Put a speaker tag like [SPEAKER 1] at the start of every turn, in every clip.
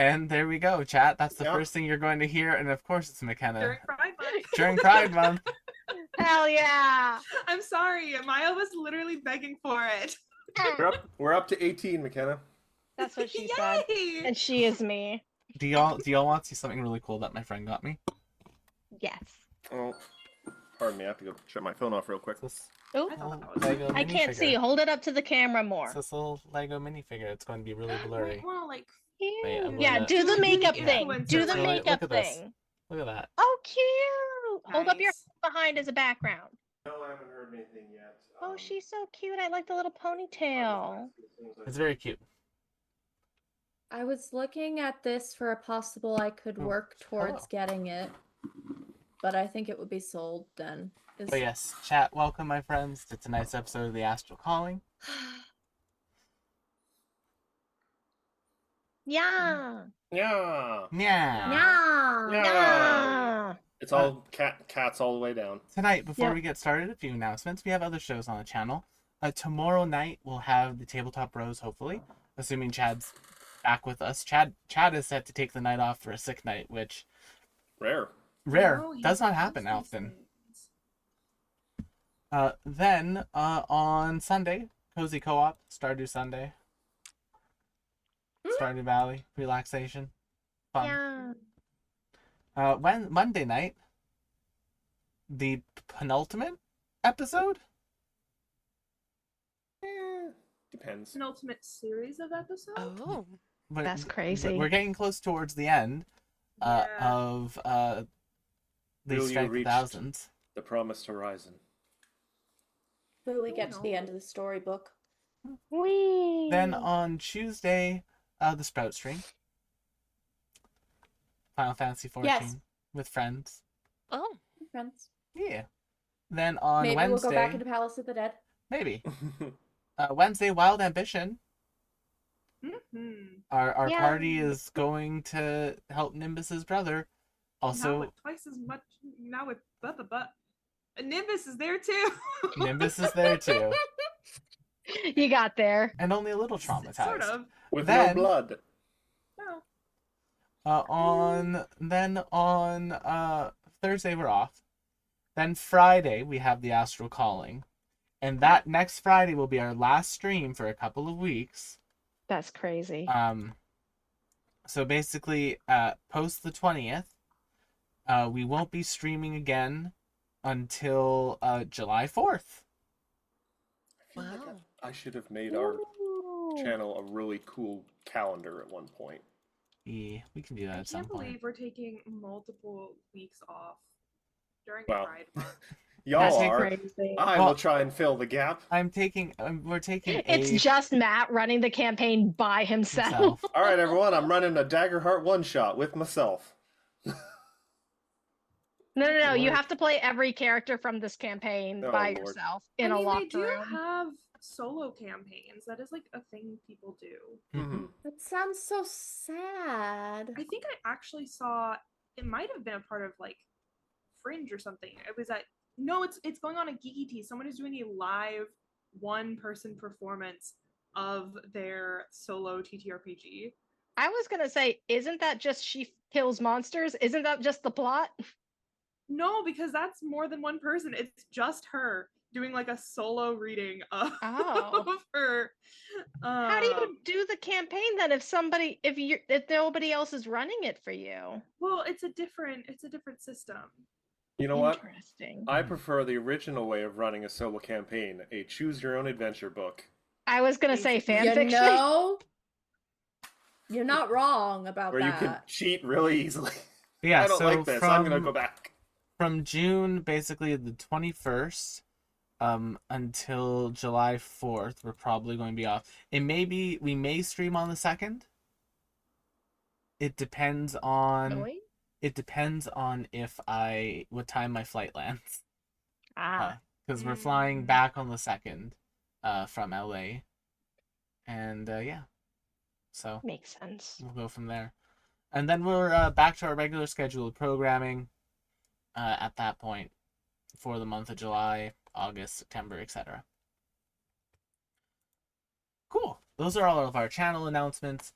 [SPEAKER 1] And there we go, chat. That's the first thing you're going to hear, and of course it's McKenna.
[SPEAKER 2] During Pride Month.
[SPEAKER 1] During Pride Month.
[SPEAKER 3] Hell yeah!
[SPEAKER 2] I'm sorry, Maya was literally begging for it.
[SPEAKER 4] We're up to 18, McKenna.
[SPEAKER 3] That's what she said. And she is me.
[SPEAKER 1] Do y'all want to see something really cool that my friend got me?
[SPEAKER 3] Yes.
[SPEAKER 4] Oh, pardon me. I have to go shut my phone off real quick.
[SPEAKER 3] Oh, I can't see. Hold it up to the camera more.
[SPEAKER 1] It's this little Lego minifigure. It's going to be really blurry.
[SPEAKER 2] Well, like,
[SPEAKER 3] yeah, do the makeup thing. Do the makeup thing.
[SPEAKER 1] Look at that.
[SPEAKER 3] Oh, cute. Hold up your behind as a background.
[SPEAKER 4] No, I haven't heard anything yet.
[SPEAKER 3] Oh, she's so cute. I like the little ponytail.
[SPEAKER 1] It's very cute.
[SPEAKER 5] I was looking at this for a possible I could work towards getting it, but I think it would be sold then.
[SPEAKER 1] But yes, chat, welcome my friends to tonight's episode of the Astral Calling.
[SPEAKER 3] Yeah.
[SPEAKER 4] Yeah.
[SPEAKER 1] Yeah.
[SPEAKER 3] Yeah.
[SPEAKER 4] It's all cats all the way down.
[SPEAKER 1] Tonight, before we get started, a few announcements. We have other shows on the channel. Tomorrow night, we'll have the Tabletop Bros, hopefully, assuming Chad's back with us. Chad is set to take the night off for a sick night, which...
[SPEAKER 4] Rare.
[SPEAKER 2] No,
[SPEAKER 1] Does not happen often. Then, on Sunday, Cozy Co-op, Stardew Sunday. Stardew Valley, relaxation, fun.
[SPEAKER 3] Yeah.
[SPEAKER 1] Monday night, the penultimate episode?
[SPEAKER 4] Depends.
[SPEAKER 2] An ultimate series of episodes?
[SPEAKER 3] Oh,
[SPEAKER 1] But
[SPEAKER 3] that's crazy.
[SPEAKER 1] We're getting close towards the end of the Strength of Thousands.
[SPEAKER 4] The promised horizon.
[SPEAKER 5] Will we get to the end of the storybook?
[SPEAKER 3] Whee!
[SPEAKER 1] Then on Tuesday, the Sprout stream. Final Fantasy 14 with friends.
[SPEAKER 3] Oh,
[SPEAKER 5] friends.
[SPEAKER 1] Yeah. Then on
[SPEAKER 5] Maybe
[SPEAKER 1] Wednesday,
[SPEAKER 5] we'll go back into Palace of the Dead.
[SPEAKER 1] Maybe. Wednesday, Wild Ambition. Our party is going to help Nimbus's brother. Also,
[SPEAKER 2] now with twice as much. Now with but Nimbus is there too.
[SPEAKER 1] Nimbus is there too.
[SPEAKER 3] You got there.
[SPEAKER 1] And only a little traumatized.
[SPEAKER 2] Sort of.
[SPEAKER 4] With no blood.
[SPEAKER 2] No.
[SPEAKER 1] On Thursday we're off. Then Friday we have the Astral Calling. And that next Friday will be our last stream for a couple of weeks.
[SPEAKER 3] That's crazy.
[SPEAKER 1] So basically, post the 20th, we won't be streaming again until July 4th.
[SPEAKER 4] I feel like I should have made our channel a really cool calendar at one point.
[SPEAKER 1] Yeah, we can do that at some point.
[SPEAKER 2] I can't believe we're taking multiple weeks off during
[SPEAKER 4] Wow.
[SPEAKER 2] Pride Month.
[SPEAKER 4] Y'all are.
[SPEAKER 3] Crazy.
[SPEAKER 4] I will try and fill the gap.
[SPEAKER 1] We're taking
[SPEAKER 3] It's just Matt running the campaign by himself.
[SPEAKER 4] All right, everyone, I'm running a Daggerheart one-shot with myself.
[SPEAKER 3] No. You have to play every character from this campaigin by yourself in a locked room.
[SPEAKER 2] They do have solo campaigns. That is like a thing people do.
[SPEAKER 4] Mm-hmm.
[SPEAKER 5] That sounds so sad.
[SPEAKER 2] I think I actually saw, it might have been a part of like Fringe or something. It was at, no, it's going on at Geeky Tea. Someone is doing a live one-person performance of their solo TTRPG.
[SPEAKER 3] I was gonna say, isn't that just she kills monsters? Isn't that just the plot?
[SPEAKER 2] No, because that's more than one person. It's just her doing like a solo reading of her.
[SPEAKER 3] How do you do the campaign then if nobody else is running it for you?
[SPEAKER 2] Well, it's a different system.
[SPEAKER 4] You know what?
[SPEAKER 3] Interesting.
[SPEAKER 4] I prefer the original way of running a solo campaign, a choose-your-own-adventure book.
[SPEAKER 3] I was gonna say fanfiction.
[SPEAKER 5] You're not wrong about
[SPEAKER 4] where
[SPEAKER 5] that.
[SPEAKER 4] Where you can cheat really easily.
[SPEAKER 1] Yeah,
[SPEAKER 4] I don't like this. I'm gonna go back.
[SPEAKER 1] From June, basically the 21st, until July 4th, we're probably going to be off. We may stream on the 2nd. It depends on what time my flight lands. Because we're flying back on the 2nd, from LA. And yeah. So
[SPEAKER 3] makes sense.
[SPEAKER 1] We'll go from there. And then we're back to our regular schedule of programming at that point for the month of July, August, September, etc. Cool. Those are all of our channel announcements.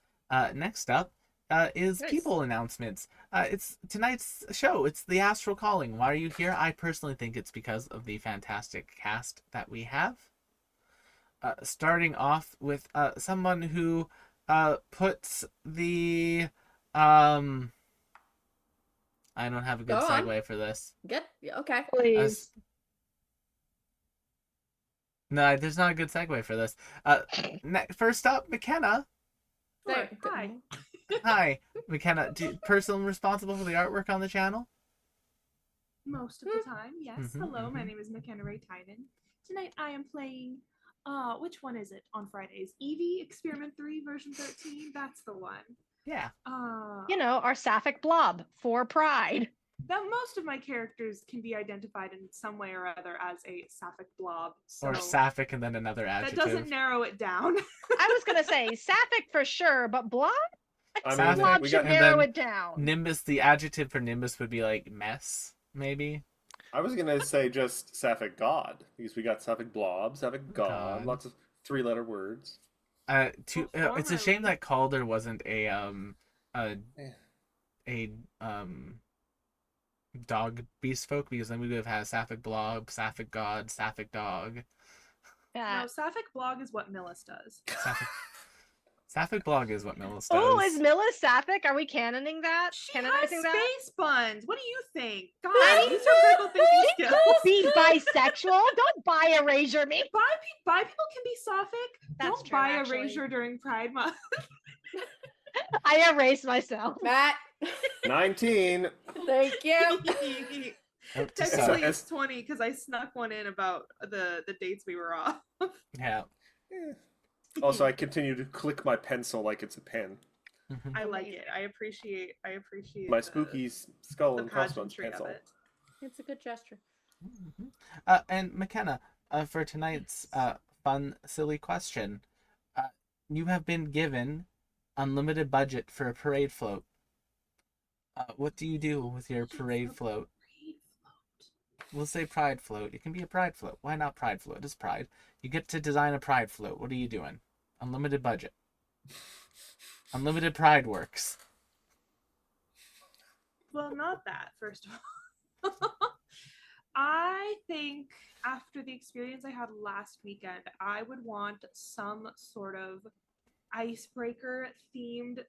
[SPEAKER 1] Next up, is
[SPEAKER 3] Nice.
[SPEAKER 1] people announcements. It's tonight's show. It's the Astral Calling. Why are you here? I personally think it's because of the fantastic cast that we have. Starting off with someone who puts the I don't have a good
[SPEAKER 5] Go on.
[SPEAKER 1] segue for this.
[SPEAKER 5] Okay.
[SPEAKER 3] Please.
[SPEAKER 1] No, there's not a good segue for this. First up, McKenna.
[SPEAKER 2] Sure.
[SPEAKER 5] There-
[SPEAKER 2] Hi.
[SPEAKER 1] Hi, McKenna. Person responsible for the artwork on the channel?
[SPEAKER 2] Most of the time, yes.
[SPEAKER 1] Mhm,
[SPEAKER 2] Hello, my
[SPEAKER 1] mhm.
[SPEAKER 2] name is McKenna Ray Tynan. Tonight I am playing which one is it on Fridays? Eevee Experiment 3 version 13. That's the one.
[SPEAKER 1] Yeah.
[SPEAKER 3] You know, our sapphic blob for pride.
[SPEAKER 2] That most of my characters can be identified in some way or other as a sapphic blob. So
[SPEAKER 1] Or sapphic and then another
[SPEAKER 2] that
[SPEAKER 1] adjective.
[SPEAKER 2] doesn't narrow it down.
[SPEAKER 3] I was gonna say sapphic for sure, but blob?
[SPEAKER 4] I
[SPEAKER 1] Sapphic,
[SPEAKER 4] mean,
[SPEAKER 3] Blob
[SPEAKER 4] we
[SPEAKER 3] should
[SPEAKER 4] got.
[SPEAKER 1] and
[SPEAKER 3] narrow
[SPEAKER 1] then
[SPEAKER 3] it down.
[SPEAKER 1] Nimbus, the adjective for Nimbus would be like mess, maybe.
[SPEAKER 4] I was gonna say just Sapphic God because we got Sapphic Blob, Sapphic God,
[SPEAKER 1] God.
[SPEAKER 4] lots of three-letter words.
[SPEAKER 1] It's a
[SPEAKER 2] formerly-
[SPEAKER 1] shame that Calder wasn't a
[SPEAKER 4] Eh.
[SPEAKER 1] dog beast folk, because then we would have had Sapphic Blob, Sapphic God, Sapphic Dog.
[SPEAKER 2] No, sapphic blog is what Millis does.
[SPEAKER 1] Sapphic Blog is what Millis does.
[SPEAKER 3] Oh, is Millis sapphic? Are we canoning that?
[SPEAKER 2] She has
[SPEAKER 3] Canonizing that?
[SPEAKER 2] space buns. What do you think? God, use your critical thinking
[SPEAKER 3] She
[SPEAKER 2] skills.
[SPEAKER 3] could be bisexual. Don't bi erasure me.
[SPEAKER 2] Bi people can be sapphic.
[SPEAKER 3] That's
[SPEAKER 2] Don't
[SPEAKER 3] true,
[SPEAKER 2] buy
[SPEAKER 3] actually.
[SPEAKER 2] erasure during Pride Month.
[SPEAKER 3] I erased myself.
[SPEAKER 5] Matt,
[SPEAKER 4] 19.
[SPEAKER 5] thank you.
[SPEAKER 1] Note to
[SPEAKER 2] Technically,
[SPEAKER 1] self.
[SPEAKER 2] it's 20 because I snuck one in about the dates we were off.
[SPEAKER 1] Yeah.
[SPEAKER 4] Eh. Also, I continue to click my pencil like it's a pen.
[SPEAKER 1] Mhm.
[SPEAKER 2] I like it. I appreciate.
[SPEAKER 4] My
[SPEAKER 2] the-
[SPEAKER 4] spooky skull
[SPEAKER 2] the
[SPEAKER 4] and crossbones
[SPEAKER 2] pageantry of
[SPEAKER 4] pencil.
[SPEAKER 2] it.
[SPEAKER 5] It's a good gesture.
[SPEAKER 1] Mhm. And McKenna, for tonight's fun, silly question, you have been given unlimited budget for a parade float. What do you do with your parade float?
[SPEAKER 2] Parade float.
[SPEAKER 1] We'll say pride float. It can be a pride float. Why not pride float? It's pride. You get to design a pride float. What are you doing? Unlimited budget. Unlimited pride works.
[SPEAKER 2] Well, not that, first of all. I think after the experience I had last weekend, I would want some sort of icebreaker themed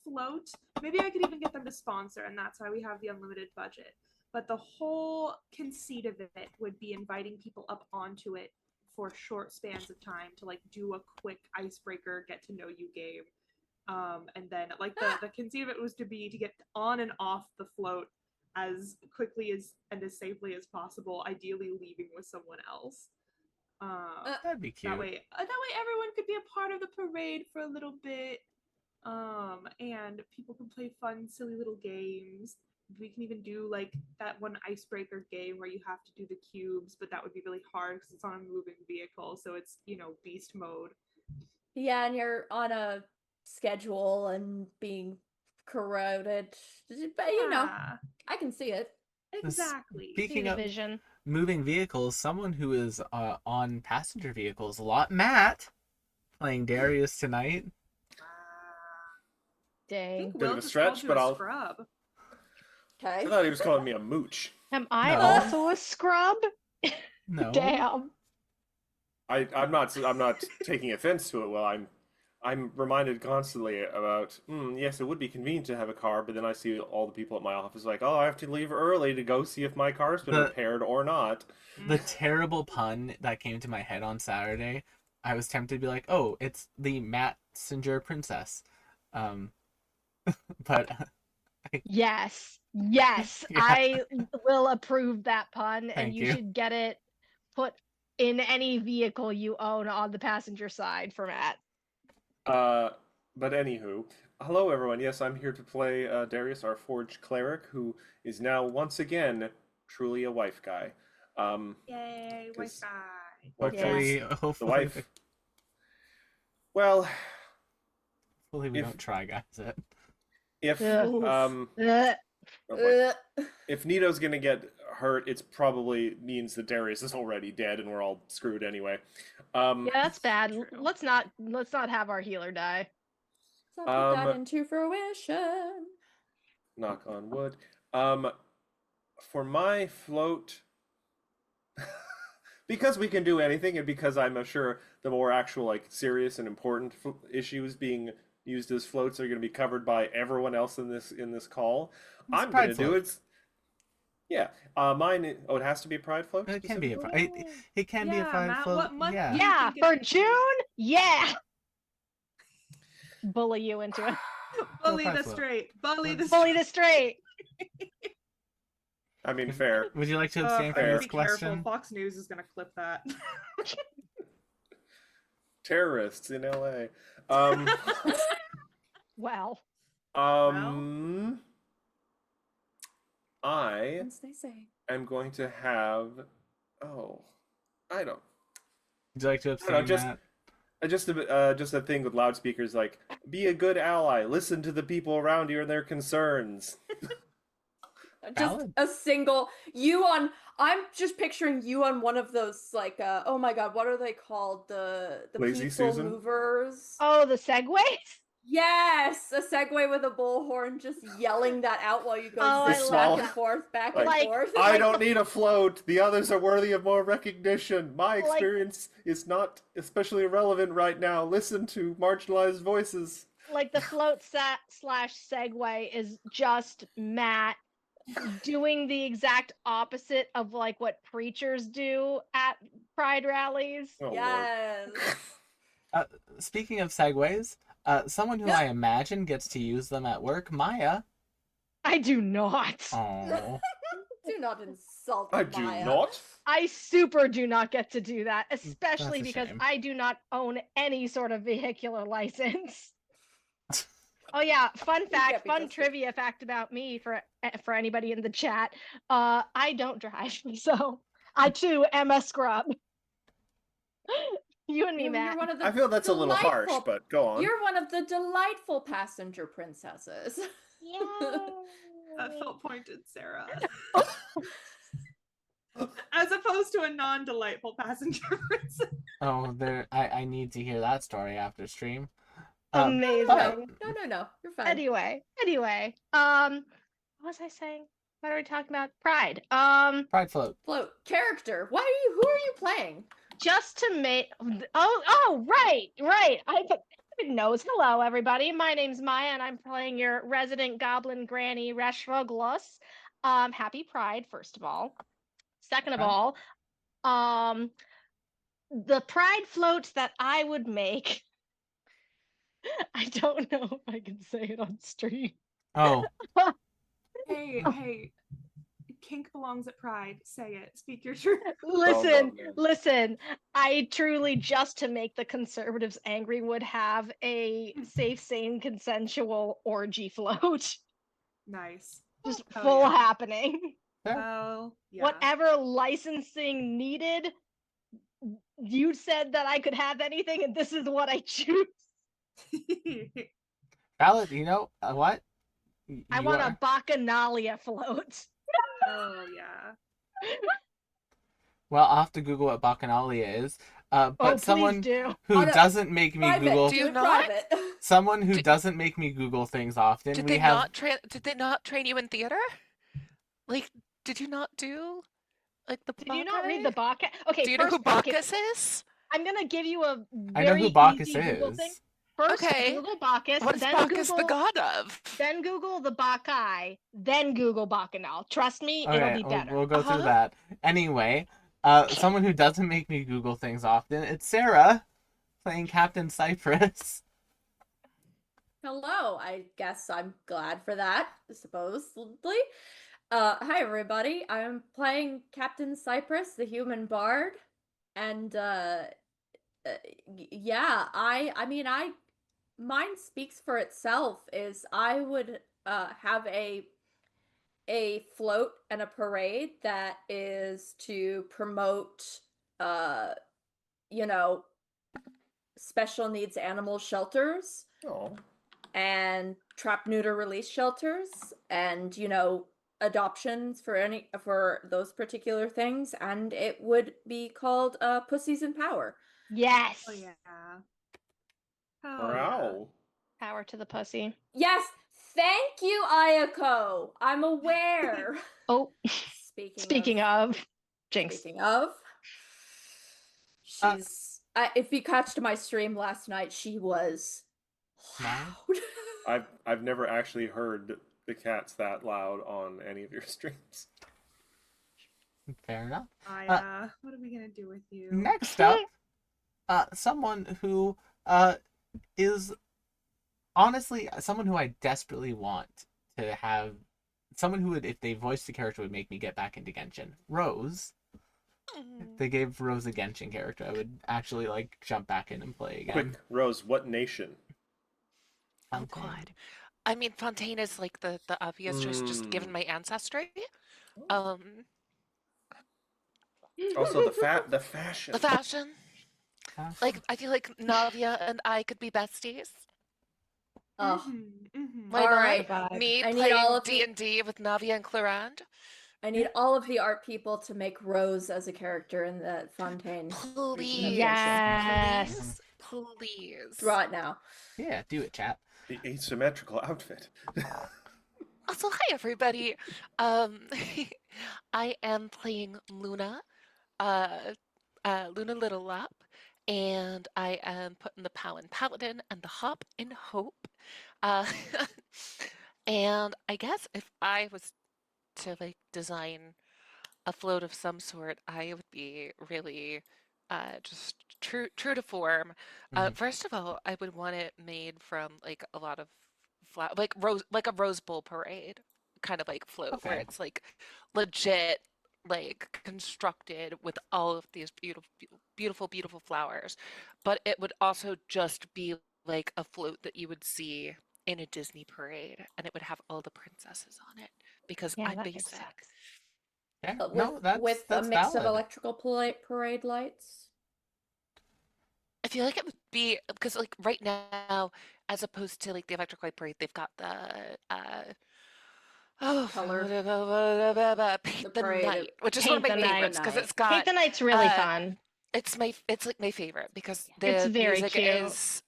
[SPEAKER 2] float. Maybe I could even get them to sponsor, and that's why we have the unlimited budget. But the whole conceit of it would be inviting people up onto it for short spans of time to like do a quick icebreaker, get to know you game. And then like the conceit of it was to get on and off the float as quickly as and as safely as possible, ideally leaving with someone else.
[SPEAKER 1] That'd be cute.
[SPEAKER 2] That way everyone could be a part of the parade for a little bit. And people can play fun, silly little games. We can even do like that one icebreaker game where you have to do the cubes, but that would be really hard because it's on a moving vehicle, so it's beast mode.
[SPEAKER 5] Yeah, and you're on a schedule and being corroded. But
[SPEAKER 2] Yeah,
[SPEAKER 5] I can see it.
[SPEAKER 2] exactly.
[SPEAKER 1] Speaking
[SPEAKER 3] See the
[SPEAKER 1] of
[SPEAKER 3] vision.
[SPEAKER 1] moving vehicles, someone who is on passenger vehicles a lot, Matt, playing Darius tonight.
[SPEAKER 2] I
[SPEAKER 3] Dang.
[SPEAKER 2] think
[SPEAKER 4] Bit of
[SPEAKER 2] Will
[SPEAKER 4] a
[SPEAKER 2] just
[SPEAKER 4] stretch,
[SPEAKER 2] called you
[SPEAKER 4] but
[SPEAKER 2] a
[SPEAKER 4] I'll-
[SPEAKER 2] scrub.
[SPEAKER 5] Okay.
[SPEAKER 4] I thought he was calling me a mooch.
[SPEAKER 3] Am I
[SPEAKER 1] No.
[SPEAKER 3] also a scrub?
[SPEAKER 1] No.
[SPEAKER 3] Damn.
[SPEAKER 4] I'm not taking offense to it. Well, I'm reminded constantly about. Yes, it would be convenient to have a car, but then I see all the people at my office like, oh, I have to leave early to go see if my car's been
[SPEAKER 1] The-
[SPEAKER 4] repaired or not.
[SPEAKER 1] The terrible pun that came to my head on Saturday, I was tempted to be like, oh, it's the Matzinger princess. But
[SPEAKER 3] Yes. Yes.
[SPEAKER 1] Yeah.
[SPEAKER 3] I will approve that pun, and
[SPEAKER 1] Thank
[SPEAKER 3] you
[SPEAKER 1] you.
[SPEAKER 3] should get it put in any vehicle you own on the passenger side for Matt.
[SPEAKER 4] But anywho, hello everyone. Yes, I'm here to play Darius, our forged cleric, who is now once again truly a wife guy.
[SPEAKER 2] Yay, white
[SPEAKER 4] 'Cause-
[SPEAKER 2] guy.
[SPEAKER 1] hopefully,
[SPEAKER 4] the
[SPEAKER 1] hopefully,
[SPEAKER 4] wife. Well,
[SPEAKER 1] hopefully we
[SPEAKER 4] if-
[SPEAKER 1] don't try, guys. It.
[SPEAKER 4] if
[SPEAKER 3] Ugh.
[SPEAKER 4] oh boy.
[SPEAKER 5] Ugh.
[SPEAKER 4] If Nito's gonna get hurt, it's probably means that Darius is already dead, and we're all screwed anyway.
[SPEAKER 3] Yeah, that's bad.
[SPEAKER 2] True.
[SPEAKER 3] Let's not have our healer die.
[SPEAKER 5] So I'll put that
[SPEAKER 4] Um,
[SPEAKER 5] into fruition.
[SPEAKER 4] knock on wood. For my float, because we can do anything, and because I'm sure the more actual, like, serious and important issues being used as floats are going to be covered by everyone else in this call,
[SPEAKER 1] It's
[SPEAKER 4] I'm
[SPEAKER 1] pride
[SPEAKER 4] going to do
[SPEAKER 1] float.
[SPEAKER 4] it. Yeah. Mine. Oh, it has to be a pride float
[SPEAKER 1] It can be a
[SPEAKER 4] specifically.
[SPEAKER 1] pride. It can be a
[SPEAKER 2] Yeah,
[SPEAKER 1] pride
[SPEAKER 2] Matt,
[SPEAKER 1] float.
[SPEAKER 2] what month
[SPEAKER 1] Yeah.
[SPEAKER 2] do you
[SPEAKER 3] Yeah,
[SPEAKER 2] think it
[SPEAKER 3] for
[SPEAKER 2] is?
[SPEAKER 3] June? Yeah. Bully you into it.
[SPEAKER 2] Bully
[SPEAKER 1] pride
[SPEAKER 2] the
[SPEAKER 1] float.
[SPEAKER 2] straight. Bully the
[SPEAKER 3] Bully
[SPEAKER 2] straight.
[SPEAKER 3] the straight.
[SPEAKER 4] I mean, fair.
[SPEAKER 1] Would you like to abstain from
[SPEAKER 4] Fair.
[SPEAKER 1] this
[SPEAKER 2] Be careful.
[SPEAKER 1] question?
[SPEAKER 2] Fox News is gonna clip that.
[SPEAKER 4] Terrorists in LA.
[SPEAKER 3] Well,
[SPEAKER 4] Um, I
[SPEAKER 5] Once they say.
[SPEAKER 4] am going to have. Oh, I don't.
[SPEAKER 1] Would you like to
[SPEAKER 4] I don't know.
[SPEAKER 1] abstain, Matt?
[SPEAKER 4] Just a thing with loudspeakers, like, be a good ally. Listen to the people around you and their concerns.
[SPEAKER 5] Just
[SPEAKER 1] Valid.
[SPEAKER 5] a single you on. I'm just picturing you on one of those, like, oh my god, what are they called? The
[SPEAKER 4] Lazy
[SPEAKER 5] people
[SPEAKER 4] Susan?
[SPEAKER 5] movers.
[SPEAKER 3] oh, the segues?
[SPEAKER 5] Yes, a Segway with a bullhorn, just yelling that out while you go
[SPEAKER 3] Oh, I
[SPEAKER 5] zig
[SPEAKER 3] love
[SPEAKER 5] back and
[SPEAKER 3] that.
[SPEAKER 5] forth, back
[SPEAKER 3] Like-
[SPEAKER 5] and forth.
[SPEAKER 4] I don't need a float. The others are worthy of more recognition. My
[SPEAKER 3] Like-
[SPEAKER 4] experience is not especially relevant right now. Listen to marginalized voices.
[SPEAKER 3] Like the float slash segue is just Matt doing the exact opposite of like what preachers do at pride rallies.
[SPEAKER 4] Oh, Lord.
[SPEAKER 5] Yes.
[SPEAKER 1] Speaking of segues, someone who I imagine gets to use them at work, Maya.
[SPEAKER 3] I do not.
[SPEAKER 1] Oh,
[SPEAKER 5] Do not insult
[SPEAKER 4] I do
[SPEAKER 5] Maya.
[SPEAKER 4] not.
[SPEAKER 3] I super do not get to do that, especially
[SPEAKER 1] a
[SPEAKER 3] because
[SPEAKER 1] shame.
[SPEAKER 3] I do not own any sort of vehicular license. Oh yeah, fun
[SPEAKER 5] can't
[SPEAKER 3] fact,
[SPEAKER 5] be
[SPEAKER 3] fun
[SPEAKER 5] trusted.
[SPEAKER 3] trivia fact about me for anybody in the chat. I don't drive, so I too am a scrub. You and me,
[SPEAKER 5] You're
[SPEAKER 3] Matt.
[SPEAKER 5] one of the
[SPEAKER 4] I feel that's a little harsh,
[SPEAKER 5] delightful-
[SPEAKER 4] but go on.
[SPEAKER 5] You're one of the delightful passenger princesses.
[SPEAKER 2] That felt pointed, Sarah. As opposed to a non-delightful passenger princess.
[SPEAKER 1] oh, there. I need to hear that story after stream.
[SPEAKER 3] Amazing.
[SPEAKER 1] but-
[SPEAKER 5] No, you're fine.
[SPEAKER 3] Anyway, what was I saying? What are we talking about? Pride.
[SPEAKER 1] Pride float.
[SPEAKER 5] Float character. Who are you playing?
[SPEAKER 3] Just to make right. I knows. Hello, everybody. My name's Maya, and I'm playing your resident goblin granny Reshvoglos. Happy Pride, first of all. Second of
[SPEAKER 1] Pride.
[SPEAKER 3] all, the Pride float that I would make. I don't know if I can say it on stream.
[SPEAKER 1] Oh,
[SPEAKER 2] Hey, kink belongs at Pride. Say it. Speak your truth.
[SPEAKER 3] Listen,
[SPEAKER 4] man.
[SPEAKER 3] listen. I truly, just to make the conservatives angry, would have a safe, sane, consensual orgy float.
[SPEAKER 2] Nice.
[SPEAKER 3] Just
[SPEAKER 2] Hell
[SPEAKER 3] full
[SPEAKER 2] yeah.
[SPEAKER 3] happening.
[SPEAKER 2] Well, yeah.
[SPEAKER 3] Whatever licensing needed, you said that I could have anything, and this is what I choose.
[SPEAKER 1] valid. You know what?
[SPEAKER 3] I
[SPEAKER 1] You
[SPEAKER 3] want
[SPEAKER 1] are-
[SPEAKER 3] a Bacchanalia float.
[SPEAKER 2] Oh yeah.
[SPEAKER 1] Well, I'll have to Google what Bacchanalia is. But
[SPEAKER 3] Oh,
[SPEAKER 1] someone
[SPEAKER 3] please do.
[SPEAKER 1] who
[SPEAKER 5] Oh, no.
[SPEAKER 1] doesn't make me
[SPEAKER 5] Private.
[SPEAKER 1] Google,
[SPEAKER 6] Do you
[SPEAKER 5] it
[SPEAKER 6] not?
[SPEAKER 5] private.
[SPEAKER 1] someone who
[SPEAKER 6] Did-
[SPEAKER 1] doesn't make me Google things often.
[SPEAKER 6] Did
[SPEAKER 1] we
[SPEAKER 6] they
[SPEAKER 1] have
[SPEAKER 6] not train? Did they not train you in theater? Like, did you not do like the?
[SPEAKER 3] Did you not read the
[SPEAKER 6] Bacchae?
[SPEAKER 3] Bacchus? Okay,
[SPEAKER 6] Do you know
[SPEAKER 3] first,
[SPEAKER 6] who Bacchus is?
[SPEAKER 3] I'm gonna give you a
[SPEAKER 1] I know
[SPEAKER 3] very
[SPEAKER 1] who Bacchus
[SPEAKER 3] easy Google
[SPEAKER 1] is.
[SPEAKER 3] thing. First,
[SPEAKER 6] Okay.
[SPEAKER 3] Google Bacchus,
[SPEAKER 6] What is
[SPEAKER 3] then
[SPEAKER 6] Bacchus
[SPEAKER 3] Google,
[SPEAKER 6] the god of?
[SPEAKER 3] then Google the Bacchae, then Google Bacchanal. Trust me, it'll
[SPEAKER 1] Okay,
[SPEAKER 3] be better.
[SPEAKER 1] we'll go through
[SPEAKER 6] Uh-huh.
[SPEAKER 1] that. Anyway, someone who doesn't make me Google things often. It's Sarah playing Captain Cypress.
[SPEAKER 5] Hello, I guess I'm glad for that, supposedly. Hi everybody, I'm playing Captain Cypress, the human bard, and yeah, mine speaks for itself. Is I would have a float and a parade that is to promote you know, special needs animal shelters
[SPEAKER 4] Oh,
[SPEAKER 5] and trap neuter release shelters and adoptions for those particular things, and it would be called Pussies in Power.
[SPEAKER 3] Yes.
[SPEAKER 2] Oh yeah. Oh, yeah.
[SPEAKER 4] wow.
[SPEAKER 3] Power to the pussy.
[SPEAKER 5] Yes, thank you, Ayako. I'm aware.
[SPEAKER 3] Oh,
[SPEAKER 5] Speaking of,
[SPEAKER 3] Jinx.
[SPEAKER 5] speaking of,
[SPEAKER 1] Uh,
[SPEAKER 5] she's. If you catched my stream last night, she was
[SPEAKER 1] Loud?
[SPEAKER 5] loud.
[SPEAKER 4] I've never actually heard the cats that loud on any of your streams.
[SPEAKER 1] Fair enough.
[SPEAKER 2] What are we gonna do with you?
[SPEAKER 1] Next up, someone who is honestly someone who I desperately want to have, someone who would, if they voiced the character, would make me get back into Genshin. Rose. If they gave Rose a Genshin character, I would actually like jump back in and play again.
[SPEAKER 4] Quick, Rose, what nation?
[SPEAKER 6] Oh God. I mean, Fontaine is like the obvious choice, just given my ancestry. Um,
[SPEAKER 4] Also, the fashion.
[SPEAKER 6] the fashion. Like, I feel like Navia and I could be besties.
[SPEAKER 5] Oh,
[SPEAKER 6] Why
[SPEAKER 5] all
[SPEAKER 6] not?
[SPEAKER 5] right.
[SPEAKER 6] Me
[SPEAKER 5] I need
[SPEAKER 6] playing
[SPEAKER 5] all of
[SPEAKER 6] D&D with Navia and Clarand.
[SPEAKER 5] I need all of the art people to make Rose as a character in the Fontaine.
[SPEAKER 6] Please.
[SPEAKER 3] Yes.
[SPEAKER 6] Please.
[SPEAKER 5] Draw it now.
[SPEAKER 1] Yeah, do it, chat.
[SPEAKER 4] The asymmetrical outfit.
[SPEAKER 6] Also, hi everybody. I am playing Luna, Luna Little Lap, and I am putting the Pow in Paladin and the Hop in Hope. Uh, and I guess if I was to like design a float of some sort, I would be really just true to form. First of all, I would want it made from like a lot of like a Rose Bowl parade kind of like float where
[SPEAKER 1] Okay.
[SPEAKER 6] it's like legit like constructed with all of these beautiful flowers, but it would also just be like a float that you would see in a Disney parade, and it would have all the princesses on it because
[SPEAKER 3] Yeah,
[SPEAKER 6] I'm
[SPEAKER 3] that makes
[SPEAKER 6] basic.
[SPEAKER 3] sense.
[SPEAKER 1] Yeah,
[SPEAKER 5] With,
[SPEAKER 1] no,
[SPEAKER 5] with a
[SPEAKER 1] that's
[SPEAKER 5] mix of
[SPEAKER 1] valid.
[SPEAKER 5] electrical parade lights.
[SPEAKER 6] I feel like it would be because like right now, as opposed to like the Electric Light Parade, they've got the
[SPEAKER 5] Color.
[SPEAKER 6] Paint the
[SPEAKER 5] parade.
[SPEAKER 6] Night, which is one of
[SPEAKER 3] Paint
[SPEAKER 6] my
[SPEAKER 3] the Night.
[SPEAKER 6] favorites because it's
[SPEAKER 3] Paint
[SPEAKER 6] got
[SPEAKER 3] the Night's really
[SPEAKER 6] uh
[SPEAKER 3] fun.
[SPEAKER 6] it's like my favorite because
[SPEAKER 3] It's
[SPEAKER 6] the
[SPEAKER 3] very
[SPEAKER 6] music
[SPEAKER 3] cute.
[SPEAKER 6] is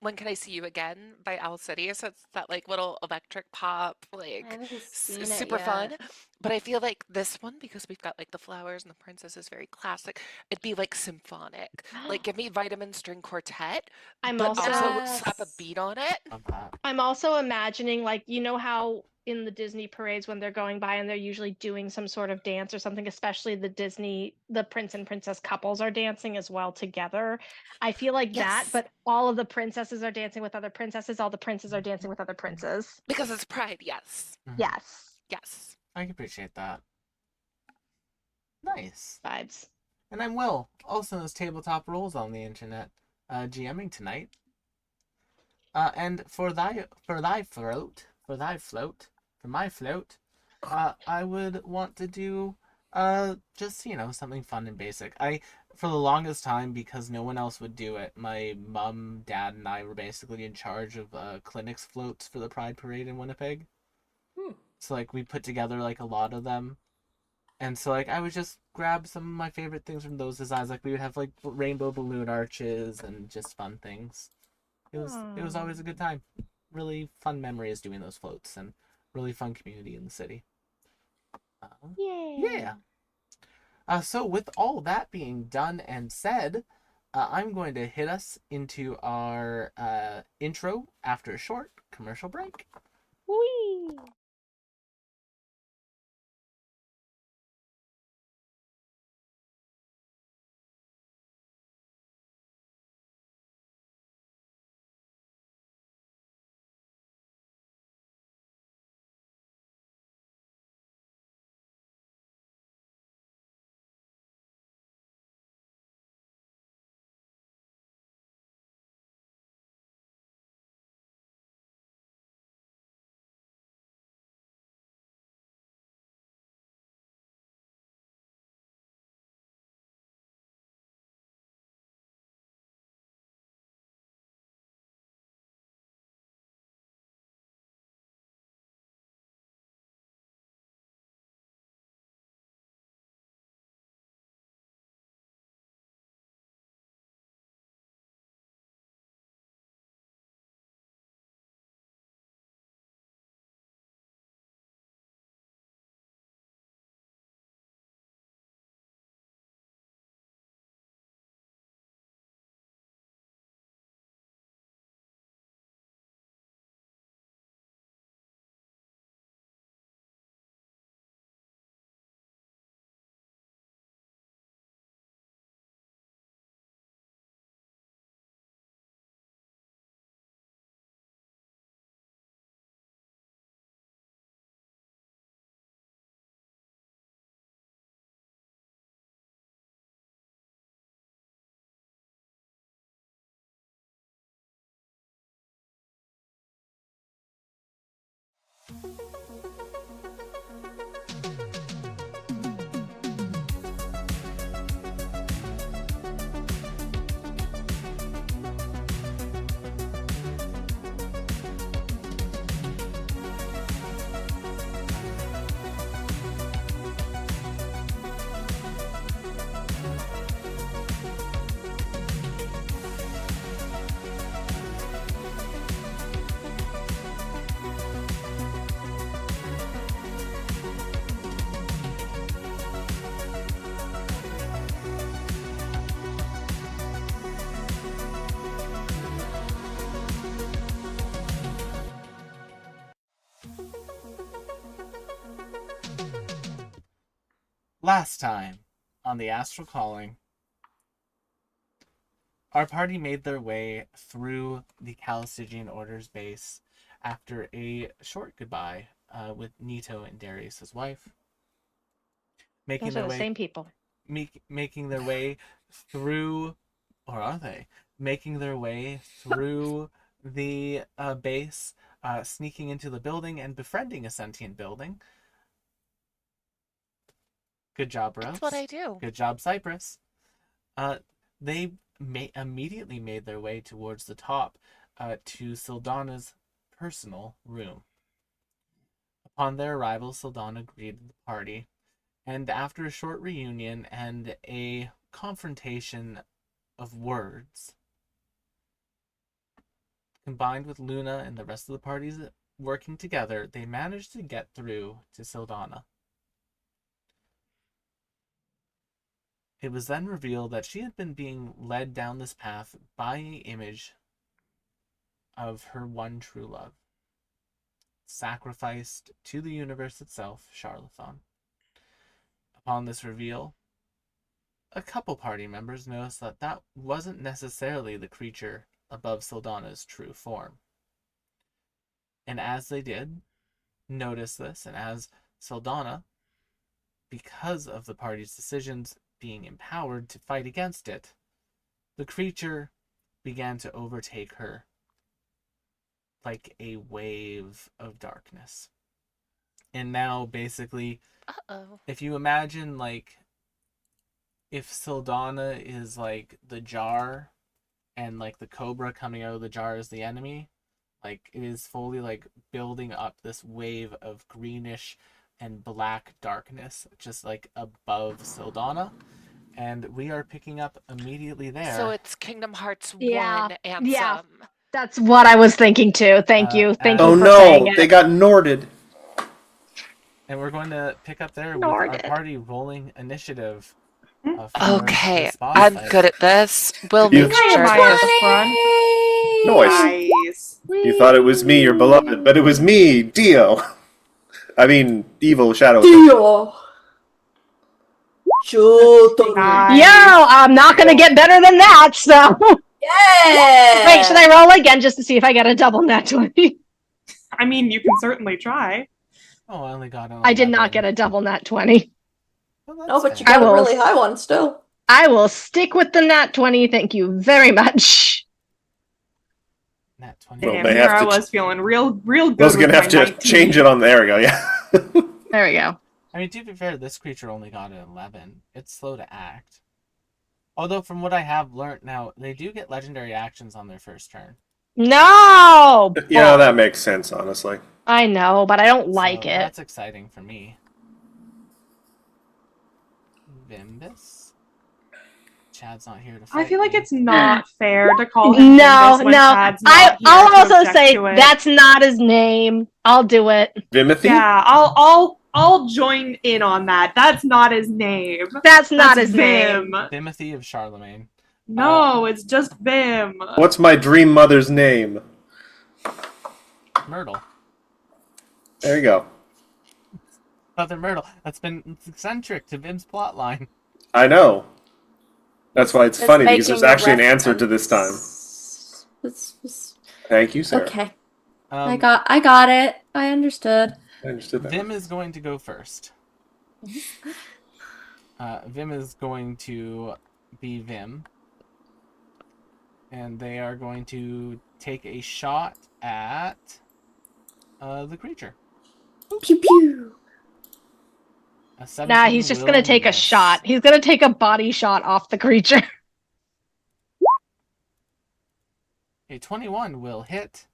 [SPEAKER 6] When Can I See You Again by Owl City, so it's that like little electric pop
[SPEAKER 5] I
[SPEAKER 6] like
[SPEAKER 5] haven't seen it
[SPEAKER 6] super
[SPEAKER 5] yet.
[SPEAKER 6] fun. But I feel like this one, because we've got like the flowers and the princess is very classic, it'd be like symphonic. Like give me Vitamin String Quartet,
[SPEAKER 3] I'm
[SPEAKER 6] but
[SPEAKER 3] also
[SPEAKER 6] also slap a
[SPEAKER 5] Yes.
[SPEAKER 6] beat on it.
[SPEAKER 1] Love that.
[SPEAKER 3] I'm also imagining, like, you know how in the Disney parades when they're going by and they're usually doing some sort of dance or something, especially the prince and princess couples are dancing as well together. I feel like that,
[SPEAKER 6] Yes.
[SPEAKER 3] but all of the princesses are dancing with other princesses, all the princes are dancing with other princes.
[SPEAKER 6] Because it's Pride, yes.
[SPEAKER 3] Yes.
[SPEAKER 6] Yes.
[SPEAKER 1] I can appreciate that. Nice.
[SPEAKER 3] Vibes.
[SPEAKER 1] And I'm Will, also known as Tabletop Rules on the internet, GMing tonight. And for my float, I would want to do just something fun and basic. For the longest time, because no one else would do it, my mom, dad, and I were basically in charge of clinics floats for the Pride Parade in Winnipeg. So like we put together like a lot of them. And so like I would just grab some of my favorite things from those designs. Like we would have like rainbow balloon arches and just fun things. It was always a good time. Really fun memories doing those floats and really fun community in the city. Yeah. So with all that being done and said, I'm going to hit us into our intro after a short commercial break.
[SPEAKER 3] Whee!
[SPEAKER 1] Last time on the Astral Calling, our party made their way through the Calistigian Order's base after a short goodbye with Nito and Darius' wife. Making
[SPEAKER 3] Those are
[SPEAKER 1] their
[SPEAKER 3] the
[SPEAKER 1] way
[SPEAKER 3] same people.
[SPEAKER 1] making their way through, or are they? Making their way through the base, sneaking into the building and befriending a sentient building. Good job, Rose.
[SPEAKER 6] That's what I do.
[SPEAKER 1] Good job, Cypress. They immediately made their way towards the top to Sildana's personal room. Upon their arrival, Sildana greeted the party, and after a short reunion and a confrontation of words, combined with Luna and the rest of the parties working together, they managed to get through to Sildana. It was then revealed that she had been being led down this path by an image of her one true love, sacrificed to the universe itself, Charlothon. Upon this reveal, a couple party members noticed that that wasn't necessarily the creature above Sildana's true form. And as they did notice this, and as Sildana, because of the party's decisions, being empowered to fight against it, the creature began to overtake her like a wave of darkness. And now, basically,
[SPEAKER 6] Uh-oh.
[SPEAKER 1] if you imagine, like, if Sildana is, like, the jar, and, like, the cobra coming out of the jar is the enemy, like, it is fully, like, building up this wave of greenish and black darkness, just, like, above Sildana. And we are picking up immediately there.
[SPEAKER 6] So it's Kingdom Hearts
[SPEAKER 3] Yeah,
[SPEAKER 6] 1 Anthem.
[SPEAKER 3] yeah. That's what I was thinking too. Thank you. Thank you
[SPEAKER 4] Oh
[SPEAKER 3] for saying
[SPEAKER 4] no,
[SPEAKER 3] it.
[SPEAKER 4] they got Norded.
[SPEAKER 1] And we're going to pick up there with our
[SPEAKER 3] Norded.
[SPEAKER 1] party rolling initiative. For
[SPEAKER 6] Okay,
[SPEAKER 1] this boss
[SPEAKER 6] I'm
[SPEAKER 1] fight.
[SPEAKER 6] good at this. We'll
[SPEAKER 4] You-
[SPEAKER 6] make sure
[SPEAKER 2] Maya
[SPEAKER 6] this...
[SPEAKER 2] run.
[SPEAKER 4] Noise.
[SPEAKER 2] Nice.
[SPEAKER 4] You thought it was me, your beloved, but it was me, Dio. I mean, evil shadow.
[SPEAKER 5] Dio. Shoto.
[SPEAKER 2] Nice.
[SPEAKER 3] Yo, I'm not gonna get better than that. So
[SPEAKER 5] Yeah.
[SPEAKER 3] wait, should I roll again just to see if I get a double nat 20?
[SPEAKER 2] I mean, you can certainly try.
[SPEAKER 1] Oh, I only got an
[SPEAKER 3] I did not
[SPEAKER 1] 11.
[SPEAKER 3] get a double nat 20.
[SPEAKER 1] Well, that's
[SPEAKER 5] No, but you
[SPEAKER 1] fair.
[SPEAKER 5] got
[SPEAKER 3] I
[SPEAKER 5] a
[SPEAKER 3] will-
[SPEAKER 5] really high one still.
[SPEAKER 3] I will stick with the nat 20. Thank you very much.
[SPEAKER 1] Nat 20.
[SPEAKER 4] Well,
[SPEAKER 2] Damn,
[SPEAKER 4] they
[SPEAKER 2] here
[SPEAKER 4] have
[SPEAKER 2] I
[SPEAKER 4] to
[SPEAKER 2] was feeling real good.
[SPEAKER 4] I was
[SPEAKER 2] with
[SPEAKER 4] gonna have
[SPEAKER 2] my
[SPEAKER 4] to
[SPEAKER 2] 19.
[SPEAKER 4] change it on. There we go. Yeah.
[SPEAKER 3] There we go.
[SPEAKER 1] I mean, to be fair, this creature only got an 11. It's slow to act. Although, from what I have learned now, they do get legendary actions on their first turn.
[SPEAKER 3] No!
[SPEAKER 4] Yeah, that makes sense, honestly.
[SPEAKER 3] I know, but I don't like
[SPEAKER 1] So
[SPEAKER 3] it.
[SPEAKER 1] That's exciting for me. Vimbus. Chad's not here to fight
[SPEAKER 2] I feel like
[SPEAKER 1] me.
[SPEAKER 2] it's not fair to call him
[SPEAKER 3] No,
[SPEAKER 2] Nimbus when
[SPEAKER 3] no.
[SPEAKER 2] Chad's not here
[SPEAKER 3] I'll
[SPEAKER 2] to
[SPEAKER 3] also
[SPEAKER 2] object
[SPEAKER 3] say
[SPEAKER 2] to it.
[SPEAKER 3] that's not his name. I'll do it.
[SPEAKER 4] Vimothy?
[SPEAKER 2] Yeah, I'll join in on that. That's not his name.
[SPEAKER 3] That's not
[SPEAKER 2] That's
[SPEAKER 3] his
[SPEAKER 2] Vim.
[SPEAKER 3] name.
[SPEAKER 1] Timothy of Charlemagne.
[SPEAKER 2] No, it's just Vim.
[SPEAKER 4] What's my dream mother's name?
[SPEAKER 1] Myrtle.
[SPEAKER 4] There you go.
[SPEAKER 1] Mother Myrtle. That's been eccentric to Vim's plotline.
[SPEAKER 4] I know. That's why it's
[SPEAKER 5] It's
[SPEAKER 4] funny, because
[SPEAKER 5] making
[SPEAKER 4] there's
[SPEAKER 5] a
[SPEAKER 4] actually an answer to this time.
[SPEAKER 5] reference. It's-
[SPEAKER 4] Thank you, Sarah.
[SPEAKER 5] okay.
[SPEAKER 1] Um,
[SPEAKER 5] I got it. I understood.
[SPEAKER 4] I understood that.
[SPEAKER 1] Vim is going to go first. Vim is going to be Vim. And they are going to take a shot at the creature.
[SPEAKER 5] Pew pew.
[SPEAKER 1] A 17
[SPEAKER 3] Nah, he's just
[SPEAKER 1] will
[SPEAKER 3] gonna take a
[SPEAKER 1] miss.
[SPEAKER 3] shot. He's gonna take a body shot off the creature.
[SPEAKER 1] A 21 will hit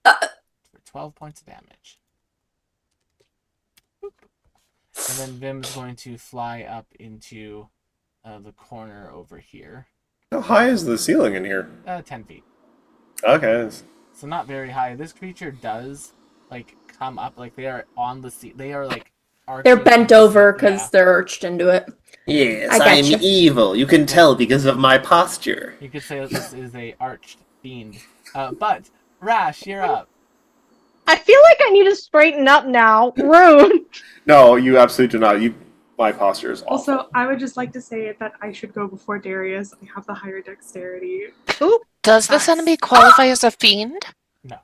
[SPEAKER 1] for 12 points of damage. Boop. And then Vim's going to fly up into the corner over here.
[SPEAKER 4] How high is the ceiling in here?
[SPEAKER 1] 10 feet.
[SPEAKER 4] Okay. that's-
[SPEAKER 1] So not very high. This creature does like come up, like they are on the seat. They are like
[SPEAKER 5] They're
[SPEAKER 1] arching
[SPEAKER 5] bent
[SPEAKER 1] on the
[SPEAKER 5] over
[SPEAKER 1] seat.
[SPEAKER 5] because they're urged into it.
[SPEAKER 4] Yes,
[SPEAKER 5] I
[SPEAKER 4] I'm
[SPEAKER 5] gotcha.
[SPEAKER 4] evil. You can tell because of my posture.
[SPEAKER 1] You could say that this is a arched fiend. But Rash, you're up.
[SPEAKER 3] I feel like I need to straighten up now. Rude.
[SPEAKER 4] No, you absolutely do not. My posture is awful.
[SPEAKER 2] Also, I would just like to say that I should go before Darius. I have the higher dexterity.
[SPEAKER 3] Ooh,
[SPEAKER 6] Does this
[SPEAKER 2] Facts.
[SPEAKER 6] enemy qualify as a fiend?
[SPEAKER 1] No.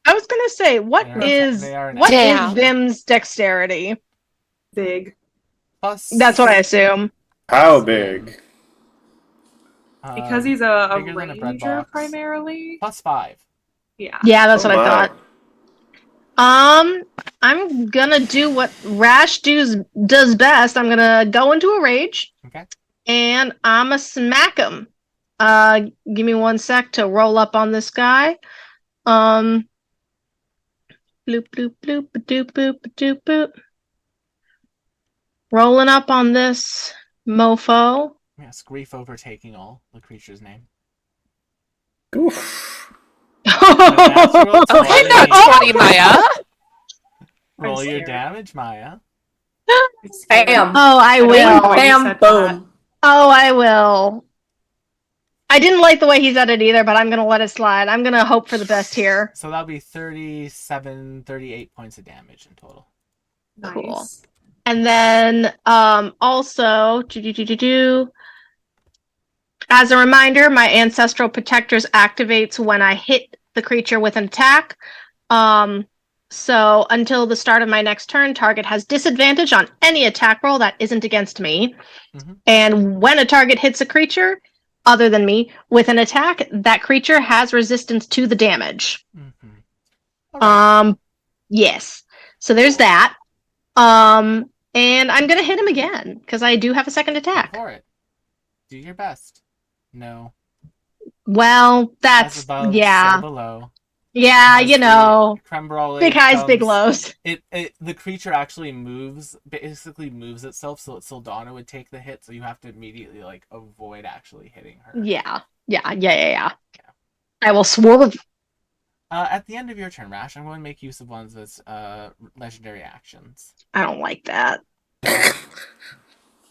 [SPEAKER 3] I was gonna say, what
[SPEAKER 1] They are-
[SPEAKER 3] is
[SPEAKER 1] they are an
[SPEAKER 3] what is
[SPEAKER 6] Damn.
[SPEAKER 3] Vim's dexterity?
[SPEAKER 2] Big.
[SPEAKER 1] Plus.
[SPEAKER 3] That's what I assume.
[SPEAKER 4] How big?
[SPEAKER 2] Because he's a
[SPEAKER 1] bigger than a bread
[SPEAKER 2] ranger
[SPEAKER 1] box.
[SPEAKER 2] primarily.
[SPEAKER 1] Plus 5.
[SPEAKER 2] Yeah.
[SPEAKER 3] Yeah, that's
[SPEAKER 4] Oh
[SPEAKER 3] what I
[SPEAKER 4] my.
[SPEAKER 3] thought. I'm gonna do what Rash does best. I'm gonna go into a rage.
[SPEAKER 1] Okay.
[SPEAKER 3] And I'ma smack him. Give me 1 sec to roll up on this guy. Bloop bloop bloop doop boop doop boop. Rolling up on this mofo.
[SPEAKER 1] Yes, grief overtaking all, the creature's name.
[SPEAKER 4] Oof.
[SPEAKER 1] natural
[SPEAKER 6] Okay,
[SPEAKER 1] 20.
[SPEAKER 6] not 20, Maya.
[SPEAKER 1] Roll your
[SPEAKER 2] scared.
[SPEAKER 1] damage, Maya.
[SPEAKER 5] Bam.
[SPEAKER 3] Oh, I
[SPEAKER 2] don't
[SPEAKER 3] will.
[SPEAKER 2] like the way you
[SPEAKER 5] Bam,
[SPEAKER 2] said
[SPEAKER 5] boom.
[SPEAKER 3] Oh, I will. I didn't like the way he said it either, but I'm gonna let it slide. I'm gonna hope for the best here.
[SPEAKER 1] So that'll be 37, 38 points of damage in total.
[SPEAKER 2] Nice.
[SPEAKER 3] Cool. And then also as a reminder, my Ancestral Protectors activates when I hit the creature with an attack. So until the start of my next turn, target has disadvantage on any attack roll that isn't against me.
[SPEAKER 1] Mhm.
[SPEAKER 3] And when a target hits a creature other than me with an attack, that creature has resistance to the damage.
[SPEAKER 1] Mm-hmm.
[SPEAKER 3] Yes. So there's that. And I'm gonna hit him again because I do have a second
[SPEAKER 1] Go
[SPEAKER 3] attack.
[SPEAKER 1] for it. Do your best. No.
[SPEAKER 3] Well,
[SPEAKER 1] As
[SPEAKER 3] that's
[SPEAKER 1] above,
[SPEAKER 3] yeah,
[SPEAKER 1] so below.
[SPEAKER 3] yeah.
[SPEAKER 1] As
[SPEAKER 3] You
[SPEAKER 1] the
[SPEAKER 3] know,
[SPEAKER 1] creme brulee
[SPEAKER 3] big highs, big
[SPEAKER 1] comes,
[SPEAKER 3] lows.
[SPEAKER 1] the creature actually basically moves itself so that Sildana would take the hit, so you have to immediately like avoid actually hitting her.
[SPEAKER 3] Yeah. I will swerve.
[SPEAKER 1] At the end of your turn, Rash, I'm going to make use of one of its legendary actions.
[SPEAKER 3] I don't like that.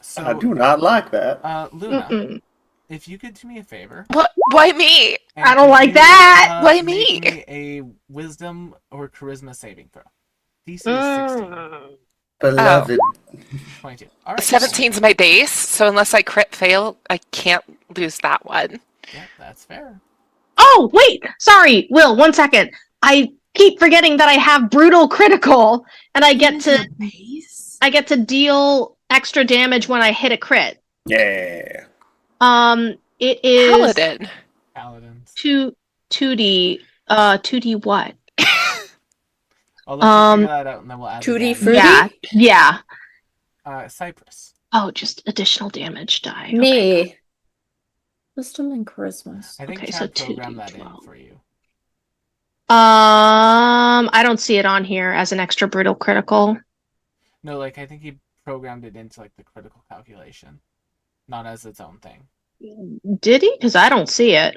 [SPEAKER 1] So
[SPEAKER 4] I do not like that.
[SPEAKER 1] Luna,
[SPEAKER 3] Mm-mm.
[SPEAKER 1] if you could do me a favor.
[SPEAKER 6] What? Why me?
[SPEAKER 1] and
[SPEAKER 3] I don't
[SPEAKER 1] could
[SPEAKER 3] like
[SPEAKER 1] you,
[SPEAKER 3] that!
[SPEAKER 6] Why
[SPEAKER 1] make
[SPEAKER 6] me?
[SPEAKER 1] a wisdom or charisma saving throw. DC is 16.
[SPEAKER 4] Beloved.
[SPEAKER 1] 22. All right.
[SPEAKER 6] 17's my base, so unless I crit fail, I can't lose that one.
[SPEAKER 1] Yeah, that's fair.
[SPEAKER 3] Oh, wait! Sorry, Will, 1 second. I keep forgetting that I have brutal critical, and I get to deal extra damage when I hit a crit.
[SPEAKER 4] Yeah.
[SPEAKER 3] It is
[SPEAKER 6] Paladin.
[SPEAKER 1] Paladins.
[SPEAKER 3] 2d 2d what?
[SPEAKER 1] I'll let you figure that out, and then we'll add
[SPEAKER 5] 2D
[SPEAKER 1] the damage.
[SPEAKER 5] fruity?
[SPEAKER 3] Yeah.
[SPEAKER 1] Cypress.
[SPEAKER 3] Oh, just additional damage die. Okay.
[SPEAKER 5] Me. Wisdom and charisma.
[SPEAKER 1] I think
[SPEAKER 3] Okay,
[SPEAKER 1] Chad
[SPEAKER 3] so
[SPEAKER 1] programmed that in
[SPEAKER 3] 2d12.
[SPEAKER 1] for you.
[SPEAKER 3] I don't see it on here as an extra brutal critical.
[SPEAKER 1] No, like I think he programmed it into like the critical calculation, not as its own thing.
[SPEAKER 3] Did he? Because I don't see it.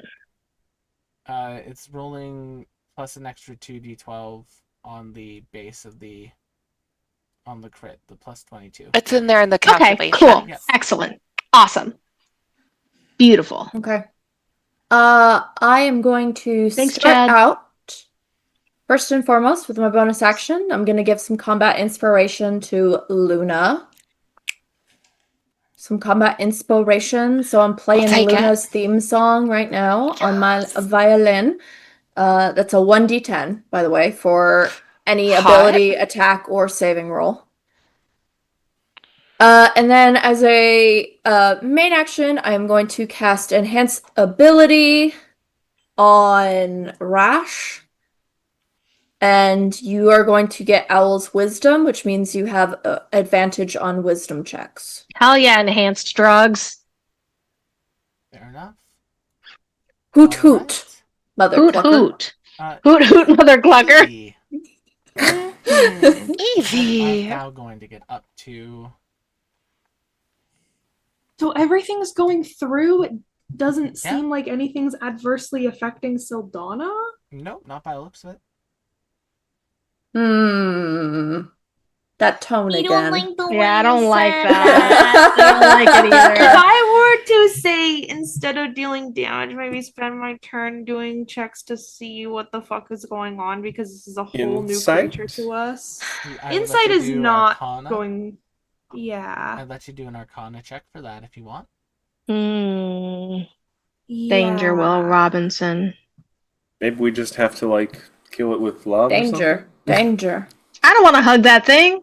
[SPEAKER 1] It's rolling plus an extra 2d12 on the base of the crit, the plus 22.
[SPEAKER 6] It's in there in the
[SPEAKER 3] Okay,
[SPEAKER 6] calculation.
[SPEAKER 3] cool.
[SPEAKER 1] Yes.
[SPEAKER 3] Excellent. Awesome. Beautiful.
[SPEAKER 5] Okay. I am going to
[SPEAKER 3] Thanks,
[SPEAKER 5] start
[SPEAKER 3] Chad.
[SPEAKER 5] out first and foremost with my bonus action. I'm going to give some combat inspiration to Luna. Some combat inspiration. So I'm playing
[SPEAKER 6] take it.
[SPEAKER 5] Luna's theme song right now on my violin. That's a 1d10, by the way, for any
[SPEAKER 6] Hot.
[SPEAKER 5] ability, attack, or saving roll. And then as a main action, I am going to cast Enhance Ability on Rash. And you are going to get Owl's Wisdom, which means you have advantage on wisdom checks.
[SPEAKER 3] Hell yeah, enhanced drugs.
[SPEAKER 1] Fair enough.
[SPEAKER 5] Hoot
[SPEAKER 1] All
[SPEAKER 5] hoot,
[SPEAKER 1] right.
[SPEAKER 5] mother
[SPEAKER 3] Hoot
[SPEAKER 5] clucker.
[SPEAKER 3] hoot. Hoot hoot, mother clucker.
[SPEAKER 1] Evie.
[SPEAKER 6] Easy.
[SPEAKER 1] I'm now going to get up to.
[SPEAKER 2] So everything's going through. It doesn't
[SPEAKER 1] Yeah.
[SPEAKER 2] seem like anything's adversely affecting Sildana.
[SPEAKER 1] Nope, not by the looks of it.
[SPEAKER 5] That tone again.
[SPEAKER 3] Yeah, I don't like that. I don't like it
[SPEAKER 2] If
[SPEAKER 3] either.
[SPEAKER 2] I were to say instead of dealing damage, maybe spend my turn doing checks to see what the fuck is going on because this is a whole
[SPEAKER 4] Insight?
[SPEAKER 2] new creature to us.
[SPEAKER 1] I would like
[SPEAKER 2] Insight
[SPEAKER 1] to
[SPEAKER 2] is
[SPEAKER 1] do
[SPEAKER 2] not
[SPEAKER 1] Arcana.
[SPEAKER 2] going. Yeah.
[SPEAKER 1] I'd let you do an Arcana check for that if you want.
[SPEAKER 3] Danger, Will
[SPEAKER 2] Yeah.
[SPEAKER 3] Robinson.
[SPEAKER 4] Maybe we just have to like kill it with love or
[SPEAKER 5] Danger.
[SPEAKER 4] something.
[SPEAKER 5] Danger.
[SPEAKER 3] I don't want to hug that thing.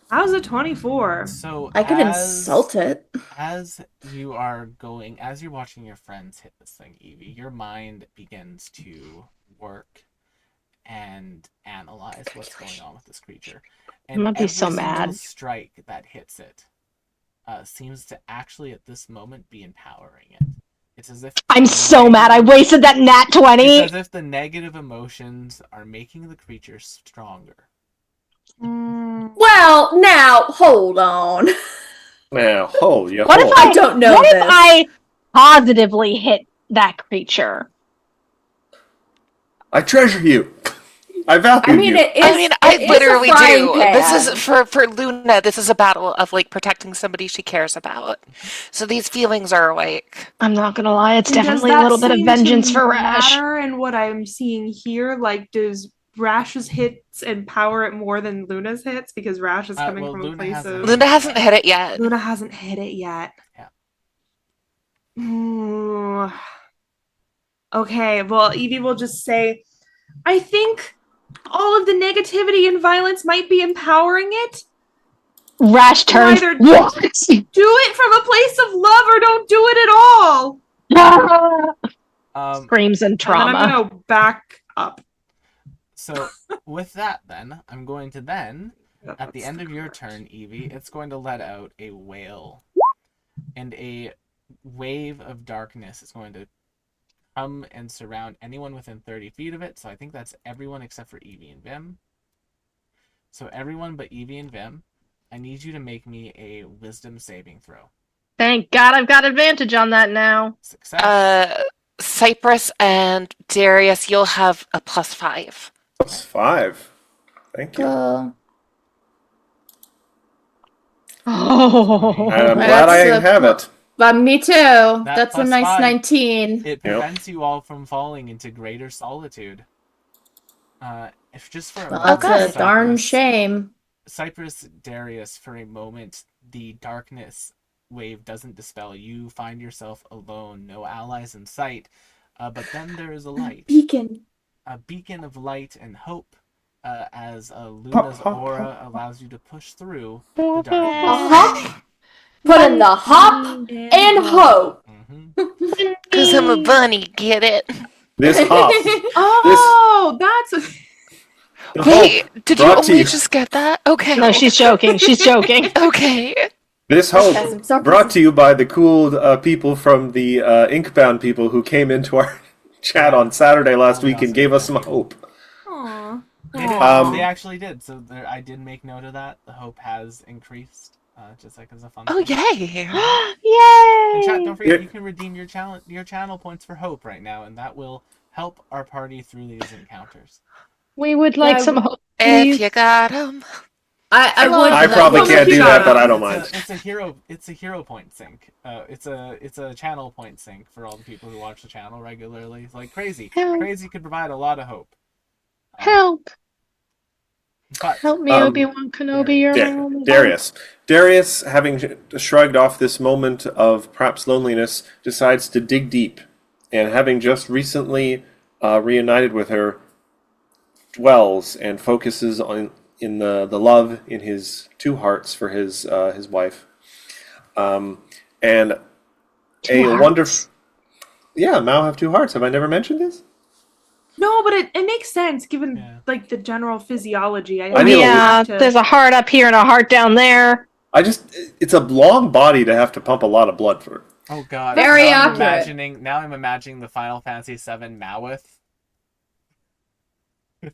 [SPEAKER 2] That was a 24.
[SPEAKER 1] So
[SPEAKER 5] I could insult it.
[SPEAKER 1] as you are going, as you're watching your friends hit this thing, Evie, your mind begins to work and analyze what's going on with this creature. And
[SPEAKER 3] I'm gonna be
[SPEAKER 1] every
[SPEAKER 3] so
[SPEAKER 1] single
[SPEAKER 3] mad.
[SPEAKER 1] strike that hits it seems to actually at this moment be empowering it. It's as if
[SPEAKER 3] I'm so mad. I wasted that nat 20.
[SPEAKER 1] It's as if the negative emotions are making the creature stronger.
[SPEAKER 5] Well, now hold on.
[SPEAKER 4] Now, hold you.
[SPEAKER 3] What if
[SPEAKER 4] hold.
[SPEAKER 3] I
[SPEAKER 5] don't know
[SPEAKER 3] What
[SPEAKER 5] this.
[SPEAKER 3] if I positively hit that creature?
[SPEAKER 4] I treasure you. I value
[SPEAKER 5] I mean,
[SPEAKER 4] you.
[SPEAKER 5] it is.
[SPEAKER 6] I mean, I
[SPEAKER 5] it is a
[SPEAKER 6] literally
[SPEAKER 5] frying
[SPEAKER 6] do.
[SPEAKER 5] pan.
[SPEAKER 6] This is for Luna. This is a battle of like protecting somebody she cares about. So these feelings are awake.
[SPEAKER 3] I'm not gonna lie. It's
[SPEAKER 2] And does
[SPEAKER 3] definitely a
[SPEAKER 2] that
[SPEAKER 3] little bit of
[SPEAKER 2] seem to
[SPEAKER 3] vengeance for Rash.
[SPEAKER 2] matter in what I'm seeing here? Like, does Rash's hits empower it more than Luna's hits? Because Rash is coming
[SPEAKER 1] Well,
[SPEAKER 2] from a
[SPEAKER 1] Luna
[SPEAKER 2] place
[SPEAKER 1] hasn't
[SPEAKER 2] of
[SPEAKER 6] Luna hasn't hit it yet.
[SPEAKER 2] Luna hasn't hit it yet.
[SPEAKER 1] Yeah.
[SPEAKER 2] Ooh. Okay, well, Evie will just say, I think all of the negativity and violence might be empowering it.
[SPEAKER 3] Rash turns.
[SPEAKER 2] Either
[SPEAKER 3] What?
[SPEAKER 2] do it from a place of love or don't do it at all.
[SPEAKER 3] Screams and
[SPEAKER 2] And then
[SPEAKER 3] trauma.
[SPEAKER 2] I'm going to back up.
[SPEAKER 1] So with that, then I'm going to at the end of your turn, Evie, it's going to let out a wail, and a wave of darkness is going to come and surround anyone within 30 feet of it. So I think that's everyone except for Evie and Vim. So everyone but Evie and Vim, I need you to make me a wisdom saving throw.
[SPEAKER 3] Thank God I've got advantage on that now.
[SPEAKER 1] Success.
[SPEAKER 6] Cypress and Darius, you'll have a +5.
[SPEAKER 4] +5. Thank you.
[SPEAKER 3] Oh,
[SPEAKER 4] And I'm glad I have it.
[SPEAKER 5] But me too. That's a nice
[SPEAKER 1] +5,
[SPEAKER 5] 19.
[SPEAKER 1] It prevents you all from falling into greater solitude. If just for a
[SPEAKER 5] Well,
[SPEAKER 1] moment,
[SPEAKER 5] that's a darn shame.
[SPEAKER 1] Cypress, Darius, for a moment, the darkness wave doesn't dispel. You find yourself alone, no allies in sight. But then there is a light. A beacon of light and hope, as Luna's aura allows you to push through the darkness.
[SPEAKER 5] Put in the hop and hope.
[SPEAKER 6] Because I'm a bunny, get it?
[SPEAKER 4] This hop.
[SPEAKER 2] Oh, that's
[SPEAKER 6] Wait, did you
[SPEAKER 4] brought to
[SPEAKER 6] only
[SPEAKER 4] you.
[SPEAKER 6] just get that? Okay.
[SPEAKER 3] No, she's joking. She's joking.
[SPEAKER 6] Okay.
[SPEAKER 4] This hope brought to you by the cool people from the Inkbound people who came into our chat on Saturday last week and gave us some hope.
[SPEAKER 2] Aww.
[SPEAKER 1] They actually did. So I did make note of that. The hope has increased, just like as a fun.
[SPEAKER 6] Oh,
[SPEAKER 1] thing.
[SPEAKER 6] yay!
[SPEAKER 1] And chat,
[SPEAKER 3] Yay!
[SPEAKER 1] don't forget you can redeem your channel points for hope right now, and that will help our party through these encounters.
[SPEAKER 3] We would like some hope.
[SPEAKER 6] If you got 'em.
[SPEAKER 5] I would.
[SPEAKER 4] I probably can't do that, but I don't mind.
[SPEAKER 1] It's a hero point sync. It's a channel point sync for all the people who watch the channel regularly. It's like crazy. Crazy could provide a lot of hope.
[SPEAKER 3] Help!
[SPEAKER 1] But
[SPEAKER 3] Help me, Obi-Wan Kenobi. You're my only hope.
[SPEAKER 4] Darius, having shrugged off this moment of perhaps loneliness, decides to dig deep, and having just recently reunited with her, dwells and focuses in the love in his two hearts for his wife, and a wonderful. Yeah, Mao have two hearts. Have I never mentioned this?
[SPEAKER 2] No, but it makes sense given like the general physiology.
[SPEAKER 3] There's a heart up here and a heart down there.
[SPEAKER 4] It's a long body to have to pump a lot of blood for.
[SPEAKER 1] Oh god.
[SPEAKER 5] Very
[SPEAKER 1] now
[SPEAKER 5] accurate.
[SPEAKER 1] I'm imagining the Final Fantasy VII Mawith.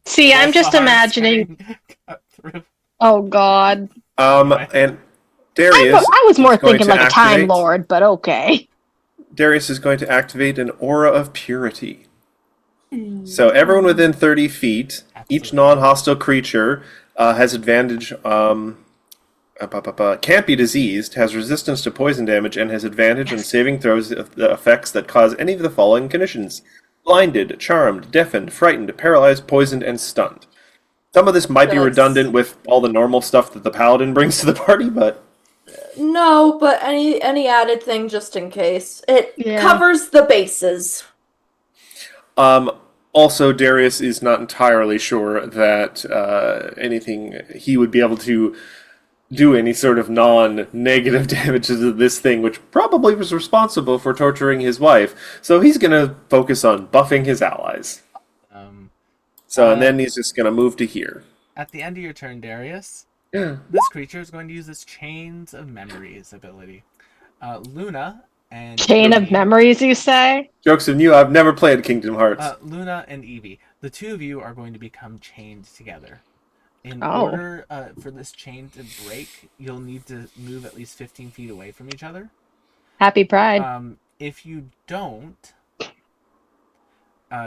[SPEAKER 3] See, I'm just imagining. Oh god.
[SPEAKER 4] And Darius.
[SPEAKER 3] I was more thinking like a Time Lord, but okay.
[SPEAKER 4] Darius is going to activate an aura of purity. So everyone within 30 feet, each non-hostile creature has advantage. Can't be diseased, has resistance to poison damage, and has advantage on saving throws of the effects that cause any of the following conditions: blinded, charmed, deafened, frightened, paralyzed, poisoned, and stunned. Some of this might be redundant with all the normal stuff that the paladin brings to the party, but
[SPEAKER 5] No, but any added thing just in case. It
[SPEAKER 3] Yeah.
[SPEAKER 5] covers the bases.
[SPEAKER 4] Also, Darius is not entirely sure that anything he would be able to do any sort of non-negative damages to this thing, which probably was responsible for torturing his wife. So he's gonna focus on buffing his allies.
[SPEAKER 1] Um,
[SPEAKER 4] And then he's just gonna move to here.
[SPEAKER 1] at the end of your turn, Darius,
[SPEAKER 4] Yeah.
[SPEAKER 1] this creature is going to use this Chains of Memories ability. Luna and
[SPEAKER 3] Chain of
[SPEAKER 1] Evie-
[SPEAKER 3] memories, you say?
[SPEAKER 4] Jokes on you, I've never played Kingdom Hearts.
[SPEAKER 1] Luna and Evie, the two of you are going to become chained together. In
[SPEAKER 3] Oh.
[SPEAKER 1] order for this chain to break, you'll need to move at least 15 feet away from each other.
[SPEAKER 3] Happy Pride.
[SPEAKER 1] If you don't,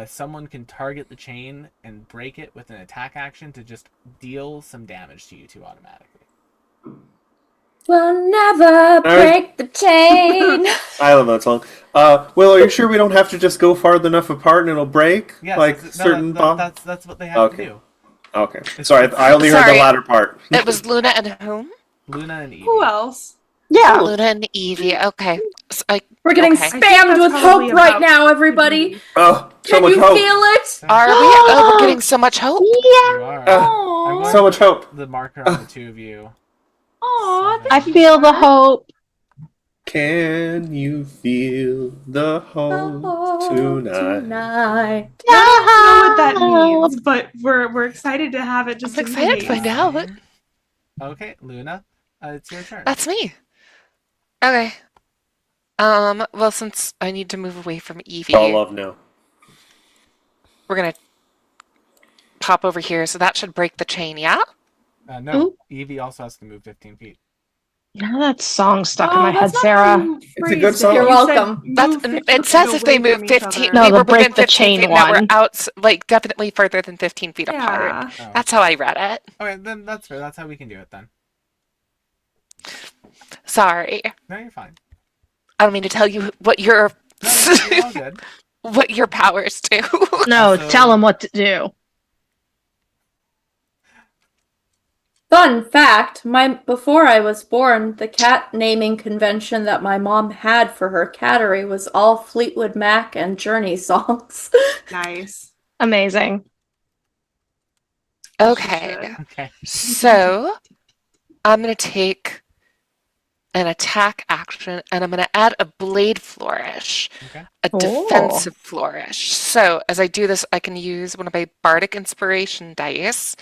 [SPEAKER 1] someone can target the chain and break it with an attack action to just deal some damage to you two automatically.
[SPEAKER 5] We'll never break the chain.
[SPEAKER 4] I love that song. Will, are you sure we don't have to just go far enough apart and it'll break?
[SPEAKER 1] Yes,
[SPEAKER 4] like certain bomb?
[SPEAKER 1] that's what they have to
[SPEAKER 4] Okay.
[SPEAKER 1] do.
[SPEAKER 4] Okay. Sorry, I only heard the latter part.
[SPEAKER 6] It was Luna and whom?
[SPEAKER 1] Luna and Evie.
[SPEAKER 2] Who else?
[SPEAKER 3] Yeah.
[SPEAKER 6] Luna and Evie. Okay. So
[SPEAKER 5] We're getting
[SPEAKER 6] okay.
[SPEAKER 2] I think
[SPEAKER 5] spammed
[SPEAKER 2] that's
[SPEAKER 5] with
[SPEAKER 2] probably
[SPEAKER 5] hope right
[SPEAKER 2] about
[SPEAKER 5] now, everybody.
[SPEAKER 2] Evie.
[SPEAKER 4] Oh, so
[SPEAKER 5] Can
[SPEAKER 4] much
[SPEAKER 5] you
[SPEAKER 4] hope.
[SPEAKER 5] feel it?
[SPEAKER 6] Are we? Oh, we're getting so much hope.
[SPEAKER 1] You
[SPEAKER 3] Yeah.
[SPEAKER 1] are.
[SPEAKER 5] Aw.
[SPEAKER 1] I'm going
[SPEAKER 4] So much hope.
[SPEAKER 1] the marker on the two of you.
[SPEAKER 2] Aw,
[SPEAKER 1] Seven.
[SPEAKER 3] I feel the hope.
[SPEAKER 4] Can you feel the hope tonight?
[SPEAKER 2] I don't know what that means, but we're excited to have it just
[SPEAKER 6] I'm
[SPEAKER 2] in
[SPEAKER 6] excited to
[SPEAKER 2] case.
[SPEAKER 6] find out.
[SPEAKER 1] Okay, Luna, it's your turn.
[SPEAKER 6] That's me. Okay. Well, since I need to move away from Evie,
[SPEAKER 4] All love now.
[SPEAKER 6] we're gonna pop over here, so that should break the chain, yeah?
[SPEAKER 1] No,
[SPEAKER 3] Ooh.
[SPEAKER 1] Evie also has to move 15 feet.
[SPEAKER 3] Now that song stuck in
[SPEAKER 2] Oh,
[SPEAKER 3] my head,
[SPEAKER 2] that's not how
[SPEAKER 3] Sarah.
[SPEAKER 2] you
[SPEAKER 4] It's a
[SPEAKER 2] phrased
[SPEAKER 4] good
[SPEAKER 2] it.
[SPEAKER 4] song.
[SPEAKER 5] You're
[SPEAKER 2] You said
[SPEAKER 5] welcome.
[SPEAKER 6] That's
[SPEAKER 2] move 15
[SPEAKER 6] it says
[SPEAKER 2] feet
[SPEAKER 6] if they
[SPEAKER 2] away
[SPEAKER 6] move
[SPEAKER 2] from each
[SPEAKER 6] 15,
[SPEAKER 2] other.
[SPEAKER 3] No,
[SPEAKER 6] we
[SPEAKER 3] the
[SPEAKER 6] were
[SPEAKER 3] break
[SPEAKER 6] within
[SPEAKER 3] the
[SPEAKER 6] 15
[SPEAKER 3] chain
[SPEAKER 6] feet, now we're
[SPEAKER 3] one.
[SPEAKER 6] out, like, definitely further than 15 feet apart.
[SPEAKER 2] Yeah.
[SPEAKER 1] Oh.
[SPEAKER 6] That's how I read it.
[SPEAKER 1] Okay, then that's fair. That's how we can do it then.
[SPEAKER 6] Sorry.
[SPEAKER 1] No, you're fine.
[SPEAKER 6] I don't mean to tell you what your
[SPEAKER 1] No, you're all good.
[SPEAKER 6] what your powers do.
[SPEAKER 3] No,
[SPEAKER 1] Also-
[SPEAKER 3] tell him what to do.
[SPEAKER 5] Fun fact, before I was born, the cat naming convention that my mom had for her cattery was all Fleetwood Mac and Journey songs.
[SPEAKER 2] Nice.
[SPEAKER 3] Amazing.
[SPEAKER 6] Okay.
[SPEAKER 1] Okay.
[SPEAKER 6] So I'm gonna take an attack action and I'm gonna add a blade flourish,
[SPEAKER 1] Okay.
[SPEAKER 6] a
[SPEAKER 3] Oh.
[SPEAKER 6] defensive flourish. So as I do this, I can use one of my bardic inspiration dice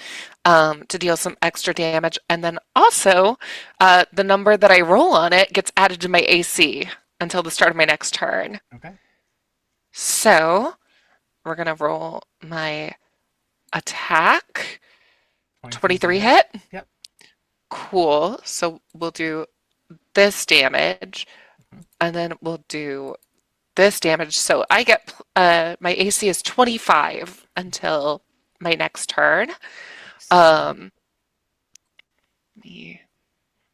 [SPEAKER 6] to deal some extra damage, and then also the number that I roll on it gets added to my AC until the start of my next turn.
[SPEAKER 1] Okay.
[SPEAKER 6] So we're gonna roll my attack. 23 hit?
[SPEAKER 1] Yep.
[SPEAKER 6] Cool. So we'll do this damage, and then we'll do this damage. So I get my AC is 25 until my next turn. Let me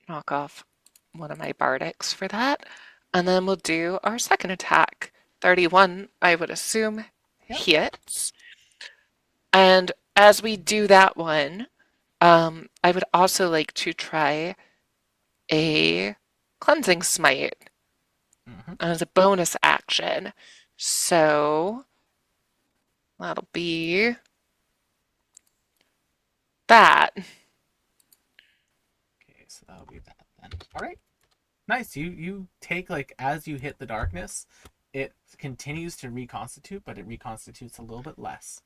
[SPEAKER 6] knock off one of my bardics for that, and then we'll do our second attack. 31, I would assume,
[SPEAKER 1] Yep.
[SPEAKER 6] hits. And as we do that one, I would also like to try a cleansing smite as a bonus action. So that'll be that.
[SPEAKER 1] Okay, so that'll be that then. All right. Nice. You take, like, as you hit the darkness, it continues to reconstitute, but it reconstitutes a little bit less.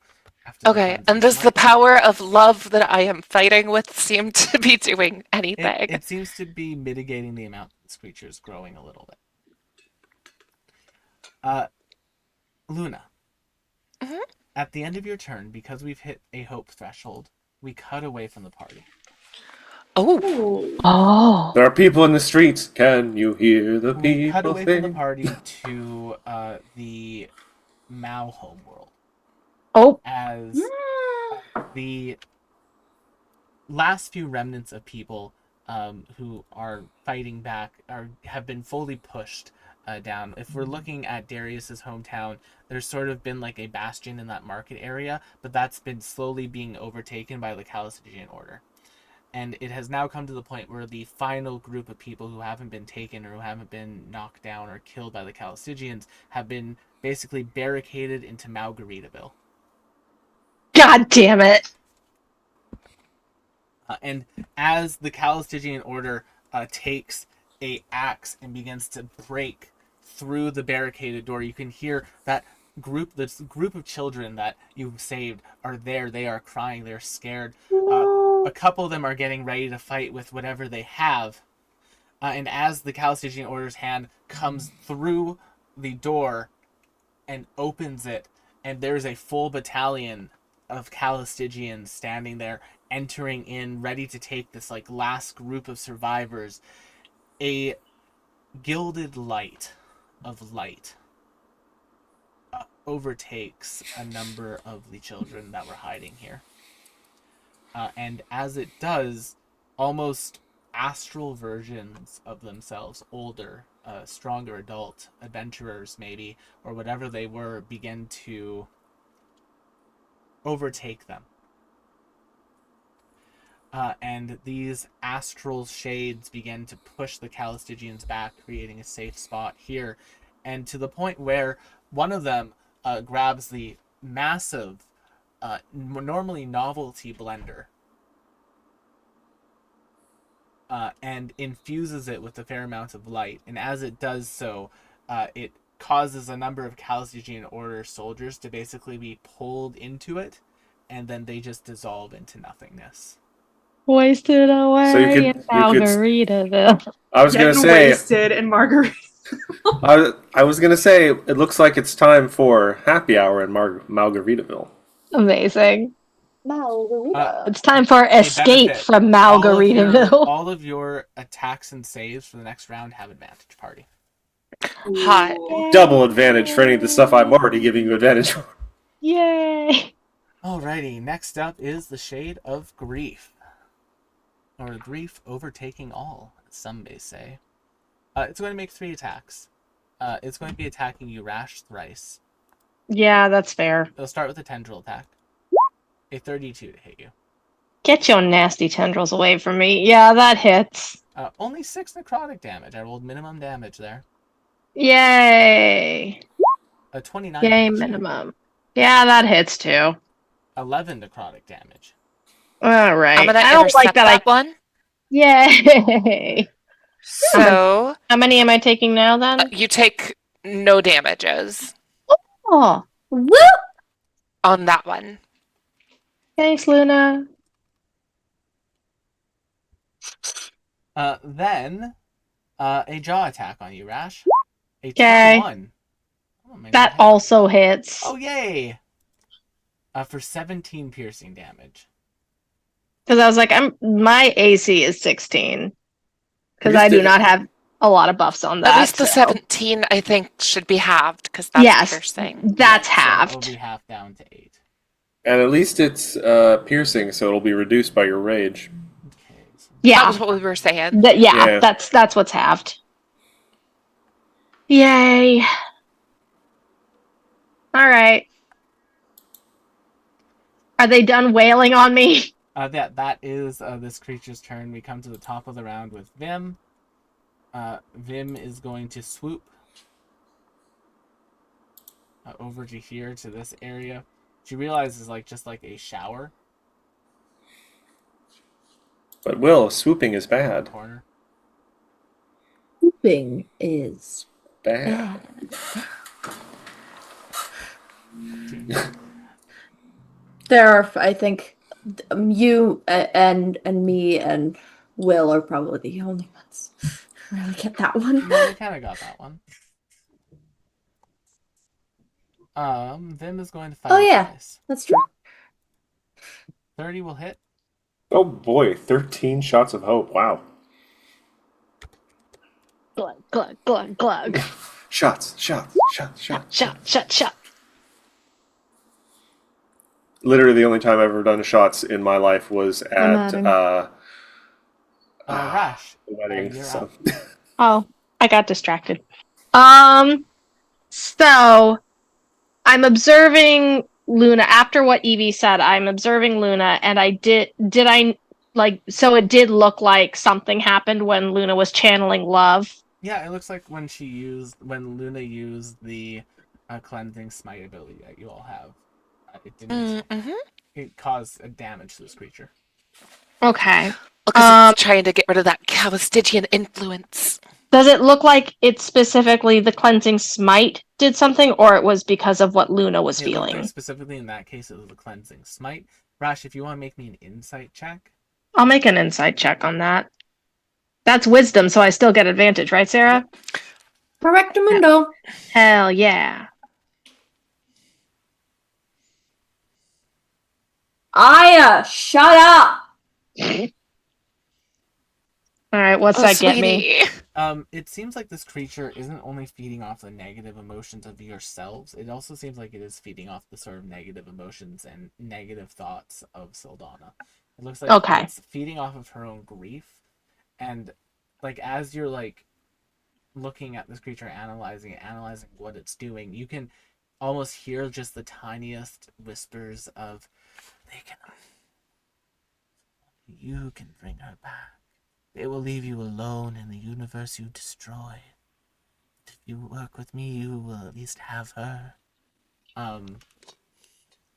[SPEAKER 1] After the
[SPEAKER 6] Okay,
[SPEAKER 1] cleansing
[SPEAKER 6] and does the
[SPEAKER 1] smite.
[SPEAKER 6] power of love that I am fighting with seem to be doing anything?
[SPEAKER 1] It seems to be mitigating the amount this creature is growing a little bit. Luna.
[SPEAKER 6] Mhm.
[SPEAKER 1] At the end of your turn, because we've hit a hope threshold, we cut away from the party.
[SPEAKER 6] Oh,
[SPEAKER 3] Oh.
[SPEAKER 4] There are people in the streets. Can you hear the
[SPEAKER 1] We cut
[SPEAKER 4] people
[SPEAKER 1] away from the
[SPEAKER 4] sing?
[SPEAKER 1] party to the Mao homeworld.
[SPEAKER 3] Oh.
[SPEAKER 1] As the last few remnants of people who are fighting back have been fully pushed down. If we're looking at Darius's hometown, there's sort of been like a bastion in that market area, but that's been slowly being overtaken by the Chalcidian Order. And it has now come to the point where the final group of people who haven't been taken or who haven't been knocked down or killed by the Calistigians have been basically barricaded into Margaritaville.
[SPEAKER 3] God damn it.
[SPEAKER 1] And as the Calistigian order takes a axe and begins to break through the barricaded door, you can hear that this group of children that you saved are there. They are crying. They're scared. A couple of them are getting ready to fight with whatever they have. And as the Calistigian order's hand comes through the door and opens it, and there's a full battalion of Calistigians standing there, entering in, ready to take this like last group of survivors, a gilded light of light overtakes a number of the children that were hiding here. And as it does, almost astral versions of themselves, older, stronger adult adventurers maybe, or whatever they were, begin to overtake them. And these astral shades begin to push the Calistigians back, creating a safe spot here. And to the point where one of them grabs the massive, normally novelty blender, and infuses it with a fair amount of light. And as it does so, it causes a number of Calistigian Order soldiers to basically be pulled into it, and then they just dissolve into nothingness.
[SPEAKER 3] Wasted away
[SPEAKER 4] So you could-
[SPEAKER 3] in
[SPEAKER 4] you could-
[SPEAKER 3] Margaritaville.
[SPEAKER 4] I was gonna
[SPEAKER 2] Getting
[SPEAKER 4] say.
[SPEAKER 2] wasted in Margarita.
[SPEAKER 4] I was gonna say. It looks like it's time for happy hour in Margaritaville.
[SPEAKER 3] Amazing.
[SPEAKER 1] Margarita.
[SPEAKER 3] It's time for escape
[SPEAKER 1] benefit.
[SPEAKER 3] from
[SPEAKER 1] All
[SPEAKER 3] Margaritaville.
[SPEAKER 1] all of your attacks and saves for the next round have advantage, party.
[SPEAKER 6] Hot.
[SPEAKER 4] Double advantage for any of the stuff I'm already giving you advantage for.
[SPEAKER 3] Yay!
[SPEAKER 1] Alrighty, next up is the Shade of Grief. Or Grief Overtaking All, as some may say. It's going to make 3 attacks. It's going to be attacking you Rash thrice.
[SPEAKER 3] Yeah, that's fair.
[SPEAKER 1] It'll start with a tendril attack. A 32 to hit you.
[SPEAKER 3] Get your nasty tendrils away from me. Yeah, that hits.
[SPEAKER 1] Only 6 necrotic damage. I rolled minimum damage there.
[SPEAKER 3] Yay!
[SPEAKER 1] A 29
[SPEAKER 3] Yay,
[SPEAKER 1] hits you.
[SPEAKER 3] minimum. Yeah, that hits too.
[SPEAKER 1] 11 necrotic damage.
[SPEAKER 3] Alright.
[SPEAKER 6] I'm gonna
[SPEAKER 3] I don't like
[SPEAKER 6] intercept
[SPEAKER 3] that
[SPEAKER 6] one.
[SPEAKER 3] Yay!
[SPEAKER 6] So
[SPEAKER 3] How many am I taking now then?
[SPEAKER 6] you take no damages
[SPEAKER 3] Oh,
[SPEAKER 5] Woo!
[SPEAKER 6] on that one.
[SPEAKER 3] thanks, Luna.
[SPEAKER 1] Then, a jaw attack on you, Rash. A
[SPEAKER 3] Okay.
[SPEAKER 1] 21. Oh, maybe
[SPEAKER 3] That
[SPEAKER 1] hit.
[SPEAKER 3] also hits.
[SPEAKER 1] Oh, yay! For 17 piercing damage.
[SPEAKER 3] Because I was like, my AC is 16. Because
[SPEAKER 4] Used
[SPEAKER 3] I do
[SPEAKER 4] to-
[SPEAKER 3] not have a lot of buffs on that.
[SPEAKER 6] At least the
[SPEAKER 3] so-
[SPEAKER 6] 17, I think, should be halved because that's
[SPEAKER 3] Yes,
[SPEAKER 6] piercing.
[SPEAKER 3] that's
[SPEAKER 1] So it'll
[SPEAKER 3] halved.
[SPEAKER 1] be half down to 8.
[SPEAKER 4] And at least it's piercing, so it'll be reduced by your rage.
[SPEAKER 1] Okay. So
[SPEAKER 6] That
[SPEAKER 3] Yeah,
[SPEAKER 6] was what we were saying.
[SPEAKER 4] Yeah.
[SPEAKER 3] that's what's halved. Yay! All right. Are they done wailing on me?
[SPEAKER 1] that is this creature's turn. We come to the top of the round with Vim. Vim is going to swoop over to here to this area. She realizes just like a shower
[SPEAKER 4] But Will, swooping is bad.
[SPEAKER 1] corner.
[SPEAKER 5] Pooping is
[SPEAKER 4] Bad.
[SPEAKER 5] there are, I think, you and me and Will are probably the only ones who really get that one.
[SPEAKER 1] No, we kind of got that one. Vim is going to fight.
[SPEAKER 5] Oh, yeah. That's true.
[SPEAKER 1] 30 will hit.
[SPEAKER 4] Oh boy, 13 shots of hope. Wow.
[SPEAKER 3] Glug, glug, glug, glug.
[SPEAKER 4] Shots.
[SPEAKER 3] Shot, shot, shot.
[SPEAKER 4] Literally the only time I've ever done shots in my life was at
[SPEAKER 5] Madden.
[SPEAKER 1] Rash.
[SPEAKER 4] the wedding.
[SPEAKER 1] You're
[SPEAKER 4] So.
[SPEAKER 1] up.
[SPEAKER 3] Oh, I got distracted. So I'm observing Luna after what Evie said. I'm observing Luna, and I did I like, so it did look like something happened when Luna was channeling love.
[SPEAKER 1] Yeah, it looks like when Luna used the cleansing smite ability that you all have, it didn't.
[SPEAKER 6] Mm-hmm.
[SPEAKER 1] It caused a damage to this creature.
[SPEAKER 3] Okay.
[SPEAKER 6] Because it's trying to get rid of that Calistigian influence.
[SPEAKER 3] Does it look like it specifically the cleansing smite did something, or it was because of what Luna was
[SPEAKER 1] It looked
[SPEAKER 3] feeling?
[SPEAKER 1] like specifically in that case it was a cleansing smite. Rash, if you want to make me an insight check.
[SPEAKER 3] I'll make an insight check on that. That's wisdom, so I still get advantage, right, Sarah?
[SPEAKER 5] Correctamundo.
[SPEAKER 3] Hell yeah.
[SPEAKER 5] Aya, shut up.
[SPEAKER 3] All right, what's that get me?
[SPEAKER 1] It seems like this creature isn't only feeding off the negative emotions of yourselves, it also seems like it is feeding off the sort of negative emotions and negative thoughts of Sildana. It looks like
[SPEAKER 3] Okay.
[SPEAKER 1] it's feeding off of her own grief, and like as you're like looking at this creature, analyzing what it's doing, you can almost hear just the tiniest whispers of, you can bring her back. They will leave you alone in the universe you destroy. If you work with me, you will at least have her.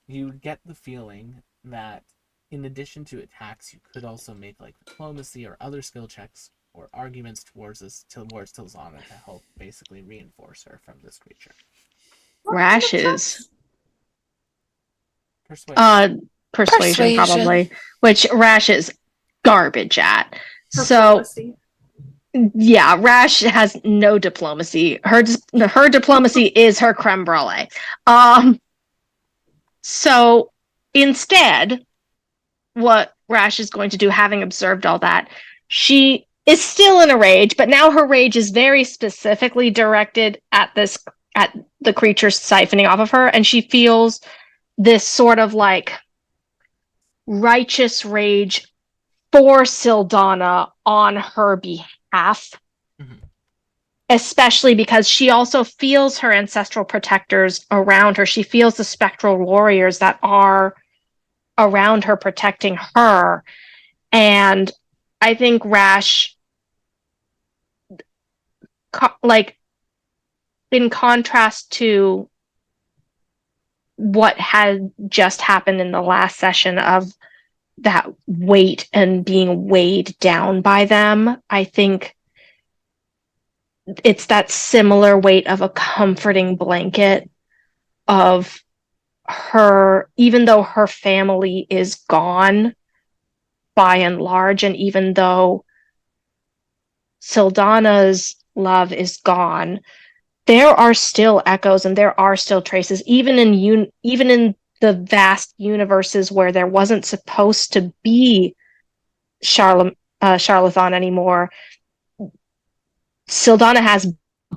[SPEAKER 1] You get the feeling that in addition to attacks, you could also make like diplomacy or other skill checks or arguments towards Tilzana to help basically reinforce her from this creature.
[SPEAKER 3] Rashes.
[SPEAKER 1] Persuasion.
[SPEAKER 3] Probably, which Rash is garbage at.
[SPEAKER 2] Her
[SPEAKER 3] So
[SPEAKER 2] diplomacy.
[SPEAKER 3] yeah, Rash has no diplomacy. Her diplomacy is her creme brulee. So instead, what Rash is going to do, having observed all that, she is still in a rage, but now her rage is very specifically directed at the creature siphoning off of her, and she feels this sort of like righteous rage for Sildana on her behalf.
[SPEAKER 1] Mm-hmm.
[SPEAKER 3] Especially because she also feels her ancestral protectors around her. She feels the spectral warriors that are around her protecting her. And I think Rash, like, in contrast to what had just happened in the last session of that weight and being weighed down by them, I think it's that similar weight of a comforting blanket of her, even though her family is gone by and large, and even though Sildana's love is gone, there are still echoes and there are still traces, even in the vast universes where there wasn't supposed to be Charlatan anymore. Sildana has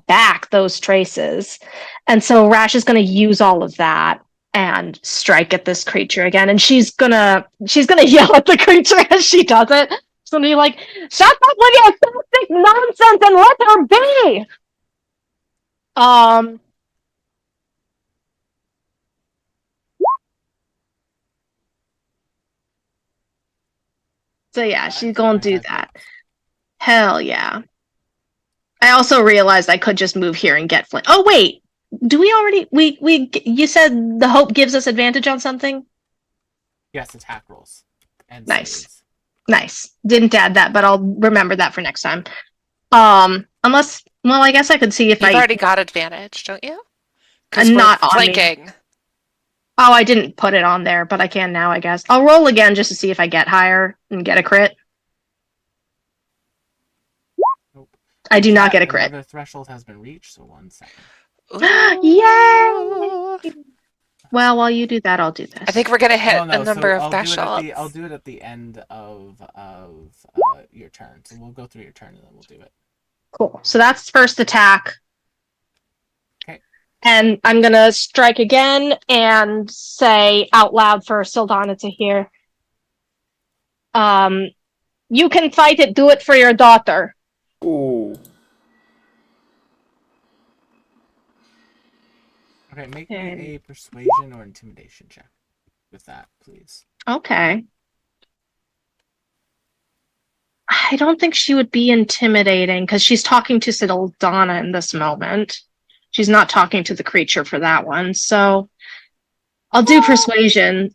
[SPEAKER 3] back those traces, and so Rash is going to use all of that and strike at this creature again, and she's gonna yell at the creature as she does it. She's gonna be like, "Shut up with your toxic nonsense and let her be!" So yeah, she's gonna do that. Hell yeah. I also realized I could just move here and get Flint. Oh wait, do we already? You said the hope gives us advantage on something.
[SPEAKER 1] Yes, attack rolls. And
[SPEAKER 3] Nice.
[SPEAKER 1] saves.
[SPEAKER 3] Nice. Didn't add that, but I'll remember that for next time. Unless, well, I guess I could see if
[SPEAKER 6] You've already got advantage, don't you? Because we're
[SPEAKER 3] not on
[SPEAKER 6] flanking.
[SPEAKER 3] me. Oh, I didn't put it on there, but I can now, I guess. I'll roll again just to see if I get higher and get a crit.
[SPEAKER 1] Nope.
[SPEAKER 3] I do not get a crit.
[SPEAKER 1] Another threshold has been reached, so 1 second.
[SPEAKER 3] Yay! Well, while you do that, I'll do this.
[SPEAKER 6] I think we're gonna hit
[SPEAKER 1] Oh, no,
[SPEAKER 6] a number
[SPEAKER 1] so
[SPEAKER 6] of thresholds.
[SPEAKER 1] I'll do it at the end of your turn. So we'll go through your turn and then we'll do it.
[SPEAKER 3] Cool. So that's first attack.
[SPEAKER 1] Okay.
[SPEAKER 3] And I'm gonna strike again and say out loud for Sildana to hear. You can fight it. Do it for your daughter.
[SPEAKER 4] Ooh.
[SPEAKER 1] Okay, make me a persuasion or intimidation check with that, please.
[SPEAKER 3] Okay. I don't think she would be intimidating because she's talking to Sildana in this moment. She's not talking to the creature for that one. So I'll do persuasion.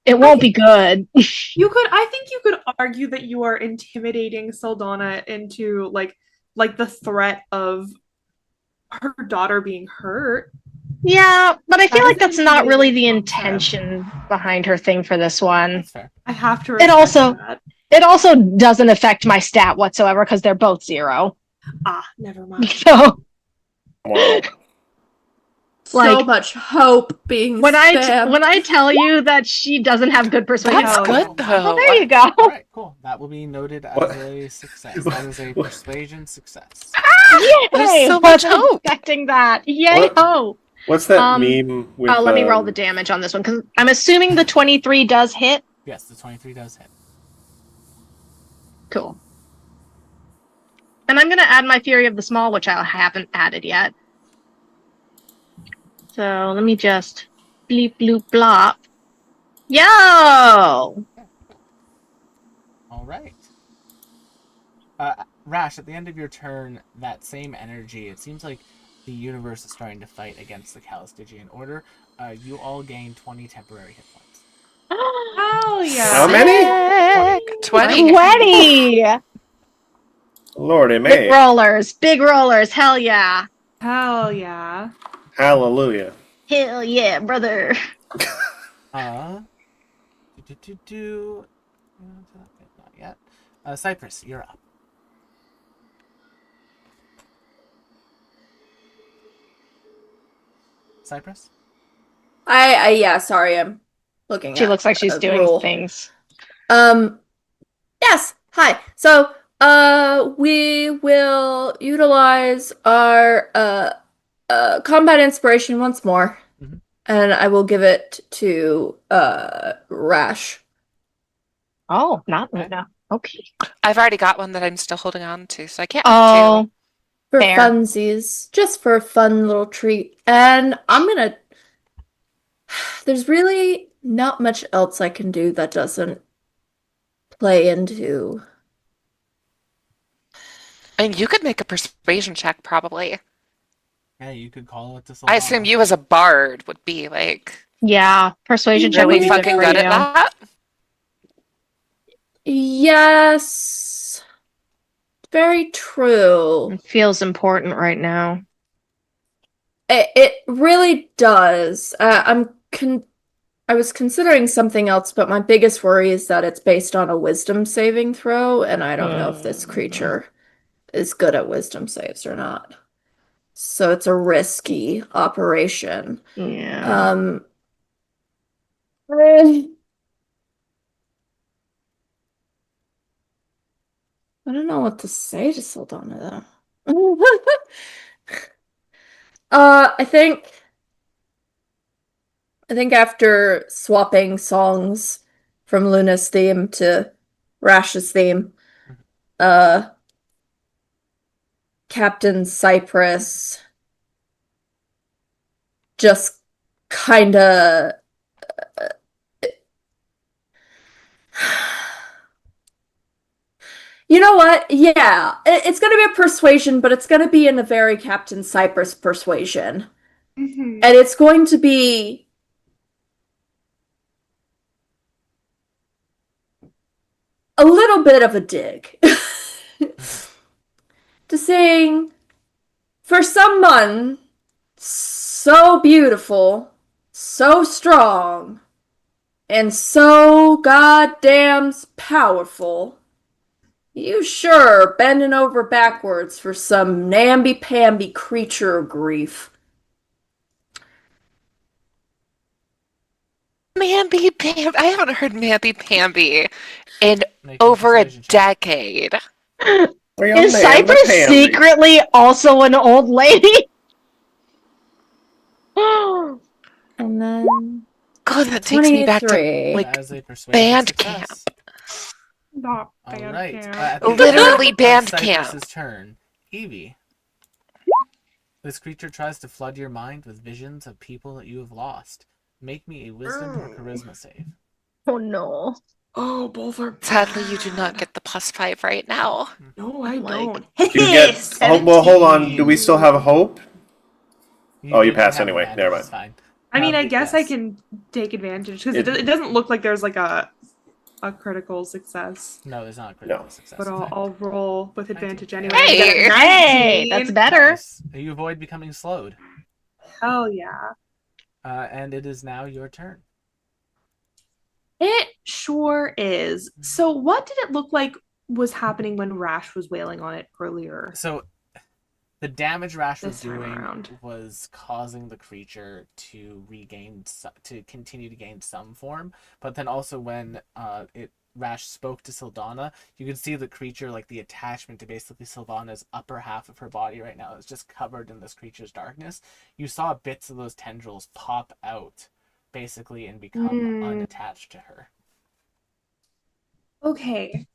[SPEAKER 3] It won't be good.
[SPEAKER 2] I think you could argue that you are intimidating Saldana into like the threat of her daughter being hurt.
[SPEAKER 3] Yeah, but I feel
[SPEAKER 2] That
[SPEAKER 3] like
[SPEAKER 2] is
[SPEAKER 3] that's not really the
[SPEAKER 2] intimidating concept.
[SPEAKER 3] intention behind her thing for this one.
[SPEAKER 1] That's fair.
[SPEAKER 2] I have to
[SPEAKER 3] It
[SPEAKER 2] respect
[SPEAKER 3] also
[SPEAKER 2] that.
[SPEAKER 3] it also doesn't affect my stat whatsoever because they're both 0.
[SPEAKER 2] Never mind.
[SPEAKER 3] So
[SPEAKER 4] Wow.
[SPEAKER 5] So
[SPEAKER 3] Like,
[SPEAKER 5] much hope being
[SPEAKER 3] when
[SPEAKER 5] spammed.
[SPEAKER 3] I tell you that she doesn't have good persuasion,
[SPEAKER 6] That's
[SPEAKER 2] Hell
[SPEAKER 6] good
[SPEAKER 2] no.
[SPEAKER 6] though.
[SPEAKER 3] well, there you go.
[SPEAKER 1] All right, cool. That will be noted as
[SPEAKER 4] What?
[SPEAKER 1] a success. That is a persuasion success.
[SPEAKER 3] Yay!
[SPEAKER 6] There's so much
[SPEAKER 3] Wasn't
[SPEAKER 6] hope.
[SPEAKER 3] expecting that. Yay
[SPEAKER 4] What?
[SPEAKER 3] ho!
[SPEAKER 4] What's that
[SPEAKER 3] Um,
[SPEAKER 4] meme with?
[SPEAKER 3] Let me roll the damage on this one because I'm assuming the 23 does hit.
[SPEAKER 1] Yes, the 23 does hit.
[SPEAKER 3] Cool. And I'm gonna add my Fury of the Small, which I haven't added yet. So let me just bleep bloop blop. Yo!
[SPEAKER 1] All right. Rash, at the end of your turn, that same energy, it seems like the universe is starting to fight against the Calistigian Order. You all gain 20 temporary hit points.
[SPEAKER 2] Oh yeah.
[SPEAKER 4] How many?
[SPEAKER 6] 20.
[SPEAKER 3] 20!
[SPEAKER 4] Lordy
[SPEAKER 3] Big
[SPEAKER 4] May.
[SPEAKER 3] rollers, big rollers, hell yeah.
[SPEAKER 2] Hell yeah.
[SPEAKER 4] Hallelujah.
[SPEAKER 3] Hell yeah, brother.
[SPEAKER 1] Not yet. Cypress, you're up. Cypress?
[SPEAKER 5] Yeah, sorry, I'm looking
[SPEAKER 3] She
[SPEAKER 5] at
[SPEAKER 3] looks like she's
[SPEAKER 5] a
[SPEAKER 3] doing
[SPEAKER 5] rule.
[SPEAKER 3] things.
[SPEAKER 5] Yes. Hi. So, we will utilize our combat inspiration once more,
[SPEAKER 1] Mhm.
[SPEAKER 5] and I will give it to Rash.
[SPEAKER 3] Oh, not
[SPEAKER 1] Okay.
[SPEAKER 3] Luna. Okay.
[SPEAKER 6] I've already got one that I'm still holding on to, so I can't have
[SPEAKER 3] Oh,
[SPEAKER 5] For
[SPEAKER 3] Fair.
[SPEAKER 5] funsies, just for a fun little treat. And I'm gonna. There's really not much else I can do that doesn't play into.
[SPEAKER 6] two. And you could make a persuasion check, probably.
[SPEAKER 1] Yeah, you could call it to
[SPEAKER 6] I assume
[SPEAKER 1] Saldana.
[SPEAKER 6] you, as a bard, would be like
[SPEAKER 3] yeah. Persuasion check would
[SPEAKER 6] really
[SPEAKER 3] be
[SPEAKER 6] fucking
[SPEAKER 3] good for
[SPEAKER 6] good at
[SPEAKER 3] you.
[SPEAKER 6] that.
[SPEAKER 5] Yes. Very true.
[SPEAKER 3] It feels important right now.
[SPEAKER 5] It really does. I was considering something else, but my biggest worry is that it's based on a wisdom saving throw, and I don't know if this creature is good at wisdom saves or not. So it's a risky operation.
[SPEAKER 3] Yeah.
[SPEAKER 5] I don't know what to say to Saldana though. I think after swapping songs from Luna's theme to Rash's theme, uh Captain Cypress just kinda You know what? Yeah, it's gonna be a persuasion, but it's gonna be in a very Captain Cypress persuasion.
[SPEAKER 2] Mhm.
[SPEAKER 5] And it's going to be a little bit of a dig. To saying, for someone so beautiful, so strong, and so goddamn powerful, you sure bending over backwards for some namby-pamby creature of grief.
[SPEAKER 6] Mamby Pamby. I haven't heard Mamby Pamby in
[SPEAKER 1] Make a
[SPEAKER 6] over a
[SPEAKER 1] persuasion check.
[SPEAKER 6] decade.
[SPEAKER 3] Is Cypress secretly also an old lady?
[SPEAKER 5] And then
[SPEAKER 6] God, that takes me back to
[SPEAKER 5] 23.
[SPEAKER 6] like
[SPEAKER 1] That is a persuasion
[SPEAKER 6] band
[SPEAKER 1] success.
[SPEAKER 2] Not
[SPEAKER 1] All
[SPEAKER 2] band
[SPEAKER 1] right.
[SPEAKER 2] camp.
[SPEAKER 1] At the
[SPEAKER 6] Literally
[SPEAKER 1] end of
[SPEAKER 6] band
[SPEAKER 1] Cypress's
[SPEAKER 6] camp.
[SPEAKER 1] turn, Evie. This creature tries to flood your mind with visions of people that you have lost. Make me a wisdom or charisma save.
[SPEAKER 3] Oh no.
[SPEAKER 2] Oh, both are
[SPEAKER 6] Sadly, you do not
[SPEAKER 2] bad.
[SPEAKER 6] get the +5 right now.
[SPEAKER 2] No, I
[SPEAKER 3] Like-
[SPEAKER 2] don't.
[SPEAKER 4] Do you get? Well, hold on. Do we still have a hope? Oh, you pass
[SPEAKER 1] have
[SPEAKER 4] anyway.
[SPEAKER 1] advantage,
[SPEAKER 4] Never
[SPEAKER 1] it's fine.
[SPEAKER 2] I mean, I
[SPEAKER 1] But
[SPEAKER 2] guess I
[SPEAKER 1] yes.
[SPEAKER 2] can take advantage because
[SPEAKER 4] It-
[SPEAKER 2] it doesn't look like there's like a critical success.
[SPEAKER 1] No, there's not a critical success.
[SPEAKER 2] But
[SPEAKER 1] in
[SPEAKER 2] I'll,
[SPEAKER 1] fact.
[SPEAKER 2] I'll roll with
[SPEAKER 1] 19.
[SPEAKER 2] advantage anyway.
[SPEAKER 6] Hey!
[SPEAKER 2] I get a
[SPEAKER 3] Hey, that's
[SPEAKER 2] 19.
[SPEAKER 3] better.
[SPEAKER 1] Nice. You avoid becoming slowed.
[SPEAKER 2] Hell yeah.
[SPEAKER 1] And it is now your turn.
[SPEAKER 2] It sure is. So, what did it look like was happening when Rash was wailing on it earlier?
[SPEAKER 1] So the damage Rash was
[SPEAKER 2] This time
[SPEAKER 1] doing
[SPEAKER 2] around.
[SPEAKER 1] was causing the creature to continue to gain some form, but then also when Rash spoke to Sildana, you can see the creature, like the attachment to basically Sildana's upper half of her body right now is just covered in this creature's darkness. You saw bits of those tendrils pop out basically and become unattached to her.
[SPEAKER 2] Okay.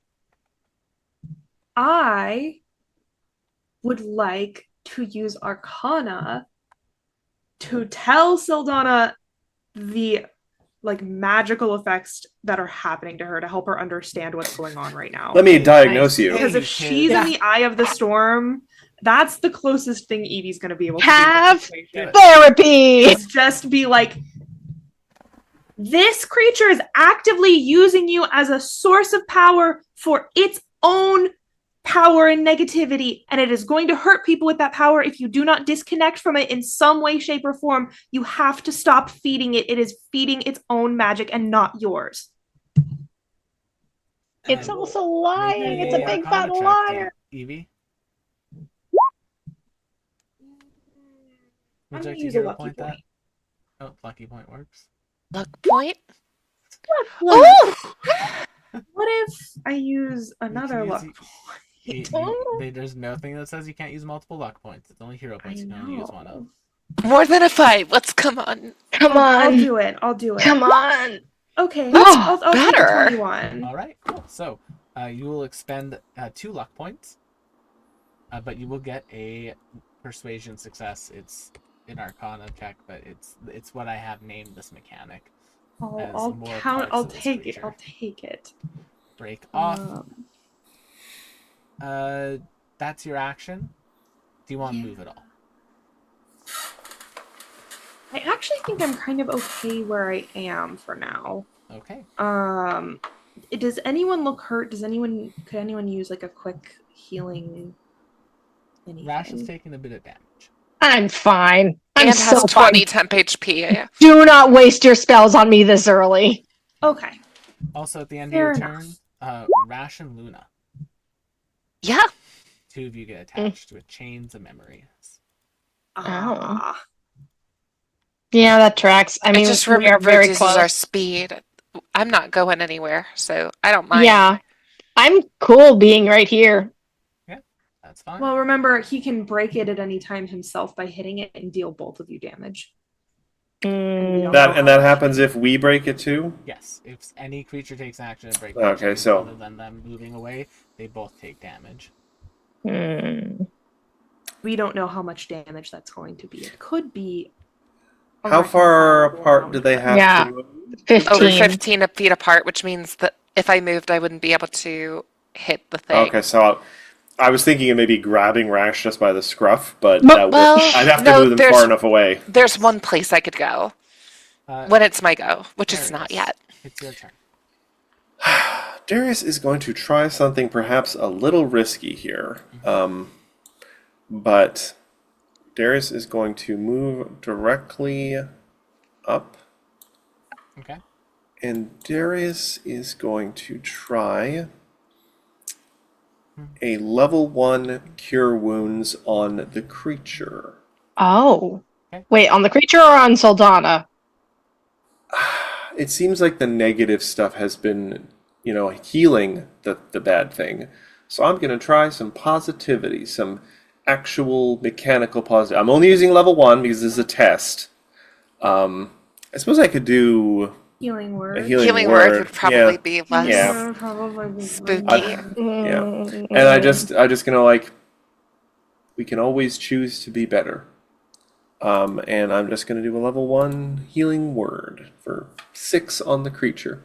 [SPEAKER 2] I would like to use Arcana to tell Sildana the like magical effects that are happening to her to help her understand what's going on right now.
[SPEAKER 4] Let me diagnose you.
[SPEAKER 2] Because if she's in the eye of the storm, that's the closest thing Evie's going to be able to
[SPEAKER 3] Have
[SPEAKER 2] do. In this situation.
[SPEAKER 3] therapy.
[SPEAKER 2] Is just be like, this creature is actively using you as a source of power for its own power and negativity, and it is going to hurt people with that power if you do not disconnect from it in some way, shape, or form. You have to stop feeding it. It is feeding its own magic and not yours.
[SPEAKER 3] It's
[SPEAKER 1] And
[SPEAKER 3] also lying.
[SPEAKER 1] make
[SPEAKER 3] It's a
[SPEAKER 1] a
[SPEAKER 3] big
[SPEAKER 1] Arcana
[SPEAKER 3] fat
[SPEAKER 1] check,
[SPEAKER 3] liar.
[SPEAKER 1] Evie.
[SPEAKER 2] I'm
[SPEAKER 1] Would you
[SPEAKER 2] gonna
[SPEAKER 1] like to
[SPEAKER 2] use a
[SPEAKER 1] hero
[SPEAKER 2] lucky
[SPEAKER 1] point that?
[SPEAKER 2] point.
[SPEAKER 1] Oh, lucky point works.
[SPEAKER 6] Luck point.
[SPEAKER 3] Look.
[SPEAKER 6] Ooh!
[SPEAKER 2] What if I use another
[SPEAKER 1] use
[SPEAKER 2] luck
[SPEAKER 1] it-
[SPEAKER 2] point?
[SPEAKER 1] There's nothing that says you can't use multiple luck points. It's only hero
[SPEAKER 2] I
[SPEAKER 1] points you can only use one of.
[SPEAKER 2] know.
[SPEAKER 6] More than a 5. Let's come on.
[SPEAKER 3] Come
[SPEAKER 2] I'll
[SPEAKER 3] on.
[SPEAKER 2] do it. I'll do it.
[SPEAKER 3] Come on.
[SPEAKER 2] Okay.
[SPEAKER 3] That's
[SPEAKER 2] I'll take a
[SPEAKER 6] better.
[SPEAKER 2] 21.
[SPEAKER 1] All right, cool. So you will expend 2 luck points, but you will get a persuasion success. It's an Arcana check, but it's what I have named this mechanic. as
[SPEAKER 2] I'll
[SPEAKER 1] more
[SPEAKER 2] count.
[SPEAKER 1] parts
[SPEAKER 2] I'll
[SPEAKER 1] of this
[SPEAKER 2] take it.
[SPEAKER 1] creature.
[SPEAKER 2] I'll take it.
[SPEAKER 1] Break off.
[SPEAKER 2] Um,
[SPEAKER 1] That's your action. Do you want to
[SPEAKER 5] Yeah.
[SPEAKER 1] move at all?
[SPEAKER 2] I actually think I'm kind of okay where I am for now.
[SPEAKER 1] Okay.
[SPEAKER 2] Does anyone look hurt? Could anyone use like a quick healing? Anything?
[SPEAKER 1] Rash is taking a bit of damage.
[SPEAKER 3] I'm fine. I'm
[SPEAKER 6] And has
[SPEAKER 3] so
[SPEAKER 6] 20
[SPEAKER 3] fine.
[SPEAKER 6] temp HP.
[SPEAKER 3] Do not waste your spells on me this early.
[SPEAKER 2] Okay.
[SPEAKER 1] Also, at the end
[SPEAKER 2] Fair
[SPEAKER 1] of your
[SPEAKER 2] enough.
[SPEAKER 1] turn, Rash and Luna,
[SPEAKER 6] Yeah.
[SPEAKER 1] 2 of you get attached with chains of memories.
[SPEAKER 2] Ah.
[SPEAKER 3] Yeah, that tracks. I mean,
[SPEAKER 6] it just
[SPEAKER 3] we are very
[SPEAKER 6] reduces
[SPEAKER 3] close.
[SPEAKER 6] our speed. I'm not going anywhere, so I don't mind.
[SPEAKER 3] Yeah, I'm cool being right here.
[SPEAKER 1] That's fine.
[SPEAKER 2] Well, remember, he can break it at any time himself by hitting it and deal both of you damage.
[SPEAKER 3] Mm,
[SPEAKER 4] That happens if we break it too.
[SPEAKER 1] Yes, if any creature takes action to break
[SPEAKER 4] Okay,
[SPEAKER 1] chains
[SPEAKER 4] so-
[SPEAKER 1] other than them moving away, they both take damage.
[SPEAKER 3] mm.
[SPEAKER 2] We don't know how much damage that's going to be. It could be. a
[SPEAKER 4] How far
[SPEAKER 2] reconcilable
[SPEAKER 4] apart
[SPEAKER 2] amount,
[SPEAKER 4] do they
[SPEAKER 2] but-
[SPEAKER 4] have
[SPEAKER 3] Yeah.
[SPEAKER 4] to move?
[SPEAKER 3] 15.
[SPEAKER 6] Over 15 feet apart, which means that if I moved, I wouldn't be able to hit the thing.
[SPEAKER 4] Okay, so I was thinking of maybe grabbing Rash just by the scruff, but
[SPEAKER 3] Well,
[SPEAKER 4] I'd have to
[SPEAKER 6] no,
[SPEAKER 4] move them
[SPEAKER 6] there's-
[SPEAKER 4] far enough away.
[SPEAKER 6] There's one place I could go when it's my go, which is not
[SPEAKER 1] Darius,
[SPEAKER 6] yet.
[SPEAKER 1] It's your turn.
[SPEAKER 4] Darius is going to try something perhaps a little risky here. But Darius is going to move directly up.
[SPEAKER 1] Okay.
[SPEAKER 4] And Darius is going to try a level 1 cure wounds on the creature.
[SPEAKER 3] Oh.
[SPEAKER 1] Okay.
[SPEAKER 3] Wait, on the creature or on Soldana?
[SPEAKER 4] It seems like the negative stuff has been, healing the bad thing. So I'm going to try some positivity, some actual mechanical positive. I'm only using level 1 because this is a test. I suppose I could do
[SPEAKER 2] Healing word.
[SPEAKER 4] a healing,
[SPEAKER 6] Healing
[SPEAKER 4] word.
[SPEAKER 6] word would probably be less
[SPEAKER 4] Yeah.
[SPEAKER 2] Probably
[SPEAKER 6] spooky.
[SPEAKER 3] Mm.
[SPEAKER 4] And I just gonna we can always choose to be better. And I'm just gonna do a level 1 healing word for 6 on the creature.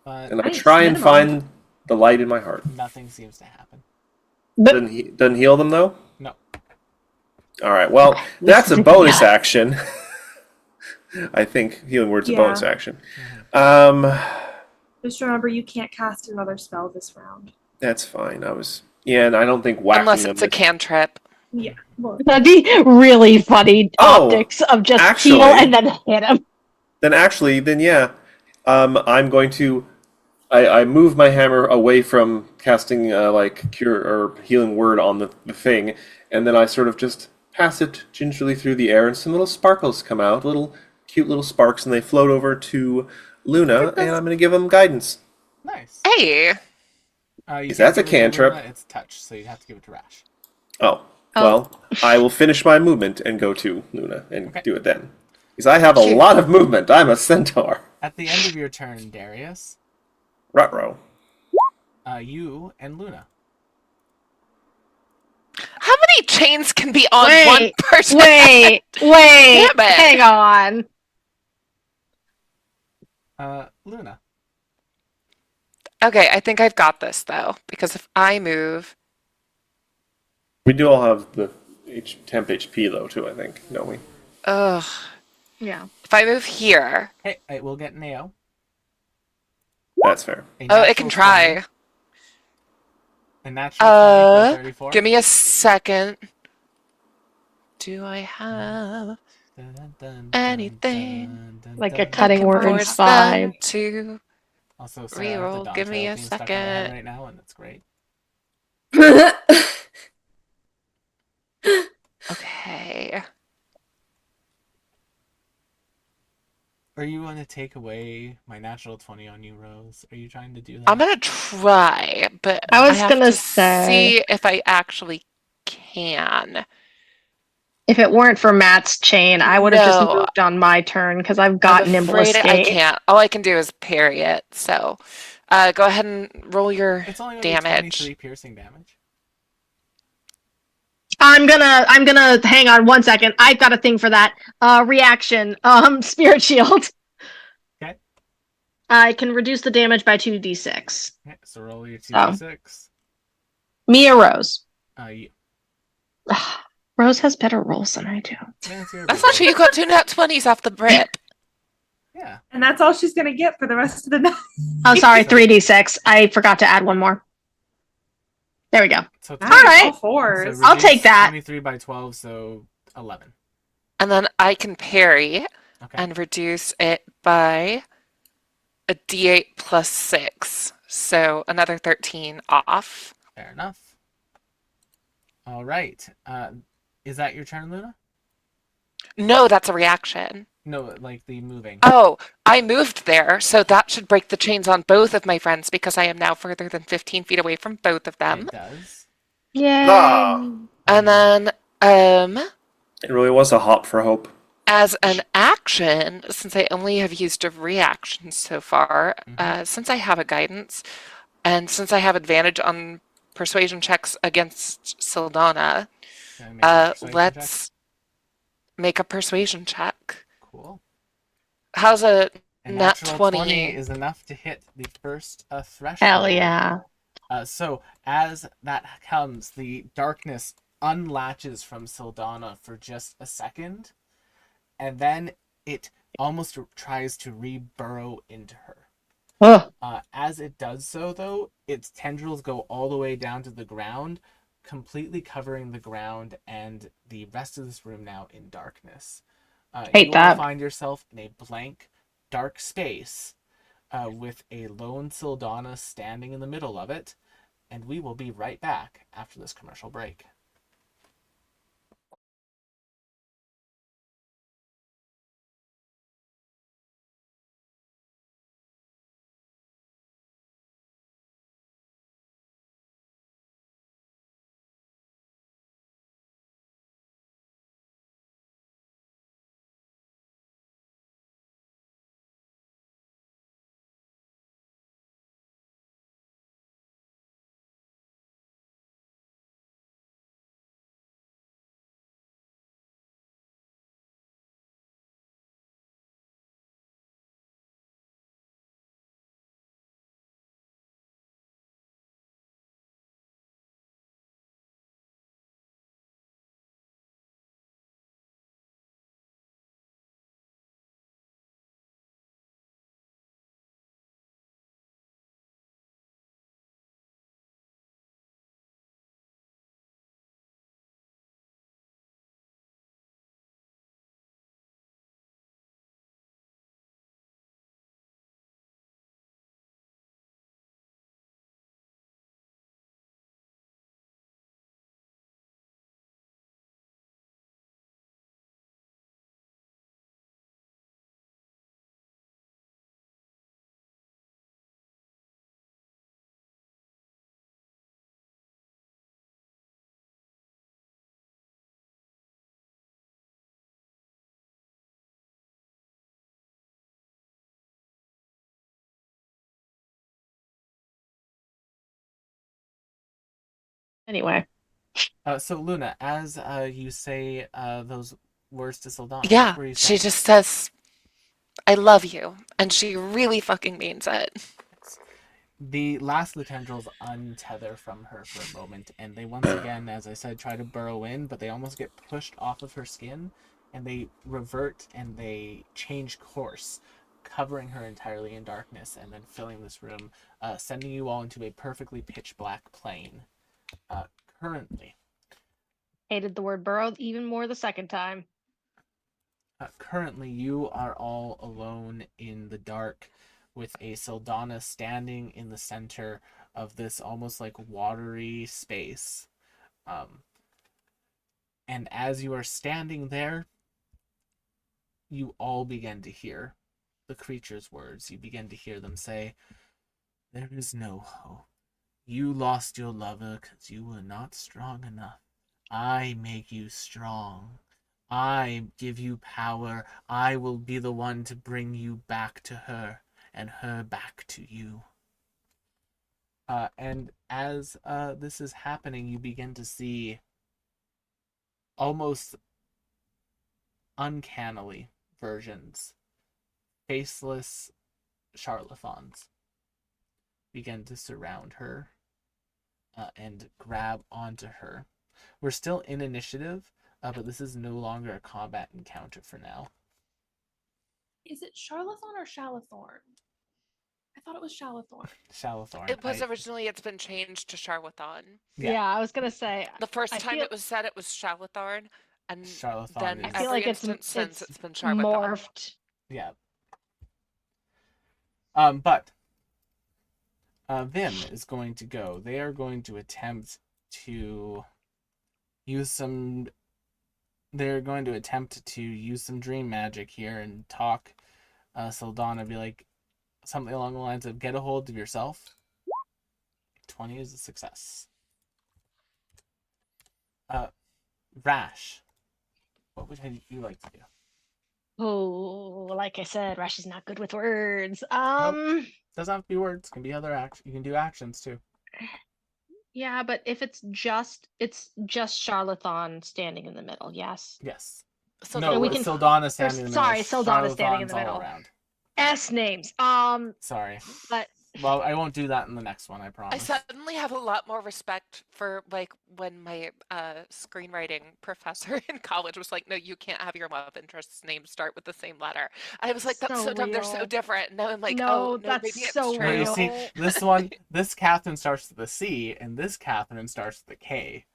[SPEAKER 1] But
[SPEAKER 4] And I
[SPEAKER 2] Nice,
[SPEAKER 4] try and
[SPEAKER 2] minimum.
[SPEAKER 4] find the light in my heart.
[SPEAKER 1] nothing seems to happen.
[SPEAKER 4] Doesn't heal them though.
[SPEAKER 1] No.
[SPEAKER 4] All right. Well, that's a bonus action. I think healing word's a bonus action.
[SPEAKER 2] Just remember, you can't cast another spell this round.
[SPEAKER 4] That's fine. And I don't think whacking
[SPEAKER 6] Unless
[SPEAKER 4] them
[SPEAKER 6] it's a cantrip.
[SPEAKER 2] Yeah. Well,
[SPEAKER 3] That'd be really funny
[SPEAKER 4] Oh,
[SPEAKER 3] optics of just
[SPEAKER 4] actually-
[SPEAKER 3] heal and then hit him.
[SPEAKER 4] Then yeah. I'm going to. I move my hammer away from casting like cure or healing word on the thing, and then I sort of just pass it gingerly through the air, and some little sparkles come out, little cute little sparks, and they float over to Luna, and I'm going to give them guidance.
[SPEAKER 1] Nice.
[SPEAKER 6] Hey,
[SPEAKER 1] You
[SPEAKER 4] Is
[SPEAKER 1] can't
[SPEAKER 4] that a
[SPEAKER 1] give it to
[SPEAKER 4] cantrip?
[SPEAKER 1] Luna, it's touch, so you have to give it to Rash.
[SPEAKER 4] Oh,
[SPEAKER 3] Oh.
[SPEAKER 4] well, I will finish my movement and go to Luna and
[SPEAKER 1] Okay.
[SPEAKER 4] do it then. Because I have a
[SPEAKER 6] Cute.
[SPEAKER 4] lot of movement. I'm a centaur.
[SPEAKER 1] At the end of your turn, Darius,
[SPEAKER 4] Ruh-roh.
[SPEAKER 1] you and Luna.
[SPEAKER 6] how many chains can be on one
[SPEAKER 3] Wait,
[SPEAKER 6] person?
[SPEAKER 3] Wait,
[SPEAKER 6] Damn it.
[SPEAKER 3] hang on.
[SPEAKER 1] Luna.
[SPEAKER 6] Okay, I think I've got this though, because if I move,
[SPEAKER 4] We do all have the temp HP, though, too, I think, don't we?
[SPEAKER 6] ugh,
[SPEAKER 3] Yeah.
[SPEAKER 6] if I move here,
[SPEAKER 1] Hey, it will get an AO.
[SPEAKER 4] That's fair.
[SPEAKER 1] A
[SPEAKER 6] oh, it
[SPEAKER 1] natural
[SPEAKER 6] can
[SPEAKER 1] 20,
[SPEAKER 6] try.
[SPEAKER 1] a natural 20 for 34.
[SPEAKER 6] Give me a second. Do I have
[SPEAKER 1] Dun, dun, dun,
[SPEAKER 6] anything
[SPEAKER 1] dun, dun,
[SPEAKER 3] Like
[SPEAKER 1] dun,
[SPEAKER 3] a
[SPEAKER 1] dun,
[SPEAKER 3] cutting
[SPEAKER 1] dun,
[SPEAKER 3] words
[SPEAKER 1] dun.
[SPEAKER 6] towards them
[SPEAKER 3] vibe.
[SPEAKER 6] to
[SPEAKER 1] Also, sorry, I have the
[SPEAKER 6] reroll? Give me
[SPEAKER 1] Donatello
[SPEAKER 6] a
[SPEAKER 1] theme stuck in my head
[SPEAKER 6] second.
[SPEAKER 1] right now, and that's great.
[SPEAKER 6] Okay.
[SPEAKER 1] Are you going to take away my natural 20 on you, Rose? Are you trying to do that?
[SPEAKER 6] I'm gonna try, but
[SPEAKER 3] I was
[SPEAKER 6] have
[SPEAKER 3] gonna
[SPEAKER 6] to
[SPEAKER 3] say-
[SPEAKER 6] see if I actually can.
[SPEAKER 3] If it weren't for Matt's chain, I would have just
[SPEAKER 6] No.
[SPEAKER 3] moved on my turn because I've got
[SPEAKER 6] I'm
[SPEAKER 3] nimble
[SPEAKER 6] afraid I
[SPEAKER 3] escape.
[SPEAKER 6] can't. All I can do is parry it. So, go ahead and roll your
[SPEAKER 1] It's only going to be
[SPEAKER 6] damage.
[SPEAKER 1] 23 piercing damage.
[SPEAKER 3] I'm gonna hang on 1 second. I've got a thing for that. Reaction. Spirit shield.
[SPEAKER 1] Okay.
[SPEAKER 3] I can reduce the damage by 2d6.
[SPEAKER 1] Okay, so roll your
[SPEAKER 3] Oh.
[SPEAKER 1] 2d6.
[SPEAKER 3] Me or Rose?
[SPEAKER 1] You.
[SPEAKER 3] Rose has better rolls than I do.
[SPEAKER 1] Yeah, it's your
[SPEAKER 6] That's not
[SPEAKER 1] ability.
[SPEAKER 6] true. You got 2 nat 20s off the rip.
[SPEAKER 1] Yeah.
[SPEAKER 2] and that's all she's gonna get for the rest of the night.
[SPEAKER 3] Oh, sorry,
[SPEAKER 1] So-
[SPEAKER 3] 3d6. I forgot to add one more. There we go.
[SPEAKER 1] So
[SPEAKER 2] Nice,
[SPEAKER 3] Alright.
[SPEAKER 2] all fours.
[SPEAKER 3] I'll take that.
[SPEAKER 1] 23 by 12, so 11.
[SPEAKER 6] And then I can parry
[SPEAKER 1] Okay.
[SPEAKER 6] and reduce it by a d8 plus 6. So another 13 off.
[SPEAKER 1] Fair enough. All right. Is that your turn, Luna?
[SPEAKER 6] No, that's a reaction.
[SPEAKER 1] No, like the moving.
[SPEAKER 6] Oh, I moved there, so that should break the chains on both of my friends because I am now further than 15 feet away from both of them.
[SPEAKER 1] It does.
[SPEAKER 3] Yay.
[SPEAKER 4] Ah.
[SPEAKER 6] And then,
[SPEAKER 4] It really was a hop for hope.
[SPEAKER 6] as an action, since I only have used a reaction so far, since I have a guidance, and since I have advantage on persuasion checks against Sildana,
[SPEAKER 1] Can I make a persuasion check?
[SPEAKER 6] let's make a persuasion check.
[SPEAKER 1] Cool.
[SPEAKER 6] How's a
[SPEAKER 1] A
[SPEAKER 6] nat
[SPEAKER 1] natural
[SPEAKER 6] 20?
[SPEAKER 1] is enough to hit the first threshold.
[SPEAKER 3] Hell yeah.
[SPEAKER 1] So as that comes, the darkness unlatches from Sildana for just a second, and then it almost tries to re-burrow into her.
[SPEAKER 3] Ugh.
[SPEAKER 1] As it does so, though, its tendrils go all the way down to the ground, completely covering the ground and the rest of this room now in darkness.
[SPEAKER 3] Hate
[SPEAKER 1] you
[SPEAKER 3] that.
[SPEAKER 1] will find yourself in a blank, dark space with a lone Sildana standing in the middle of it, and we will be right back after this commercial break.
[SPEAKER 3] Anyway,
[SPEAKER 1] So Luna, as you say those words to Saldana, what
[SPEAKER 6] Yeah,
[SPEAKER 1] were you
[SPEAKER 6] she
[SPEAKER 1] saying?
[SPEAKER 6] just says, I love you. And she really fucking means it.
[SPEAKER 1] The last of the tendrils untether from her for a moment, and they once again, as I said, try to burrow in, but they almost get pushed off of her skin, and they revert and they change course, covering her entirely in darkness, and then filling this room, sending you all into a perfectly pitch black plane. Uh, currently,
[SPEAKER 3] hated the word burrow even more the second time.
[SPEAKER 1] currently, you are all alone in the dark, with a Saldana standing in the center of this almost like watery space. Um, and as you are standing there, you all begin to hear the creature's words. You begin to hear them say, "There is no hope. You lost your lover because you were not strong enough. I make you strong. I give you power. I will be the one to bring you back to her and her back to you." And as this is happening, you begin to see almost uncannily versions, faceless charlatans begin to surround her and grab onto her. We're still in initiative, but this is no longer a combat encounter for now.
[SPEAKER 2] Is it Charlathorn or Shalathorn? I thought it was Shalathorn.
[SPEAKER 1] Shalathorn.
[SPEAKER 6] It was originally, it's been changed to Charlathon.
[SPEAKER 1] Yeah.
[SPEAKER 3] I was gonna say.
[SPEAKER 6] The first
[SPEAKER 3] I
[SPEAKER 6] time
[SPEAKER 3] feel
[SPEAKER 6] it was said it was Charlathorn, and
[SPEAKER 1] Charlathon
[SPEAKER 6] then
[SPEAKER 3] I
[SPEAKER 1] is
[SPEAKER 3] feel
[SPEAKER 6] every
[SPEAKER 3] like
[SPEAKER 6] instance since
[SPEAKER 3] it's
[SPEAKER 6] it's been Charlathon.
[SPEAKER 3] morphed.
[SPEAKER 1] yeah. But Vim is going to go. They are going to attempt to use some. They're going to attempt to use some dream magic here and talk Saldana, be like something along the lines of, "Get a hold of yourself." 20 is a success. Rash, what would you like to do?
[SPEAKER 3] Oh, like I said, Rash is not good with words.
[SPEAKER 1] Doesn't have to be words. Can be other actions. You can do actions too.
[SPEAKER 3] Yeah, but if it's just Charlothon standing in the middle, yes.
[SPEAKER 1] Yes.
[SPEAKER 6] So
[SPEAKER 1] No,
[SPEAKER 3] And we
[SPEAKER 1] it's
[SPEAKER 3] can
[SPEAKER 1] Saldana
[SPEAKER 3] or
[SPEAKER 1] standing in the middle.
[SPEAKER 3] sorry, Saldana standing in
[SPEAKER 1] Charlathan's
[SPEAKER 3] the
[SPEAKER 1] all
[SPEAKER 3] middle.
[SPEAKER 1] around.
[SPEAKER 3] S names.
[SPEAKER 1] Sorry.
[SPEAKER 3] But
[SPEAKER 1] Well, I won't do that in the next one, I
[SPEAKER 6] I
[SPEAKER 1] promise.
[SPEAKER 6] suddenly have a lot more respect for like when my screenwriting professor in college was like, "No, you can't have your love interest's name start with the same letter." I was like, "That's
[SPEAKER 3] so
[SPEAKER 6] so dumb. They're so
[SPEAKER 3] real.
[SPEAKER 6] different." And now I'm like, "Oh
[SPEAKER 3] No,
[SPEAKER 6] no,
[SPEAKER 3] that's
[SPEAKER 6] maybe it's
[SPEAKER 3] so
[SPEAKER 1] No, you
[SPEAKER 6] true."
[SPEAKER 1] see,
[SPEAKER 3] real.
[SPEAKER 1] this Catherine starts with a C, and this Catherine starts with a K.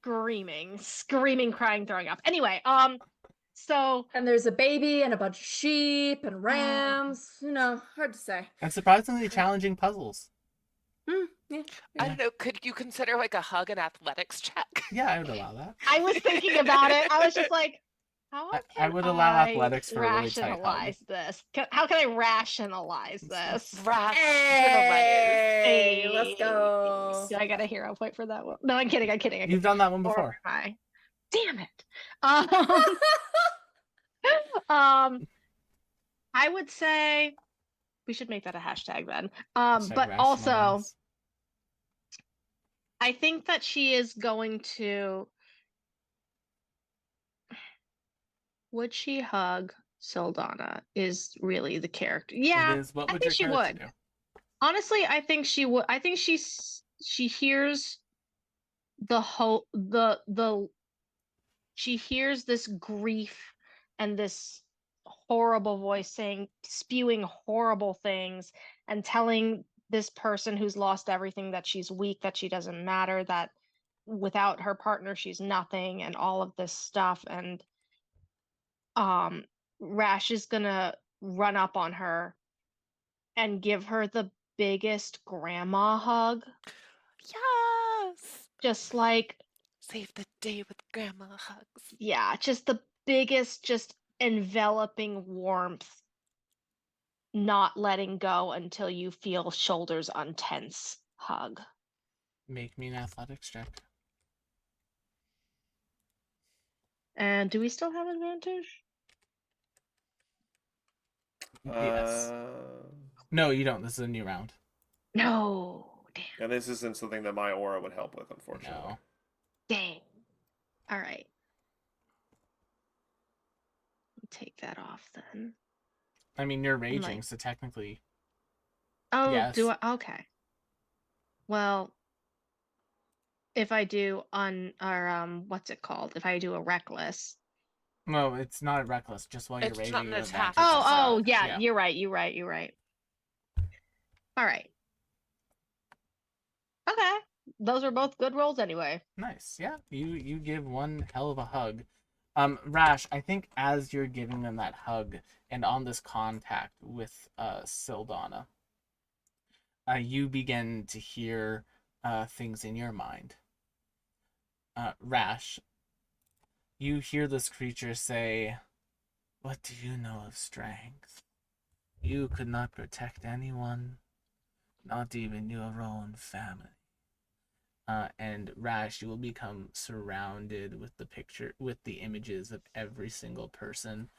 [SPEAKER 3] Screaming, crying, throwing up. Anyway, so
[SPEAKER 5] And there's a baby and a bunch of sheep and rams. Hard to say.
[SPEAKER 1] And surprisingly challenging puzzles.
[SPEAKER 5] Yeah.
[SPEAKER 6] I don't know. Could you consider like a hug an athletics check?
[SPEAKER 1] Yeah, I would allow that.
[SPEAKER 3] I was thinking about it. I was just like, how
[SPEAKER 1] I
[SPEAKER 3] can
[SPEAKER 1] would allow athletics for a really tight hug.
[SPEAKER 3] rationalize this? How can I rationalize this?
[SPEAKER 6] Rationalize.
[SPEAKER 5] Hey, let's go.
[SPEAKER 3] Do I got a hero point for that one? No, I'm kidding.
[SPEAKER 1] You've done that one
[SPEAKER 3] Or
[SPEAKER 1] before.
[SPEAKER 3] am I? Damn it. Um, I would say we should make that a hashtag then.
[SPEAKER 1] Hashtag
[SPEAKER 3] But also,
[SPEAKER 1] rationalize.
[SPEAKER 3] I think that she is going to. Would she hug Sildana? Is really the character. Yeah,
[SPEAKER 1] It is. What
[SPEAKER 3] I
[SPEAKER 1] would
[SPEAKER 3] think
[SPEAKER 1] your
[SPEAKER 3] she
[SPEAKER 1] character
[SPEAKER 3] would.
[SPEAKER 1] do?
[SPEAKER 3] Honestly, I think she would. I think she hears the hope, she hears this grief and this horrible voice spewing horrible things and telling this person who's lost everything that she's weak, that she doesn't matter, that without her partner she's nothing, and all of this stuff. And Rash is gonna run up on her and give her the biggest grandma hug,
[SPEAKER 6] Yes.
[SPEAKER 3] just like,
[SPEAKER 6] Save the day with grandma hugs.
[SPEAKER 3] yeah, just the biggest, just enveloping warmth, not letting go until you feel shoulders untense hug.
[SPEAKER 1] Make me an athletics check.
[SPEAKER 3] And do we still have advantage?
[SPEAKER 1] Yes. No, you don't. This is a new round.
[SPEAKER 3] No, damn.
[SPEAKER 4] And this isn't something that my aura would help with, unfortunately.
[SPEAKER 1] No.
[SPEAKER 3] Dang. All right. Take that off then.
[SPEAKER 1] I mean, you're
[SPEAKER 3] I'm
[SPEAKER 1] raging,
[SPEAKER 3] like,
[SPEAKER 1] so technically,
[SPEAKER 3] oh,
[SPEAKER 1] yes.
[SPEAKER 3] do I? Okay. Well, if I do what's it called? If I do a reckless.
[SPEAKER 1] No, it's not reckless. Just while you're
[SPEAKER 6] It's
[SPEAKER 1] raging,
[SPEAKER 6] not
[SPEAKER 1] you
[SPEAKER 6] an
[SPEAKER 1] have
[SPEAKER 6] attack,
[SPEAKER 1] advantage.
[SPEAKER 6] it's
[SPEAKER 3] Oh,
[SPEAKER 6] a-
[SPEAKER 3] yeah,
[SPEAKER 1] Yeah.
[SPEAKER 3] you're right. All right. Okay. Those are both good rolls anyway.
[SPEAKER 1] Nice. Yeah. You give one hell of a hug. Rash, I think as you're giving them that hug and on this contact with Sildana, you begin to hear things in your mind. Rash, you hear this creature say, "What do you know of strength? You could not protect anyone, not even your own family." And Rash, you will become surrounded with the images of every single person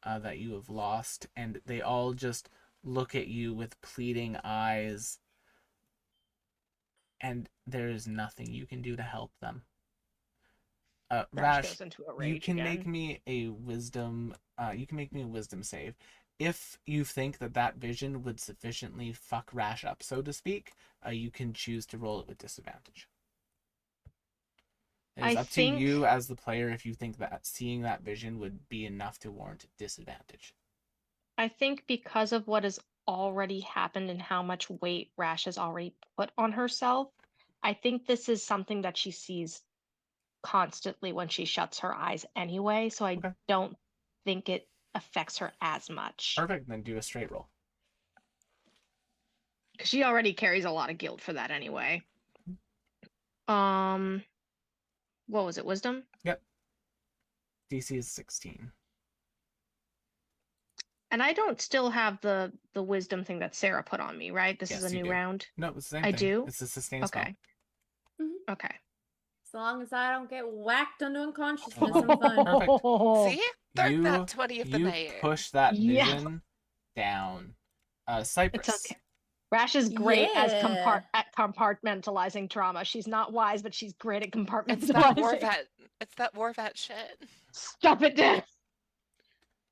[SPEAKER 1] that you have lost, and they all just look at you with pleading eyes, and there is nothing you can do to help them.
[SPEAKER 3] Rash
[SPEAKER 1] Rash,
[SPEAKER 3] goes into a
[SPEAKER 1] you
[SPEAKER 3] rage
[SPEAKER 1] can
[SPEAKER 3] again.
[SPEAKER 1] make me a wisdom. You can make me a wisdom save. If you think that vision would sufficiently fuck Rash up, so to speak, you can choose to roll it with disadvantage. It is
[SPEAKER 3] I
[SPEAKER 1] up to
[SPEAKER 3] think
[SPEAKER 1] you as the player if you think that seeing that vision would be enough to warrant disadvantage.
[SPEAKER 3] because of what has already happened and how much weight Rash has already put on herself, I think this is something that she sees constantly when she shuts her eyes anyway, so I
[SPEAKER 1] Okay.
[SPEAKER 3] don't think it affects her as much.
[SPEAKER 1] Perfect, then do a straight roll.
[SPEAKER 3] Because she already carries a lot of guilt for that anyway. What was it? Wisdom?
[SPEAKER 1] Yep. DC is 16.
[SPEAKER 3] And I don't still have the wisdom thing that Sarah put on me, right? This is
[SPEAKER 1] Yes,
[SPEAKER 3] a
[SPEAKER 1] you
[SPEAKER 3] new
[SPEAKER 1] do.
[SPEAKER 3] round.
[SPEAKER 1] No, it's the same
[SPEAKER 3] I
[SPEAKER 1] thing.
[SPEAKER 3] do?
[SPEAKER 1] It's a sustain spell.
[SPEAKER 3] Okay.
[SPEAKER 5] Mhm.
[SPEAKER 3] Okay.
[SPEAKER 5] As long as I don't get whacked into unconsciousness, I'm fine.
[SPEAKER 1] Perfect.
[SPEAKER 6] See? Third
[SPEAKER 1] You
[SPEAKER 6] nat 20 of the
[SPEAKER 1] you
[SPEAKER 6] night.
[SPEAKER 1] push that
[SPEAKER 3] Yeah.
[SPEAKER 1] vision down.
[SPEAKER 3] It's
[SPEAKER 1] Cypress.
[SPEAKER 3] okay. Rash is great
[SPEAKER 5] Yeah.
[SPEAKER 3] at compartmentalizing trauma. She's not wise, but she's great at
[SPEAKER 6] It's that
[SPEAKER 3] compartmentalizing.
[SPEAKER 6] war vet shit.
[SPEAKER 3] Stop it, Dan.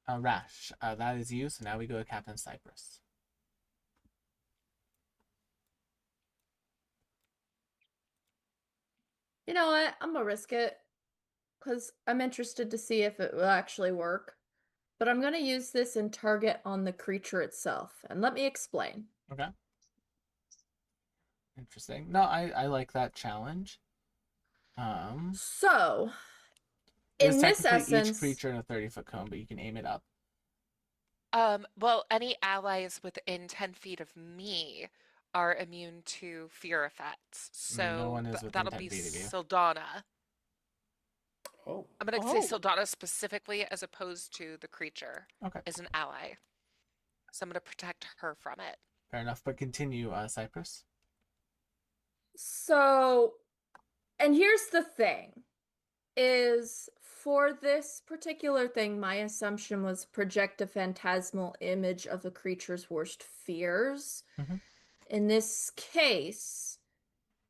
[SPEAKER 1] Rash. That is you. So now we go to Captain Cypress.
[SPEAKER 5] You know what? I'm gonna risk it. Because I'm interested to see if it will actually work. But I'm gonna use this and target on the creature itself. And let me explain.
[SPEAKER 1] Okay. Interesting. No, I like that challenge.
[SPEAKER 5] So,
[SPEAKER 1] There's
[SPEAKER 5] in this
[SPEAKER 1] technically each
[SPEAKER 5] essence,
[SPEAKER 1] creature in a 30-foot cone, but you can aim it up.
[SPEAKER 6] Well, any allies within 10 feet of me are immune to fear effects. So
[SPEAKER 1] No one is within
[SPEAKER 6] that'll
[SPEAKER 1] 10
[SPEAKER 6] be
[SPEAKER 1] feet of you.
[SPEAKER 6] Sildana.
[SPEAKER 4] Oh.
[SPEAKER 6] I'm going to say Sildana specifically as opposed to the creature
[SPEAKER 1] Okay.
[SPEAKER 6] as an ally. So I'm going to protect her from it.
[SPEAKER 1] Fair enough. But continue, Cypress.
[SPEAKER 5] so, and here's the thing, is for this particular thing, my assumption was project a phantasmal image of a creature's worst fears.
[SPEAKER 1] Mhm.
[SPEAKER 5] In this case,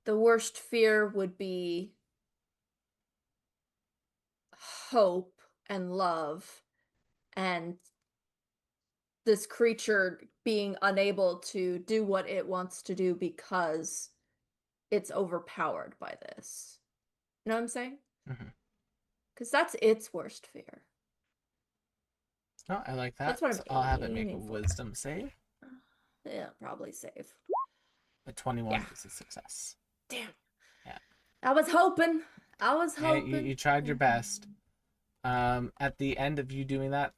[SPEAKER 5] the worst fear would be hope and love, and this creature being unable to do what it wants to do because it's overpowered by this. You know what I'm saying?
[SPEAKER 1] Mhm.
[SPEAKER 5] Because that's its worst fear.
[SPEAKER 1] No, I like that.
[SPEAKER 5] That's what I'm
[SPEAKER 1] So I'll have it make a
[SPEAKER 5] aiming for.
[SPEAKER 1] wisdom save.
[SPEAKER 5] Yeah, probably save.
[SPEAKER 1] A 21
[SPEAKER 5] Yeah.
[SPEAKER 1] is a success.
[SPEAKER 5] Damn.
[SPEAKER 1] Yeah.
[SPEAKER 5] I was hoping. I was
[SPEAKER 1] Hey,
[SPEAKER 5] hoping.
[SPEAKER 1] you tried your best. At the end of you doing that,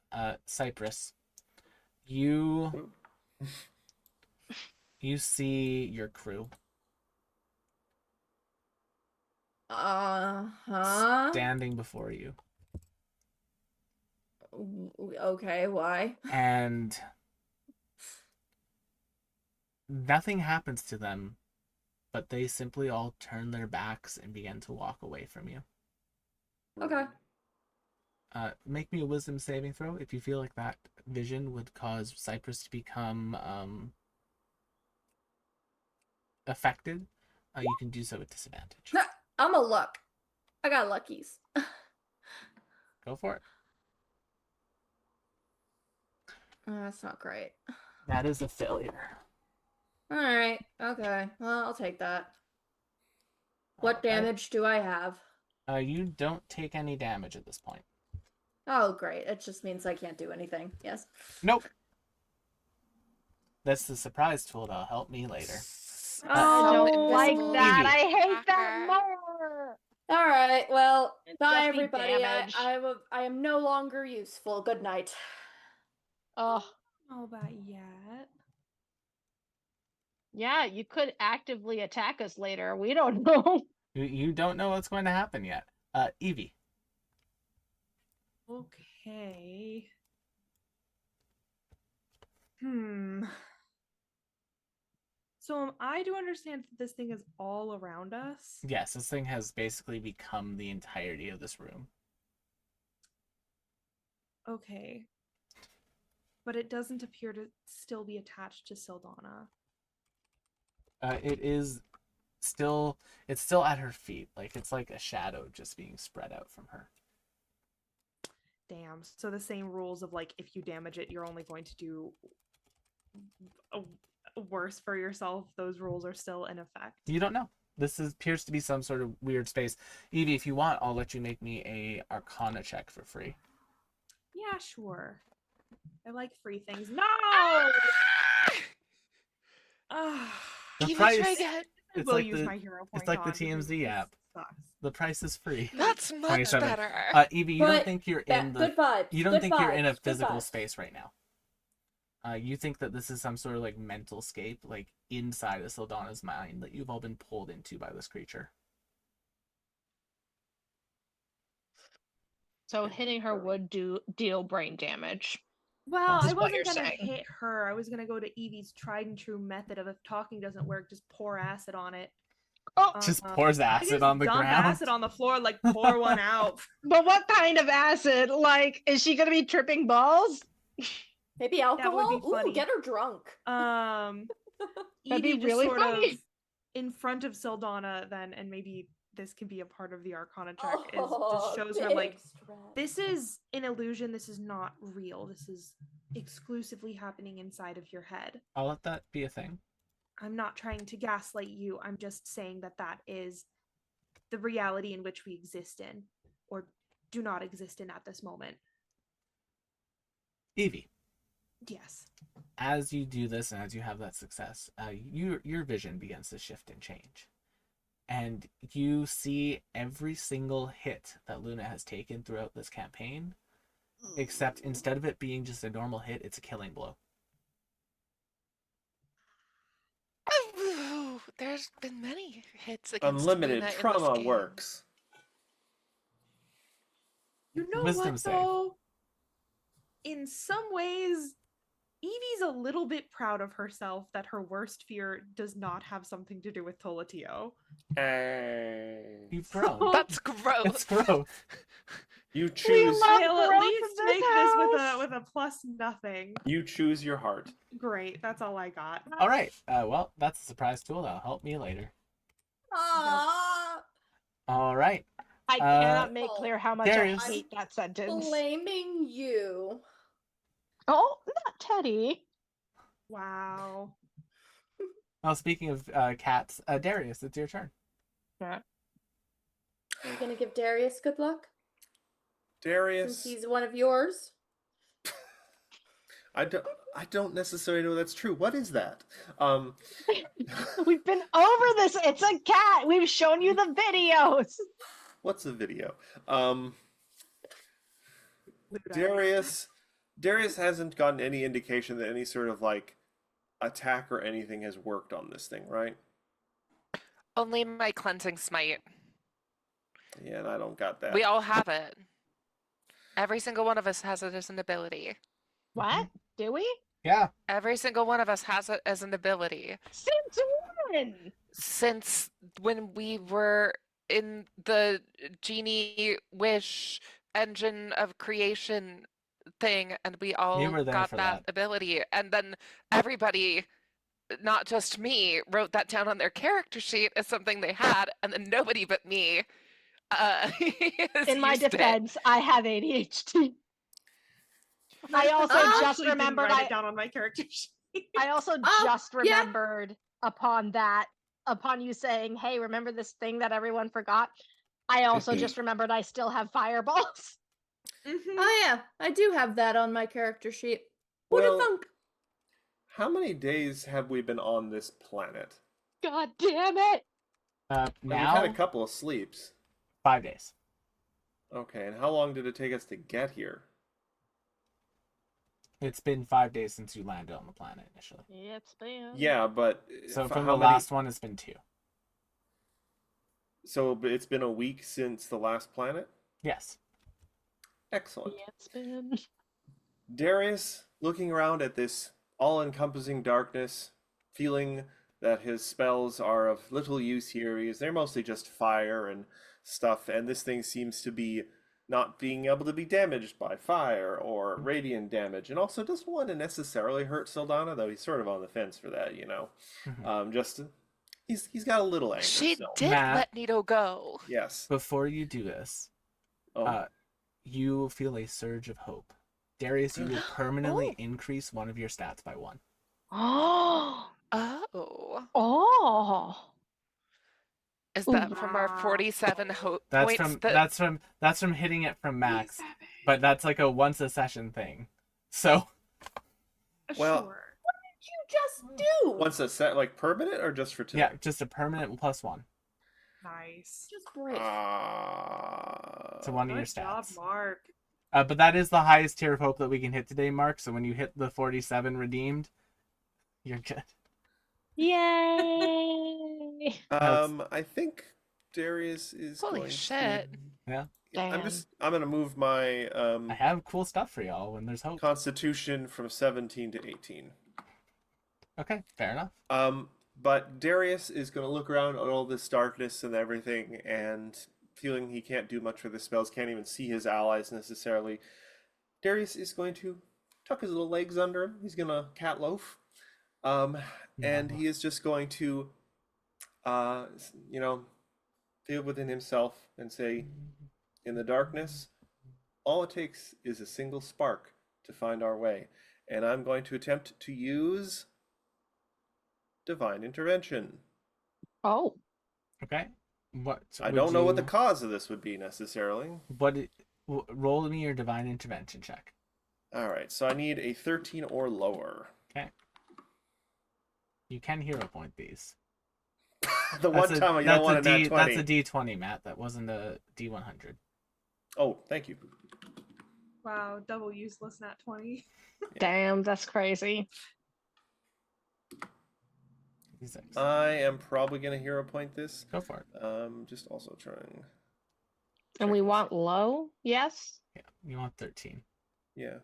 [SPEAKER 1] Cypress, you see your crew
[SPEAKER 5] Uh-huh.
[SPEAKER 1] standing before you,
[SPEAKER 5] Okay, why?
[SPEAKER 1] and nothing happens to them, but they simply all turn their backs and begin to walk away from you.
[SPEAKER 5] Okay.
[SPEAKER 1] Make me a wisdom saving throw if you feel like that vision would cause Cypress to become affected You can do so with disadvantage.
[SPEAKER 5] I'm a luck. I got luckies.
[SPEAKER 1] Go for it.
[SPEAKER 5] That's not great.
[SPEAKER 1] That is a failure.
[SPEAKER 5] All right. Okay. Well, I'll take that. What
[SPEAKER 1] Okay.
[SPEAKER 5] damage do I have?
[SPEAKER 1] You don't take any damage at this point.
[SPEAKER 5] Oh, great. It just means I can't do anything. Yes.
[SPEAKER 1] Nope. That's the surprise tool that'll help me later.
[SPEAKER 3] I
[SPEAKER 2] Oh,
[SPEAKER 3] don't like
[SPEAKER 6] invisible
[SPEAKER 3] that.
[SPEAKER 1] Evie.
[SPEAKER 3] I hate that
[SPEAKER 6] tracker.
[SPEAKER 3] more.
[SPEAKER 5] All right. Well,
[SPEAKER 3] It's
[SPEAKER 5] bye,
[SPEAKER 3] just the
[SPEAKER 5] everybody.
[SPEAKER 3] damage.
[SPEAKER 5] I am no longer useful. Good night.
[SPEAKER 3] Oh,
[SPEAKER 2] know that yet.
[SPEAKER 3] yeah, you could actively attack us later. We don't know.
[SPEAKER 1] You don't know what's going to happen yet. Evie.
[SPEAKER 2] Okay. So I do understand that this thing is all around us.
[SPEAKER 1] Yes, this thing has basically become the entirety of this room.
[SPEAKER 2] Okay. But it doesn't appear to still be attached to Sildana.
[SPEAKER 1] It is still, it's still at her feet. Like, it's like a shadow just being spread out from her.
[SPEAKER 2] Damn. So the same rules of like, if you damage it, you're only going to do worse for yourself. Those rules are still in effect.
[SPEAKER 1] You don't know. This appears to be some sort of weird space. Evie, if you want, I'll let you make me a Arcana check for free.
[SPEAKER 2] Yeah, sure. I like free things. No! Ah.
[SPEAKER 1] The
[SPEAKER 6] Evie,
[SPEAKER 1] price,
[SPEAKER 6] try again.
[SPEAKER 2] I
[SPEAKER 1] it's
[SPEAKER 2] will
[SPEAKER 1] like
[SPEAKER 2] use
[SPEAKER 1] the
[SPEAKER 2] my hero point
[SPEAKER 1] it's like the
[SPEAKER 2] on because
[SPEAKER 1] TMZ
[SPEAKER 2] this
[SPEAKER 1] app.
[SPEAKER 2] sucks.
[SPEAKER 1] The price is free.
[SPEAKER 6] That's much
[SPEAKER 1] 27.
[SPEAKER 6] better.
[SPEAKER 1] Evie, you don't think you're in the
[SPEAKER 5] good vibes.
[SPEAKER 1] you don't
[SPEAKER 5] good
[SPEAKER 1] think you're in a
[SPEAKER 5] vibes, good
[SPEAKER 1] physical
[SPEAKER 5] vibes.
[SPEAKER 1] space right now. You think that this is some sort of like mental scape, like inside of Sildana's mind that you've all been pulled into by this creature.
[SPEAKER 3] So hitting her would deal brain damage.
[SPEAKER 2] Well,
[SPEAKER 3] Is
[SPEAKER 2] I
[SPEAKER 3] what
[SPEAKER 2] wasn't
[SPEAKER 3] you're
[SPEAKER 2] gonna
[SPEAKER 3] saying.
[SPEAKER 2] hit her. I was gonna go to Evie's tried and true method of if talking doesn't work, just pour acid on it.
[SPEAKER 3] Oh,
[SPEAKER 1] Just pours
[SPEAKER 2] I
[SPEAKER 1] acid
[SPEAKER 2] just
[SPEAKER 1] on the
[SPEAKER 2] dump
[SPEAKER 1] ground.
[SPEAKER 2] acid on the floor, like pour one out.
[SPEAKER 3] but what kind of acid? Like, is she gonna be tripping balls?
[SPEAKER 5] Maybe alcohol.
[SPEAKER 2] would be funny.
[SPEAKER 5] Ooh, get her drunk.
[SPEAKER 3] That'd be
[SPEAKER 2] Evie just
[SPEAKER 3] really
[SPEAKER 2] sort
[SPEAKER 3] funny.
[SPEAKER 2] of in front of Sildana then, and maybe this can be a part of the Arcana check, is
[SPEAKER 5] Oh,
[SPEAKER 2] just shows her like,
[SPEAKER 5] big stretch.
[SPEAKER 2] this is an illusion, this is not real, this is exclusively happening inside of your head.
[SPEAKER 1] I'll let that be a thing.
[SPEAKER 2] I'm not trying to gaslight you, I'm just saying that that is the reality in which we exist in, or do not exist in at this moment.
[SPEAKER 1] Evie,
[SPEAKER 2] Yes.
[SPEAKER 1] as you do this and as you have that success, your vision begins to shift and change. And you see every single hit that Luna has taken throughout this campaign, except instead of it being just a normal hit, it's a killing blow.
[SPEAKER 6] Oh, there's been many hits against
[SPEAKER 4] Unlimited
[SPEAKER 6] Luna in this
[SPEAKER 4] trauma
[SPEAKER 6] game.
[SPEAKER 4] works.
[SPEAKER 2] You know
[SPEAKER 1] Wisdom
[SPEAKER 2] what,
[SPEAKER 1] save.
[SPEAKER 2] though? In some ways, Evie's a little bit proud of herself that her worst fear does not have something to do with Tolatio.
[SPEAKER 4] Hey.
[SPEAKER 1] You've grown.
[SPEAKER 6] That's gross.
[SPEAKER 1] It's growth.
[SPEAKER 4] You choose.
[SPEAKER 3] love
[SPEAKER 2] I'll at
[SPEAKER 3] growth
[SPEAKER 2] least
[SPEAKER 3] in
[SPEAKER 2] make
[SPEAKER 3] this
[SPEAKER 2] this
[SPEAKER 3] house.
[SPEAKER 2] with a plus nothing.
[SPEAKER 4] You choose your heart.
[SPEAKER 2] Great, that's all I got.
[SPEAKER 1] All right. Well, that's a surprise tool. That'll help me later.
[SPEAKER 5] Ah,
[SPEAKER 1] All right.
[SPEAKER 3] I cannot make clear how much
[SPEAKER 1] Darius.
[SPEAKER 3] I hate that sentence.
[SPEAKER 5] blaming you.
[SPEAKER 3] Oh, not Teddy.
[SPEAKER 2] Wow.
[SPEAKER 1] Well, speaking of cats, Darius, it's your turn.
[SPEAKER 5] Are you gonna give Darius good luck?
[SPEAKER 4] Darius.
[SPEAKER 5] Since he's one of yours?
[SPEAKER 4] I don't necessarily know that's true. What is that?
[SPEAKER 3] We've been over this. It's a cat. We've shown you the videos.
[SPEAKER 4] What's the video? Darius hasn't gotten any indication that any sort of like attack or anything has worked on this thing, right?
[SPEAKER 6] Only my cleansing smite.
[SPEAKER 4] Yeah, and I don't got that.
[SPEAKER 6] We all have it. Every single one of us has it as an ability.
[SPEAKER 3] What? Do we?
[SPEAKER 1] Yeah.
[SPEAKER 6] Every single one of us has it as an ability.
[SPEAKER 3] Since when?
[SPEAKER 6] Since when we were in the genie wish engine of creation thing and we all
[SPEAKER 1] You were there
[SPEAKER 6] got
[SPEAKER 1] for
[SPEAKER 6] that
[SPEAKER 1] that.
[SPEAKER 6] ability, and then everybody not just me, wrote that down on their character sheet as something they had, and then nobody but me has
[SPEAKER 3] In my
[SPEAKER 6] used it.
[SPEAKER 3] defense, I have ADHD. I also
[SPEAKER 2] I
[SPEAKER 3] just
[SPEAKER 2] actually didn't
[SPEAKER 3] remembered
[SPEAKER 2] write it down on my character sheet.
[SPEAKER 3] I also
[SPEAKER 5] Oh,
[SPEAKER 3] just
[SPEAKER 5] yeah.
[SPEAKER 3] remembered upon you saying, "Hey, remember this thing that everyone forgot?" I also just remembered I still have fireballs.
[SPEAKER 2] Mhm.
[SPEAKER 5] Oh yeah, I do have that on my character sheet. What
[SPEAKER 4] Well,
[SPEAKER 5] a thunk!
[SPEAKER 4] how many days have we been on this planet?
[SPEAKER 3] God damn it!
[SPEAKER 4] Like, we've
[SPEAKER 1] Now,
[SPEAKER 4] had a couple of sleeps.
[SPEAKER 1] 5 days.
[SPEAKER 4] Okay, and how long did it take us to get here?
[SPEAKER 1] It's been 5 days since you landed on the planet initially.
[SPEAKER 3] It's been.
[SPEAKER 4] Yeah, but
[SPEAKER 1] So
[SPEAKER 4] for
[SPEAKER 1] from
[SPEAKER 4] how
[SPEAKER 1] the
[SPEAKER 4] many?
[SPEAKER 1] last one, it's been 2.
[SPEAKER 4] So it's been a week since the last planet?
[SPEAKER 1] Yes.
[SPEAKER 4] Excellent.
[SPEAKER 3] It's been.
[SPEAKER 4] Darius, looking around at this all-encompassing darkness, feeling that his spells are of little use here, because they're mostly just fire and stuff, and this thing seems to be not being able to be damaged by fire or radiant damage, and also doesn't want to necessarily hurt Sildana, though he's sort of on the fence for that, you know.
[SPEAKER 1] Mhm.
[SPEAKER 4] He's got a little anger
[SPEAKER 6] She
[SPEAKER 4] still.
[SPEAKER 6] did
[SPEAKER 1] Matt.
[SPEAKER 6] let Nito go.
[SPEAKER 4] Yes.
[SPEAKER 1] Before you do this,
[SPEAKER 4] Oh,
[SPEAKER 1] you feel a surge of hope. Darius, you will permanently
[SPEAKER 6] Oh.
[SPEAKER 1] increase one of your stats by 1.
[SPEAKER 3] Oh.
[SPEAKER 6] Oh.
[SPEAKER 3] Oh.
[SPEAKER 6] Is that from our
[SPEAKER 2] Wow.
[SPEAKER 6] 47 hope
[SPEAKER 1] That's
[SPEAKER 6] points?
[SPEAKER 1] that's from hitting it from max, but that's like a once a session thing. So
[SPEAKER 4] Well,
[SPEAKER 2] Sure.
[SPEAKER 5] You just do.
[SPEAKER 4] once a set, like permanent or just for today?
[SPEAKER 1] yeah, just a permanent +1
[SPEAKER 2] Nice.
[SPEAKER 5] Just break.
[SPEAKER 1] to one of your
[SPEAKER 2] Good job,
[SPEAKER 1] stats.
[SPEAKER 2] Mark.
[SPEAKER 1] But that is the highest tier of hope that we can hit today, Mark. So when you hit the 47 redeemed, you're good.
[SPEAKER 3] Yay!
[SPEAKER 4] I think Darius is
[SPEAKER 6] Holy
[SPEAKER 4] going
[SPEAKER 6] shit.
[SPEAKER 1] Yeah,
[SPEAKER 3] Damn.
[SPEAKER 4] I'm gonna move my
[SPEAKER 1] I have cool stuff for y'all when there's hope.
[SPEAKER 4] Constitution from 17 to 18.
[SPEAKER 1] Okay, fair enough.
[SPEAKER 4] But Darius is gonna look around at all this darkness and everything, and feeling he can't do much with his spells, can't even see his allies necessarily. Darius is going to tuck his little legs under him. He's gonna cat loaf, and he is just going to, you know, feel within himself and say, in the darkness, all it takes is a single spark to find our way. And I'm going to attempt to use Divine Intervention.
[SPEAKER 3] Oh.
[SPEAKER 1] Okay. What?
[SPEAKER 4] I don't know what the cause of this would be necessarily.
[SPEAKER 1] Roll me your divine intervention check.
[SPEAKER 4] All right, so I need a 13 or lower.
[SPEAKER 1] Okay. You can hero point these.
[SPEAKER 4] The one time you don't want a nat 20.
[SPEAKER 1] That's a D20, Matt. That wasn't a D100.
[SPEAKER 4] Oh, thank you.
[SPEAKER 2] Wow, double useless nat 20.
[SPEAKER 3] Damn, that's crazy.
[SPEAKER 1] D6.
[SPEAKER 4] I am probably going to hero point this.
[SPEAKER 1] Go for it.
[SPEAKER 4] Just also trying.
[SPEAKER 3] And we want low? Yes?
[SPEAKER 1] Yeah, you want 13.
[SPEAKER 4] Yeah.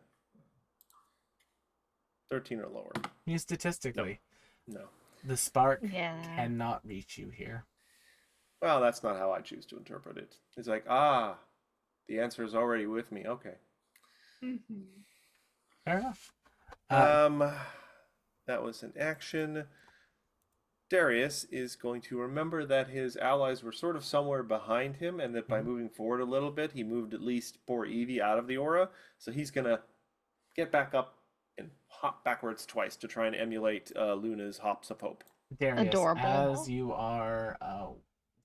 [SPEAKER 4] 13 or lower.
[SPEAKER 1] You statistically,
[SPEAKER 4] No.
[SPEAKER 1] the spark
[SPEAKER 3] Yeah.
[SPEAKER 1] cannot reach you here.
[SPEAKER 4] Well, that's not how I choose to interpret it. It's like, the answer is already with me. Okay.
[SPEAKER 2] Mm-hmm.
[SPEAKER 1] Fair enough.
[SPEAKER 4] That was an action. Darius is going to remember that his allies were sort of somewhere behind him, and that by moving forward a little bit, he moved at least poor Evie out of the aura. So he's going to get back up and hop backwards twice to try and emulate Luna's hops of hope.
[SPEAKER 1] Darius,
[SPEAKER 3] Adorable.
[SPEAKER 1] as you are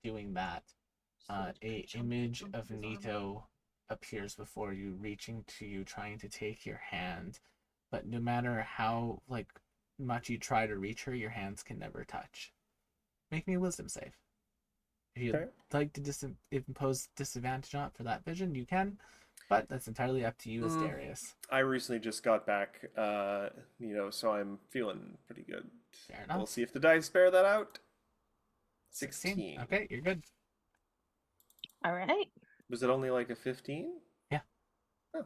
[SPEAKER 1] doing that, a image of Nito appears before you, reaching to you, trying to take your hand. But no matter how much you try to reach her, your hands can never touch. Make me a wisdom save. If you'd
[SPEAKER 4] Okay.
[SPEAKER 1] like to impose disadvantage on it for that vision, you can. But that's entirely up to you as Darius.
[SPEAKER 4] I recently just got back, so I'm feeling pretty good.
[SPEAKER 1] Fair enough.
[SPEAKER 4] We'll see if the dice bear that out. 16.
[SPEAKER 1] Okay, you're good.
[SPEAKER 3] All right.
[SPEAKER 4] Was it only like a 15?
[SPEAKER 1] Yeah.
[SPEAKER 4] Oh,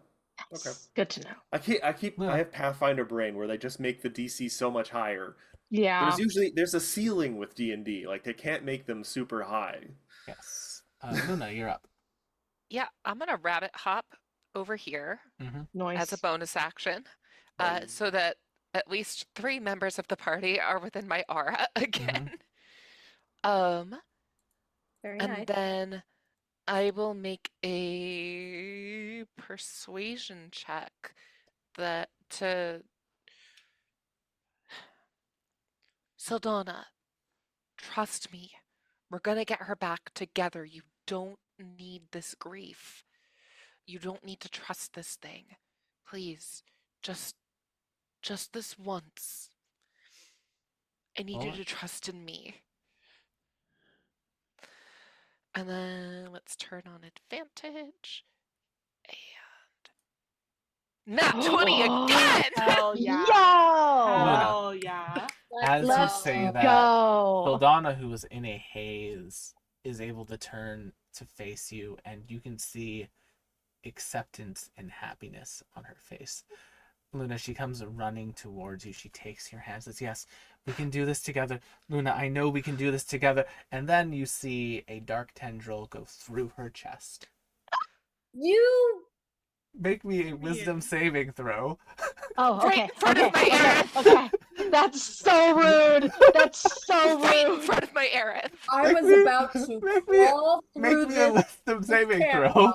[SPEAKER 4] okay.
[SPEAKER 3] Good to know.
[SPEAKER 4] I have Pathfinder brain where they just make the DC so much higher.
[SPEAKER 3] Yeah.
[SPEAKER 4] There's a ceiling with D&D. Like, they can't make them super high.
[SPEAKER 1] Yes. Luna, you're up.
[SPEAKER 6] Yeah, I'm gonna rabbit hop over here
[SPEAKER 1] Mm-hmm.
[SPEAKER 3] Nice.
[SPEAKER 6] as a bonus action,
[SPEAKER 4] Oh.
[SPEAKER 6] so that at least 3 members of the party are within my aura again.
[SPEAKER 5] Very
[SPEAKER 6] And
[SPEAKER 5] nice.
[SPEAKER 6] then I will make a persuasion check that to Sildana, trust me. We're gonna get her back together. You don't need this grief. You don't need to trust this thing. Please, just just this once. I need you
[SPEAKER 1] Well,
[SPEAKER 6] to trust in me. And then let's turn on advantage. And nat 20 again!
[SPEAKER 2] Hell yeah.
[SPEAKER 3] Yo!
[SPEAKER 1] Luna.
[SPEAKER 2] Hell yeah.
[SPEAKER 1] as you
[SPEAKER 3] Let's
[SPEAKER 1] say that,
[SPEAKER 3] go.
[SPEAKER 1] Sildana, who was in a haze, is able to turn to face you, and you can see acceptance and happiness on her face. Luna, she comes running towards you. She takes your hand, says, "Yes, we can do this together. Luna, I know we can do this together." And then you see a dark tendril go through her chest.
[SPEAKER 5] You
[SPEAKER 1] Make me a wisdom saving throw.
[SPEAKER 3] Oh,
[SPEAKER 6] Right
[SPEAKER 3] okay.
[SPEAKER 6] in front
[SPEAKER 3] Okay.
[SPEAKER 6] of my
[SPEAKER 3] Okay.
[SPEAKER 6] Aerith!
[SPEAKER 3] Okay. That's so rude. That's so
[SPEAKER 6] Right in
[SPEAKER 3] rude.
[SPEAKER 6] front of my Aerith!
[SPEAKER 5] I
[SPEAKER 1] Make
[SPEAKER 5] was
[SPEAKER 1] me-
[SPEAKER 5] about to
[SPEAKER 1] make me-
[SPEAKER 5] crawl through
[SPEAKER 1] Make me a
[SPEAKER 5] this
[SPEAKER 1] wisdom saving
[SPEAKER 5] camera
[SPEAKER 1] throw.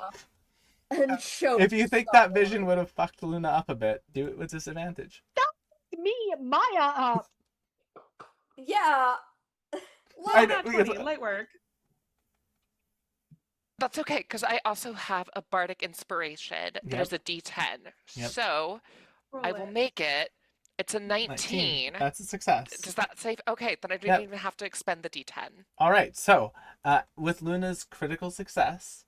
[SPEAKER 5] and choke.
[SPEAKER 1] If you think that
[SPEAKER 5] someone.
[SPEAKER 1] vision would have fucked Luna up a bit, do it with disadvantage.
[SPEAKER 3] Me, Maya up.
[SPEAKER 5] Yeah.
[SPEAKER 1] I
[SPEAKER 2] Well,
[SPEAKER 1] know,
[SPEAKER 2] not
[SPEAKER 1] because-
[SPEAKER 2] 20. Light work.
[SPEAKER 6] That's okay, because I also have a bardic inspiration that is a d10.
[SPEAKER 1] Yep.
[SPEAKER 6] So I will
[SPEAKER 2] Roll it.
[SPEAKER 6] make it. It's a 19.
[SPEAKER 1] That's a success.
[SPEAKER 6] Does that save? Okay, then I don't
[SPEAKER 1] Yep.
[SPEAKER 6] even have to expend the d10.
[SPEAKER 1] All right. So, with Luna's critical success,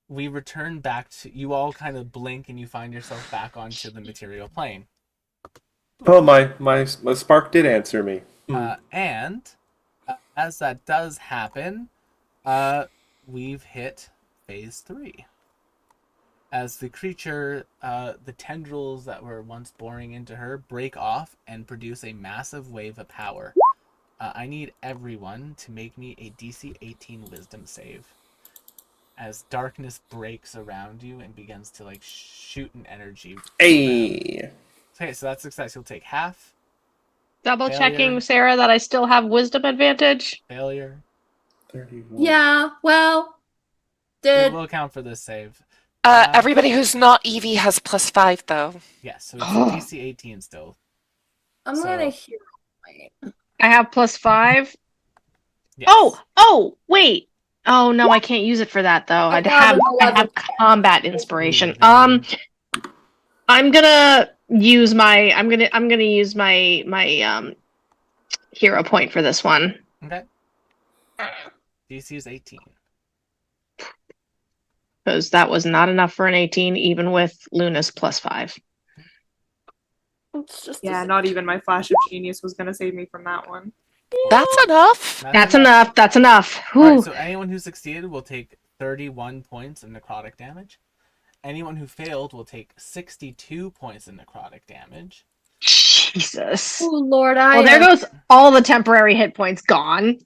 [SPEAKER 1] we return back to you. All kind of blink, and you find yourself back onto the material plane.
[SPEAKER 4] Well, my spark did answer me.
[SPEAKER 1] And as that does happen, we've hit phase 3. As the creature, the tendrils that were once boring into her break off and produce a massive wave of power. I need everyone to make me a DC 18 wisdom save. As darkness breaks around you and begins to like shoot an energy.
[SPEAKER 4] Hey.
[SPEAKER 1] Okay, so that's success. You'll take half.
[SPEAKER 3] Double
[SPEAKER 1] Failure.
[SPEAKER 3] checking, Sarah, that I still have wisdom advantage.
[SPEAKER 1] Failure.
[SPEAKER 4] 31.
[SPEAKER 5] Yeah, well,
[SPEAKER 1] It
[SPEAKER 5] did
[SPEAKER 1] will count for this save.
[SPEAKER 6] Everybody who's not Evie has +5, though.
[SPEAKER 1] Yes, so it's a DC 18 still.
[SPEAKER 5] I'm
[SPEAKER 1] So-
[SPEAKER 5] gonna hear point.
[SPEAKER 3] I have +5.
[SPEAKER 1] Yes.
[SPEAKER 3] Oh, wait. Oh no, I can't use it for that though.
[SPEAKER 5] I
[SPEAKER 3] I'd
[SPEAKER 5] got
[SPEAKER 3] have
[SPEAKER 5] an
[SPEAKER 3] I have
[SPEAKER 5] 11.
[SPEAKER 3] combat inspiration.
[SPEAKER 1] Ooh, damn.
[SPEAKER 3] I'm gonna use my hero point for this one.
[SPEAKER 1] Okay. DC is 18.
[SPEAKER 3] Because that was not enough for an 18, even with Luna's +5.
[SPEAKER 5] It's just
[SPEAKER 2] Yeah, not even my flash of genius was gonna save me from that one.
[SPEAKER 6] That's enough.
[SPEAKER 3] That's enough. That's enough.
[SPEAKER 1] All right,
[SPEAKER 3] Whew.
[SPEAKER 1] so anyone who succeeded will take 31 points of necrotic damage. Anyone who failed will take 62 points of necrotic damage.
[SPEAKER 3] Jesus.
[SPEAKER 5] Oh Lord, I
[SPEAKER 3] Well, there
[SPEAKER 5] am-
[SPEAKER 3] goes all the temporary hit points gone.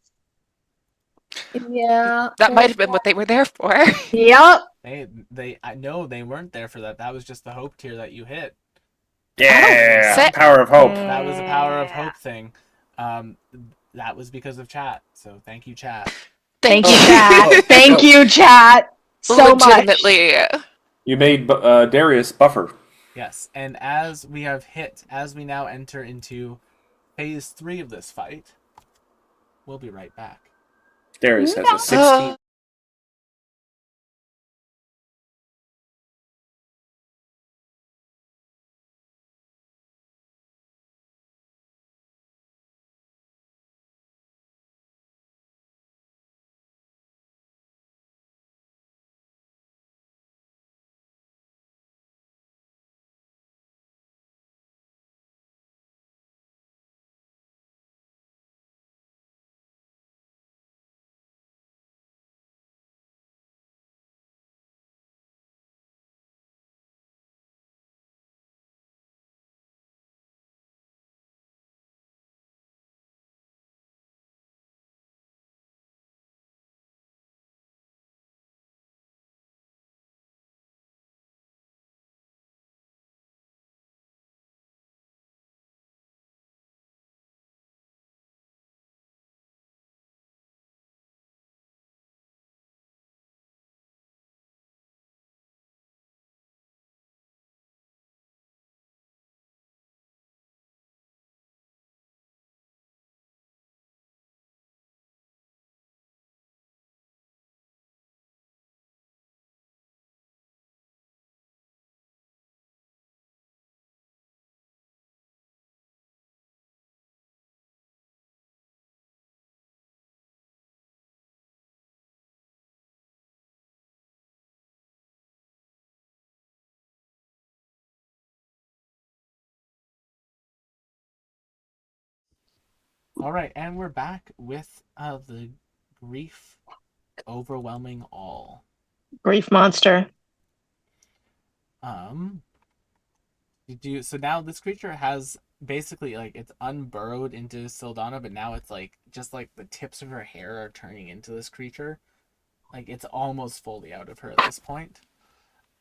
[SPEAKER 5] Yeah.
[SPEAKER 6] That might have been what they were there for.
[SPEAKER 3] Yep.
[SPEAKER 1] I know they weren't there for that. That was just the hope tier that you hit.
[SPEAKER 4] Yeah.
[SPEAKER 6] Sick.
[SPEAKER 4] Power of hope.
[SPEAKER 1] That was a power of hope thing. That was because of chat. So thank you, chat.
[SPEAKER 3] Thank you,
[SPEAKER 4] Oh.
[SPEAKER 3] chat.
[SPEAKER 4] Oh.
[SPEAKER 3] Thank you, chat. So much.
[SPEAKER 6] Legitimately.
[SPEAKER 4] You made Darius buffer.
[SPEAKER 1] Yes, and as we now enter into phase 3 of this fight, we'll be right back.
[SPEAKER 4] Darius has a 16.
[SPEAKER 1] All right, and we're back with the grief overwhelming all.
[SPEAKER 3] Grief monster.
[SPEAKER 1] So now this creature has basically like it's unburrowed into Sildana, but now it's like just like the tips of her hair are turning into this creature. Like it's almost fully out of her at this point.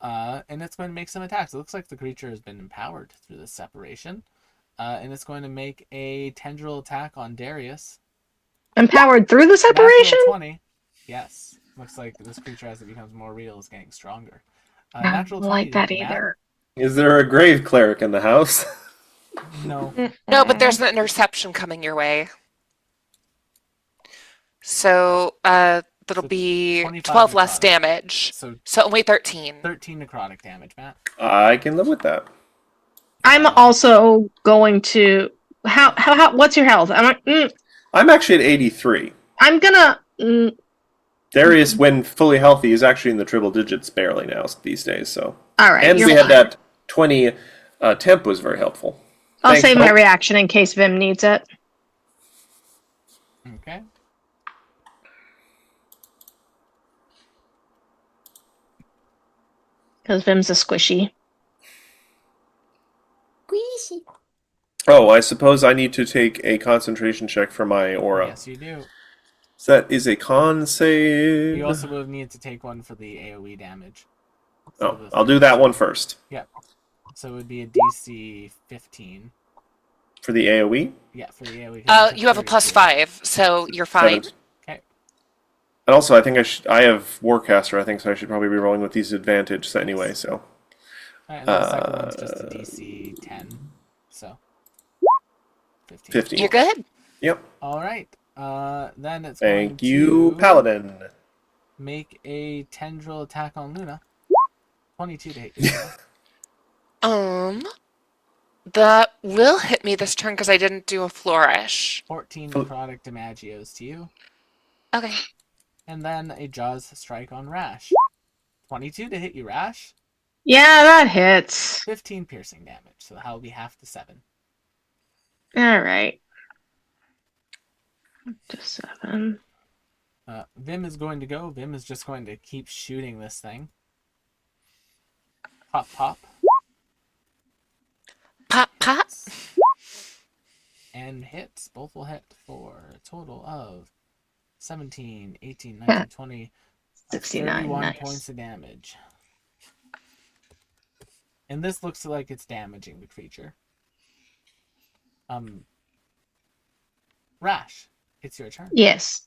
[SPEAKER 1] And it's going to make some attacks. It looks like the creature has been empowered through this separation. And it's going to make a tendril attack on Darius.
[SPEAKER 3] Empowered through the separation?
[SPEAKER 1] Natural 20. Yes. Looks like this creature, as it becomes more real, is getting stronger.
[SPEAKER 3] I don't
[SPEAKER 1] Natural 20
[SPEAKER 3] like
[SPEAKER 1] to hit
[SPEAKER 3] that
[SPEAKER 1] you, Matt.
[SPEAKER 3] either.
[SPEAKER 4] Is there a grave cleric in the house?
[SPEAKER 1] No.
[SPEAKER 6] No, but there's an interception coming your way. So that'll
[SPEAKER 1] So
[SPEAKER 6] be
[SPEAKER 1] 25
[SPEAKER 6] 12 less
[SPEAKER 1] necrotic.
[SPEAKER 6] damage.
[SPEAKER 1] So
[SPEAKER 6] So only 13.
[SPEAKER 1] 13 necrotic damage, Matt.
[SPEAKER 4] I can live with that.
[SPEAKER 3] I'm also going to. How? What's your health?
[SPEAKER 4] I'm actually at 83.
[SPEAKER 3] I'm gonna.
[SPEAKER 4] Darius, when fully healthy, is actually in the triple digits barely now these days. So,
[SPEAKER 3] All right.
[SPEAKER 4] and
[SPEAKER 3] you're
[SPEAKER 4] we had
[SPEAKER 3] fine.
[SPEAKER 4] that 20 temp was very helpful.
[SPEAKER 3] I'll
[SPEAKER 4] Thanks,
[SPEAKER 3] save my
[SPEAKER 4] Hope.
[SPEAKER 3] reaction in case Vim needs it.
[SPEAKER 1] Okay.
[SPEAKER 3] Because Vim's a squishy.
[SPEAKER 5] Squeezy.
[SPEAKER 4] Oh, I suppose I need to take a concentration check for my aura.
[SPEAKER 1] Yes, you do.
[SPEAKER 4] So that is a con save.
[SPEAKER 1] You also will need to take one for the AoE damage.
[SPEAKER 4] Oh, I'll do that one first.
[SPEAKER 1] Yep. So it would be a DC 15.
[SPEAKER 4] For the AoE?
[SPEAKER 1] Yeah, for the AoE.
[SPEAKER 6] You have a plus 5, so you're fine.
[SPEAKER 4] 7.
[SPEAKER 1] Okay.
[SPEAKER 4] And also, I think I have Warcaster, I think, so I should probably be rolling with these advantage anyway, so.
[SPEAKER 1] Alright, and the second one's just a DC 10. So 15.
[SPEAKER 4] 15.
[SPEAKER 6] You're good.
[SPEAKER 4] Yep.
[SPEAKER 1] Alright. Then it's
[SPEAKER 4] Thank
[SPEAKER 1] going
[SPEAKER 4] you,
[SPEAKER 1] to
[SPEAKER 4] Paladin.
[SPEAKER 1] make a tendril attack on Luna. 22 to hit you.
[SPEAKER 6] That will hit me this turn because I didn't do a flourish.
[SPEAKER 1] 14 necrotic damagios to you.
[SPEAKER 6] Okay.
[SPEAKER 1] And then a Jaws strike on Rash. 22 to hit you, Rash.
[SPEAKER 3] Yeah, that hits.
[SPEAKER 1] 15 piercing damage, so that will be half to 7.
[SPEAKER 3] All right. To 7.
[SPEAKER 1] Vim is going to go. Vim is just going to keep shooting this thing. Pop, pop.
[SPEAKER 6] Pop, pop.
[SPEAKER 1] And hits. Both will hit for a total of 17, 18, 19, 20,
[SPEAKER 3] 69.
[SPEAKER 1] 31
[SPEAKER 3] Nice.
[SPEAKER 1] points of damage. And this looks like it's damaging the creature. Rash, it's your turn.
[SPEAKER 3] Yes.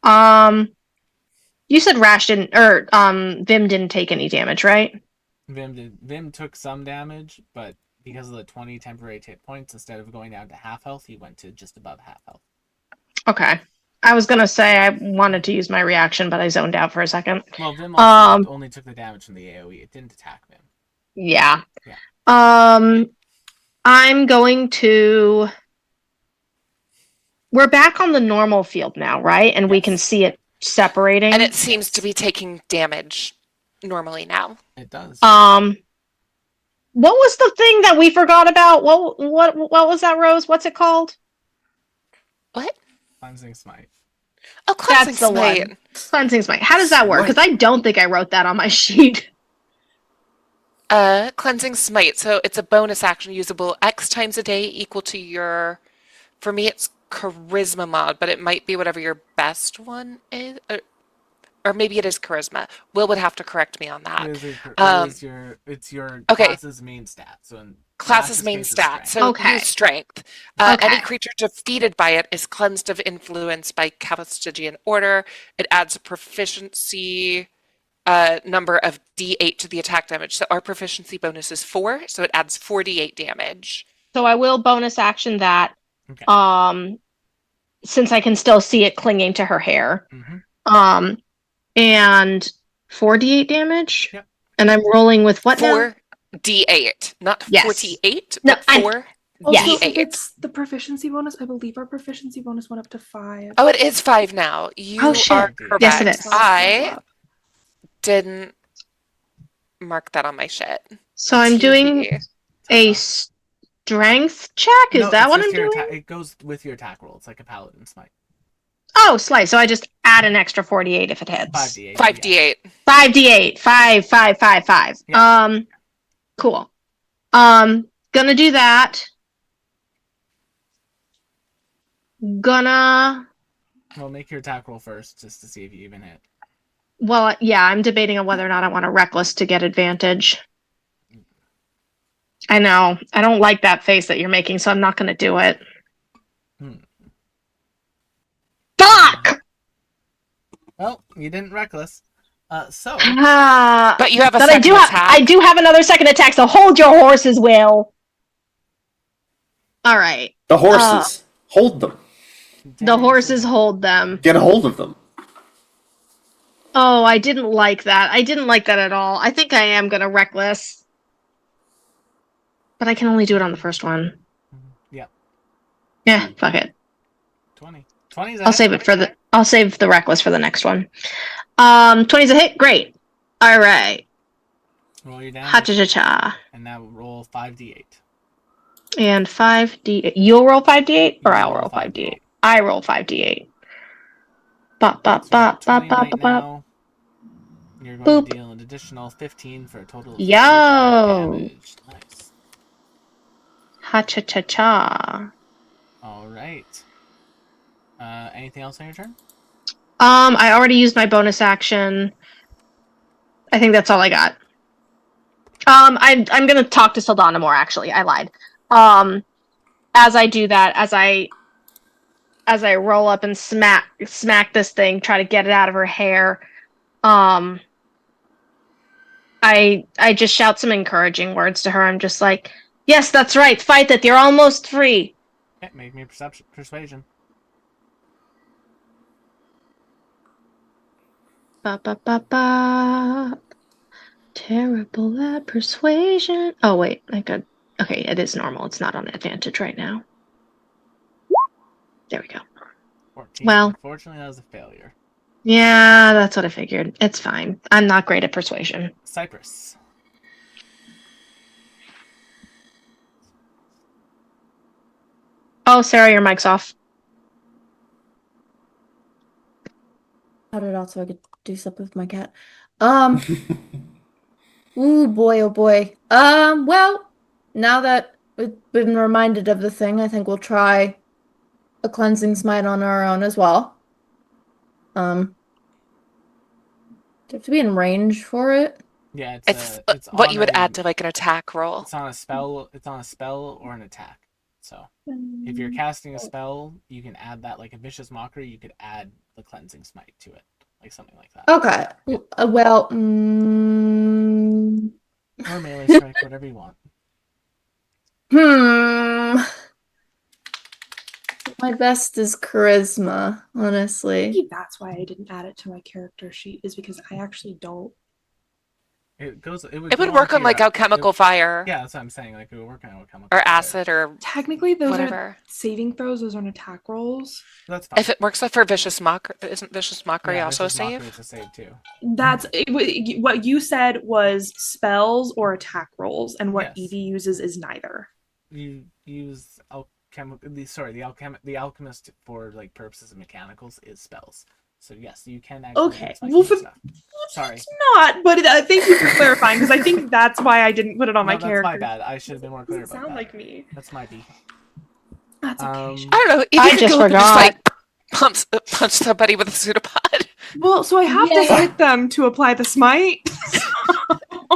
[SPEAKER 3] You said Rash didn't, or Vim didn't take any damage, right?
[SPEAKER 1] Vim took some damage, but because of the 20 temporary hit points, instead of going down to half health, he went to just above half health.
[SPEAKER 3] Okay. I was gonna say I wanted to use my reaction, but I zoned out for a second.
[SPEAKER 1] Well, Vim also only took the damage from the AoE. It didn't attack Vim.
[SPEAKER 3] Yeah.
[SPEAKER 1] Yeah.
[SPEAKER 3] I'm going to. We're back on the normal field now, right? And we can
[SPEAKER 1] Yes.
[SPEAKER 3] see it separating.
[SPEAKER 6] And it seems to be taking damage normally now.
[SPEAKER 1] It does.
[SPEAKER 3] What was the thing that we forgot about? What was that, Rose? What's it called?
[SPEAKER 6] What?
[SPEAKER 1] Cleansing Smite.
[SPEAKER 6] Oh, cleansing
[SPEAKER 3] That's the
[SPEAKER 6] smite.
[SPEAKER 3] one. Cleansing Smite. How does that work? Because I don't think I wrote that on my sheet.
[SPEAKER 6] Cleansing smite. So it's a bonus action usable X times a day equal to your. For me, it's charisma mod, but it might be whatever your best one is, or maybe it is charisma. Will would have to correct me on that.
[SPEAKER 1] It's your
[SPEAKER 6] okay.
[SPEAKER 1] class's main stat. So in
[SPEAKER 6] Class's main
[SPEAKER 1] case is
[SPEAKER 6] stat.
[SPEAKER 1] strength.
[SPEAKER 6] So
[SPEAKER 3] Okay.
[SPEAKER 6] use strength.
[SPEAKER 3] Okay.
[SPEAKER 6] Any creature defeated by it is cleansed of influence by Calistigian order. It adds a proficiency number of D8 to the attack damage. So our proficiency bonus is 4, so it adds 48 damage.
[SPEAKER 3] So I will bonus action that.
[SPEAKER 1] Okay.
[SPEAKER 3] Since I can still see it clinging to her hair.
[SPEAKER 1] Mm-hmm.
[SPEAKER 3] And 48 damage.
[SPEAKER 1] Yep.
[SPEAKER 3] And I'm rolling with what now?
[SPEAKER 6] 4d8, not
[SPEAKER 3] Yes.
[SPEAKER 6] 48,
[SPEAKER 3] No,
[SPEAKER 6] but 4
[SPEAKER 3] Yes.
[SPEAKER 2] Also,
[SPEAKER 6] d8.
[SPEAKER 2] it's the proficiency bonus. I believe our proficiency bonus went up to 5.
[SPEAKER 6] Oh, it is 5 now. You
[SPEAKER 3] Oh, shit.
[SPEAKER 6] are correct.
[SPEAKER 3] Yes, it is.
[SPEAKER 6] I didn't mark that on my shit.
[SPEAKER 3] So I'm doing
[SPEAKER 6] TV.
[SPEAKER 3] strength check? Is
[SPEAKER 1] No,
[SPEAKER 3] that
[SPEAKER 1] it's
[SPEAKER 3] what
[SPEAKER 1] just
[SPEAKER 3] I'm
[SPEAKER 1] your
[SPEAKER 3] doing?
[SPEAKER 1] attack. It goes with your attack roll. It's like a paladin smite.
[SPEAKER 3] Oh, slight. So I just add an extra 48 if it hits.
[SPEAKER 1] 5d8.
[SPEAKER 6] 5d8.
[SPEAKER 3] 5d8. 5, 5, 5, 5.
[SPEAKER 1] Yeah.
[SPEAKER 3] Cool. Gonna do that. Gonna.
[SPEAKER 1] Well, make your attack roll first, just to see if you even hit.
[SPEAKER 3] Well, yeah, I'm debating on whether or not I want to reckless to get advantage. I know. I don't like that face that you're making, so I'm not gonna do it. Fuck!
[SPEAKER 1] Well, you didn't reckless. So
[SPEAKER 6] But you have a
[SPEAKER 3] But
[SPEAKER 6] second attack.
[SPEAKER 3] I do have another second attack, so hold your horses, Will. All right.
[SPEAKER 4] The horses. Hold them.
[SPEAKER 3] The horses hold them.
[SPEAKER 4] Get a hold of them.
[SPEAKER 3] Oh, I didn't like that. I didn't like that at all. I think I am gonna reckless. But I can only do it on the first one.
[SPEAKER 1] Yeah.
[SPEAKER 3] Yeah, fuck it.
[SPEAKER 1] 20. 20's a
[SPEAKER 3] I'll
[SPEAKER 1] hit.
[SPEAKER 3] save it for the I'll save the reckless for the next one. 20's a hit, great. Alright.
[SPEAKER 1] Roll your damage.
[SPEAKER 3] Ha-cha-cha-cha.
[SPEAKER 1] And now roll 5d8.
[SPEAKER 3] And 5d8. You'll roll 5d8? Or
[SPEAKER 1] You
[SPEAKER 3] I'll roll 5d8? I roll 5d8. Bop, bop,
[SPEAKER 1] So you're
[SPEAKER 3] bop,
[SPEAKER 1] at
[SPEAKER 3] bop,
[SPEAKER 1] 20
[SPEAKER 3] bop,
[SPEAKER 1] right
[SPEAKER 3] bop, bop.
[SPEAKER 1] now. You're going
[SPEAKER 3] Boop.
[SPEAKER 1] to deal an additional 15 for a total of 45
[SPEAKER 3] Yo!
[SPEAKER 1] damage. Nice.
[SPEAKER 3] Ha-cha-cha-cha.
[SPEAKER 1] Alright. Anything else on your turn?
[SPEAKER 3] I already used my bonus action. I think that's all I got. I'm gonna talk to Saldana more. Actually, I lied. As I do that, as I roll up and smack this thing, try to get it out of her hair. I just shout some encouraging words to her. I'm just like, yes, that's right. Fight it. You're almost free.
[SPEAKER 1] Okay, make me a persuasion.
[SPEAKER 3] Ba ba ba ba. Terrible at persuasion. Oh wait, I got. Okay, it is normal. It's not on advantage right now. There we go.
[SPEAKER 1] 14.
[SPEAKER 3] Well.
[SPEAKER 1] Unfortunately, that was a failure.
[SPEAKER 3] Yeah, that's what I figured. It's fine. I'm not great at persuasion.
[SPEAKER 1] Cypress.
[SPEAKER 3] Oh, Sarah, your mic's off.
[SPEAKER 5] Cut it out so I could do something with my cat. Ooh boy, oh boy. Well, now that we've been reminded of the thing, I think we'll try a cleansing smite on our own as well. Do you have to be in range for it?
[SPEAKER 1] Yeah,
[SPEAKER 6] It's
[SPEAKER 1] it's
[SPEAKER 6] what
[SPEAKER 1] on
[SPEAKER 6] you would
[SPEAKER 1] a-
[SPEAKER 6] add to like an attack roll.
[SPEAKER 1] It's on a spell. It's on a spell or an attack. So if you're casting a spell, you can add that, like a vicious mockery. You could add the cleansing smite to it, like something like that.
[SPEAKER 5] Okay. Well,
[SPEAKER 1] Or melee strike, whatever you want.
[SPEAKER 5] My best is charisma, honestly.
[SPEAKER 2] Maybe that's why I didn't add it to my character sheet, is because I actually don't.
[SPEAKER 1] It goes. It
[SPEAKER 6] It would
[SPEAKER 1] go
[SPEAKER 6] work
[SPEAKER 1] onto
[SPEAKER 6] on like
[SPEAKER 1] your-
[SPEAKER 6] alchemical fire
[SPEAKER 1] Yeah, that's what I'm saying. Like it would work on alchemical
[SPEAKER 6] or
[SPEAKER 1] fire.
[SPEAKER 6] acid or
[SPEAKER 2] Technically, those are
[SPEAKER 6] whatever.
[SPEAKER 2] saving throws. Those aren't attack rolls.
[SPEAKER 1] That's fine.
[SPEAKER 6] If it works for vicious mockery, isn't vicious mockery
[SPEAKER 1] Yeah,
[SPEAKER 6] also a
[SPEAKER 1] vicious
[SPEAKER 6] save?
[SPEAKER 1] mockery is a save too.
[SPEAKER 2] What you said was spells or attack rolls, and what
[SPEAKER 1] Yes.
[SPEAKER 2] Evie uses is neither.
[SPEAKER 1] You use the alchemist for like purposes of mechanicals is spells. So yes, you can actually
[SPEAKER 2] Okay,
[SPEAKER 1] use my
[SPEAKER 2] well,
[SPEAKER 1] stuff. Sorry.
[SPEAKER 2] It's not, but thank you for clarifying, because I think that's why I didn't put it on
[SPEAKER 1] No,
[SPEAKER 2] my
[SPEAKER 1] that's
[SPEAKER 2] character.
[SPEAKER 1] my bad. I should have been more clear
[SPEAKER 2] Doesn't
[SPEAKER 1] about
[SPEAKER 2] sound
[SPEAKER 1] that.
[SPEAKER 2] like me.
[SPEAKER 1] That's my B.
[SPEAKER 2] That's okay.
[SPEAKER 6] I don't know. Evie
[SPEAKER 3] I
[SPEAKER 6] could
[SPEAKER 3] just
[SPEAKER 6] go up and just
[SPEAKER 3] forgot.
[SPEAKER 6] like punch somebody with a pseudopod.
[SPEAKER 2] Well, so I have to
[SPEAKER 5] Yeah.
[SPEAKER 2] hit them to apply the smite.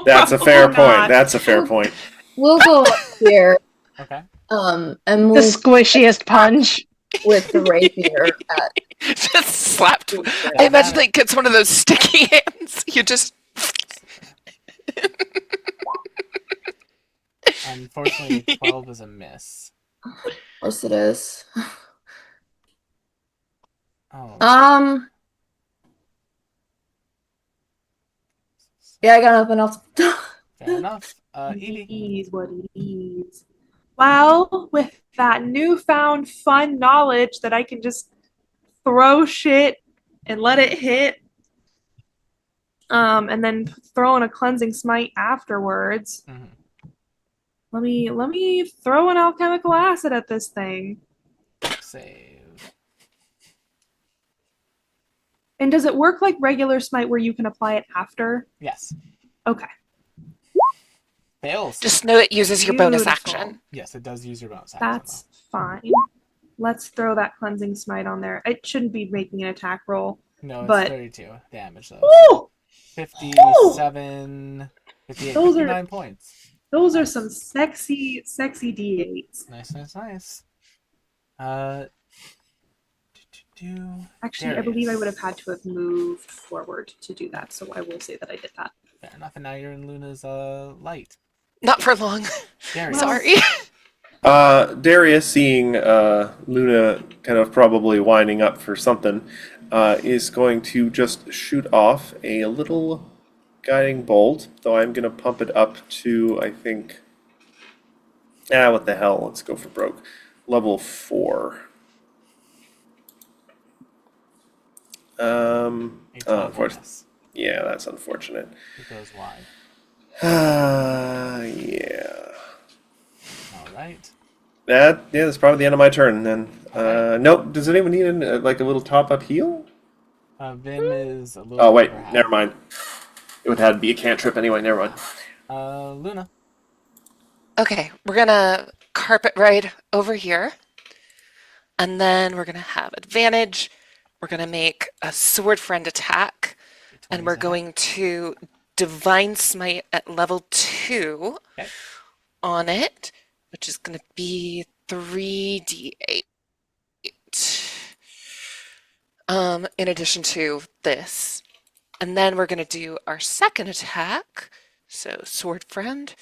[SPEAKER 4] That's a fair
[SPEAKER 2] Probably
[SPEAKER 4] point.
[SPEAKER 2] not.
[SPEAKER 4] That's a fair point.
[SPEAKER 5] We'll go up here,
[SPEAKER 1] Okay.
[SPEAKER 5] and
[SPEAKER 3] The
[SPEAKER 5] we'll
[SPEAKER 3] squishiest punch.
[SPEAKER 5] with the rapier at
[SPEAKER 6] Just slapped.
[SPEAKER 5] Yeah.
[SPEAKER 6] I imagine like gets one of those sticky hands. You just
[SPEAKER 1] Unfortunately, 12 is a miss.
[SPEAKER 5] Of course it is.
[SPEAKER 1] Oh.
[SPEAKER 5] Yeah, I got nothing else.
[SPEAKER 1] Fair enough. Evie.
[SPEAKER 2] It is what it is. Well, with that newfound fun knowledge that I can just throw shit and let it hit, and then throw in a cleansing smite afterwards.
[SPEAKER 1] Mhm.
[SPEAKER 2] Let me throw an alchemical acid at this thing.
[SPEAKER 1] Save.
[SPEAKER 2] And does it work like regular smite where you can apply it after?
[SPEAKER 1] Yes.
[SPEAKER 2] Okay.
[SPEAKER 1] Fails.
[SPEAKER 6] Just know it uses your bonus
[SPEAKER 2] Beautiful.
[SPEAKER 6] action.
[SPEAKER 1] Yes, it does use your bonus action.
[SPEAKER 2] That's fine. Let's throw that cleansing smite on there. It shouldn't be making an attack roll.
[SPEAKER 1] No, it's
[SPEAKER 2] but
[SPEAKER 1] 32 damage though.
[SPEAKER 2] Oh!
[SPEAKER 1] 57, 58,
[SPEAKER 2] Those
[SPEAKER 1] 59 points.
[SPEAKER 2] Those are
[SPEAKER 1] Nice.
[SPEAKER 2] some sexy D8s.
[SPEAKER 1] Nice.
[SPEAKER 2] Actually, I believe I
[SPEAKER 1] Darius.
[SPEAKER 2] would have had to have moved forward to do that, so I will say that I did that.
[SPEAKER 1] Fair enough, and now you're in Luna's light.
[SPEAKER 6] Not for long.
[SPEAKER 1] Darius.
[SPEAKER 6] Sorry.
[SPEAKER 4] Darius, seeing Luna kind of probably winding up for something, is going to just shoot off a little guiding bolt, though I'm going to pump it up to, I think... what the hell, let's go for broke. Level 4. Unfortunately. Yeah, that's unfortunate.
[SPEAKER 1] It goes wide.
[SPEAKER 4] Yeah.
[SPEAKER 1] Alright.
[SPEAKER 4] That's probably the end of my turn then.
[SPEAKER 1] Okay.
[SPEAKER 4] Nope, does anyone need like a little top-up heal?
[SPEAKER 1] Vim is a little
[SPEAKER 4] Oh, wait,
[SPEAKER 1] over half.
[SPEAKER 4] never mind. It would have to be a cantrip anyway, never mind.
[SPEAKER 1] Luna.
[SPEAKER 6] Okay, we're gonna carpet ride over here. And then we're gonna have advantage. We're gonna make a sword friend attack. And we're going to divine smite at level 2 on it, which is gonna be 3d8. In addition to this. And then we're gonna do our second attack. So sword friend.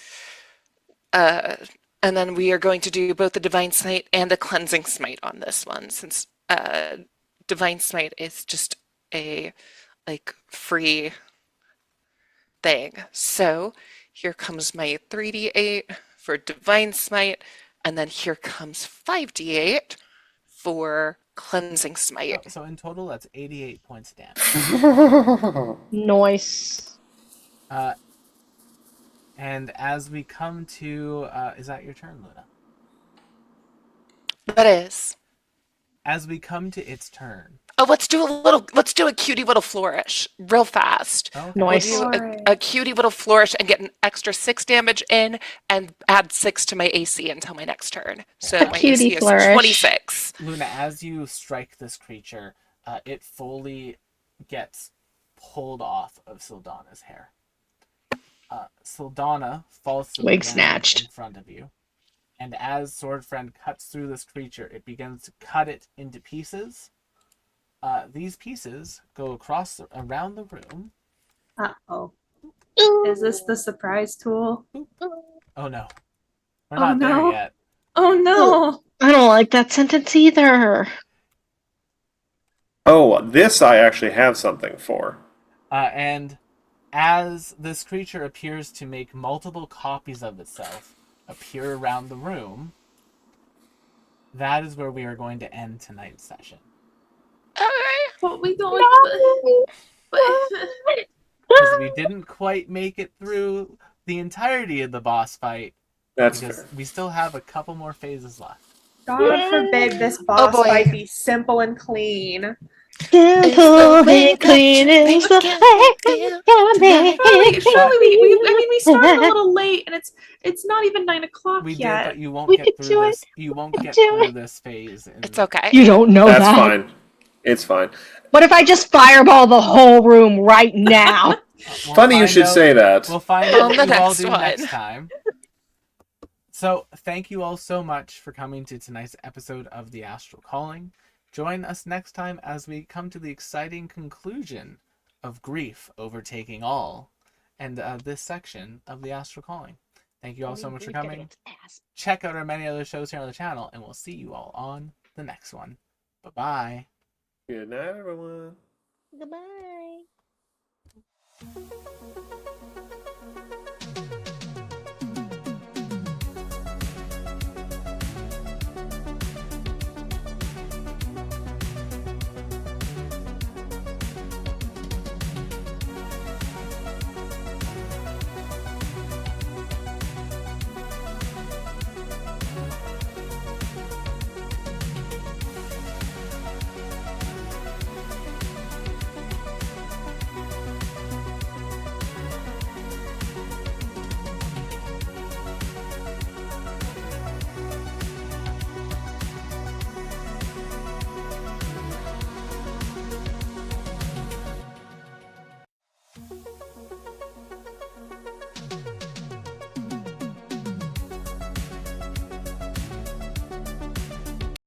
[SPEAKER 6] And then we are going to do both the divine smite and the cleansing smite on this one, since divine smite is just a like free thing. So here comes my 3d8 for divine smite, and then here comes 5d8 for cleansing smite.
[SPEAKER 1] Oh, so in total, that's 88 points of damage.
[SPEAKER 3] Nice.
[SPEAKER 1] And as we come to, is that your turn, Luna?
[SPEAKER 6] That is.
[SPEAKER 1] As we come to its turn.
[SPEAKER 6] Oh, let's do a cutie little flourish real fast.
[SPEAKER 1] Okay.
[SPEAKER 3] Nice.
[SPEAKER 6] We'll do a cutie little flourish and get an extra 6 damage in and add 6 to my AC until my next turn. So my
[SPEAKER 3] cutie
[SPEAKER 6] AC is
[SPEAKER 3] flourish.
[SPEAKER 6] 26.
[SPEAKER 1] Luna, as you strike this creature, it fully gets pulled off of Sildana's hair. Sildana falls to the
[SPEAKER 3] Wig
[SPEAKER 1] ground
[SPEAKER 3] snatched.
[SPEAKER 1] in front of you. And as Sword Friend cuts through this creature, it begins to cut it into pieces. These pieces go around the room.
[SPEAKER 2] Uh-oh. Is this the surprise tool?
[SPEAKER 1] Oh no. We're not there
[SPEAKER 2] no.
[SPEAKER 1] yet.
[SPEAKER 2] Oh no!
[SPEAKER 3] I don't like that sentence either.
[SPEAKER 4] Oh, this I actually have something for.
[SPEAKER 1] And as this creature appears to make multiple copies of itself appear around the room, that is where we are going to end tonight's session.
[SPEAKER 2] But we don't
[SPEAKER 3] No.
[SPEAKER 1] Because we didn't quite make it through the entirety of the boss fight.
[SPEAKER 4] That's
[SPEAKER 1] because
[SPEAKER 4] fair.
[SPEAKER 1] we still have a couple more phases left.
[SPEAKER 2] God forbid this boss
[SPEAKER 6] boy.
[SPEAKER 2] fight be simple and clean.
[SPEAKER 3] Simple and clean is the
[SPEAKER 2] Surely we started a little late and it's not even 9 o'clock
[SPEAKER 1] We
[SPEAKER 2] yet.
[SPEAKER 1] did, but you won't
[SPEAKER 3] We
[SPEAKER 1] get
[SPEAKER 3] could
[SPEAKER 1] through
[SPEAKER 3] do
[SPEAKER 1] this.
[SPEAKER 3] it.
[SPEAKER 1] You won't get
[SPEAKER 3] do
[SPEAKER 1] through
[SPEAKER 3] it.
[SPEAKER 1] this phase.
[SPEAKER 6] It's okay.
[SPEAKER 3] You don't know
[SPEAKER 4] That's
[SPEAKER 3] that.
[SPEAKER 4] fine. It's fine.
[SPEAKER 3] What if I just fireball the whole room right now?
[SPEAKER 1] We'll
[SPEAKER 4] Funny you
[SPEAKER 1] find
[SPEAKER 4] should
[SPEAKER 1] out-
[SPEAKER 4] say that.
[SPEAKER 1] We'll find out
[SPEAKER 6] On
[SPEAKER 1] what
[SPEAKER 6] the
[SPEAKER 1] you all
[SPEAKER 6] next
[SPEAKER 1] do
[SPEAKER 6] one.
[SPEAKER 1] next time. So, thank you all so much for coming to tonight's episode of The Astral Calling. Join us next time as we come to the exciting conclusion of grief overtaking all, and this section of The Astral Calling. Thank you all so much for coming. Check out our many other shows here on the channel, and we'll see you all on the next one. Bye-bye.
[SPEAKER 4] Good night, everyone.
[SPEAKER 3] Goodbye.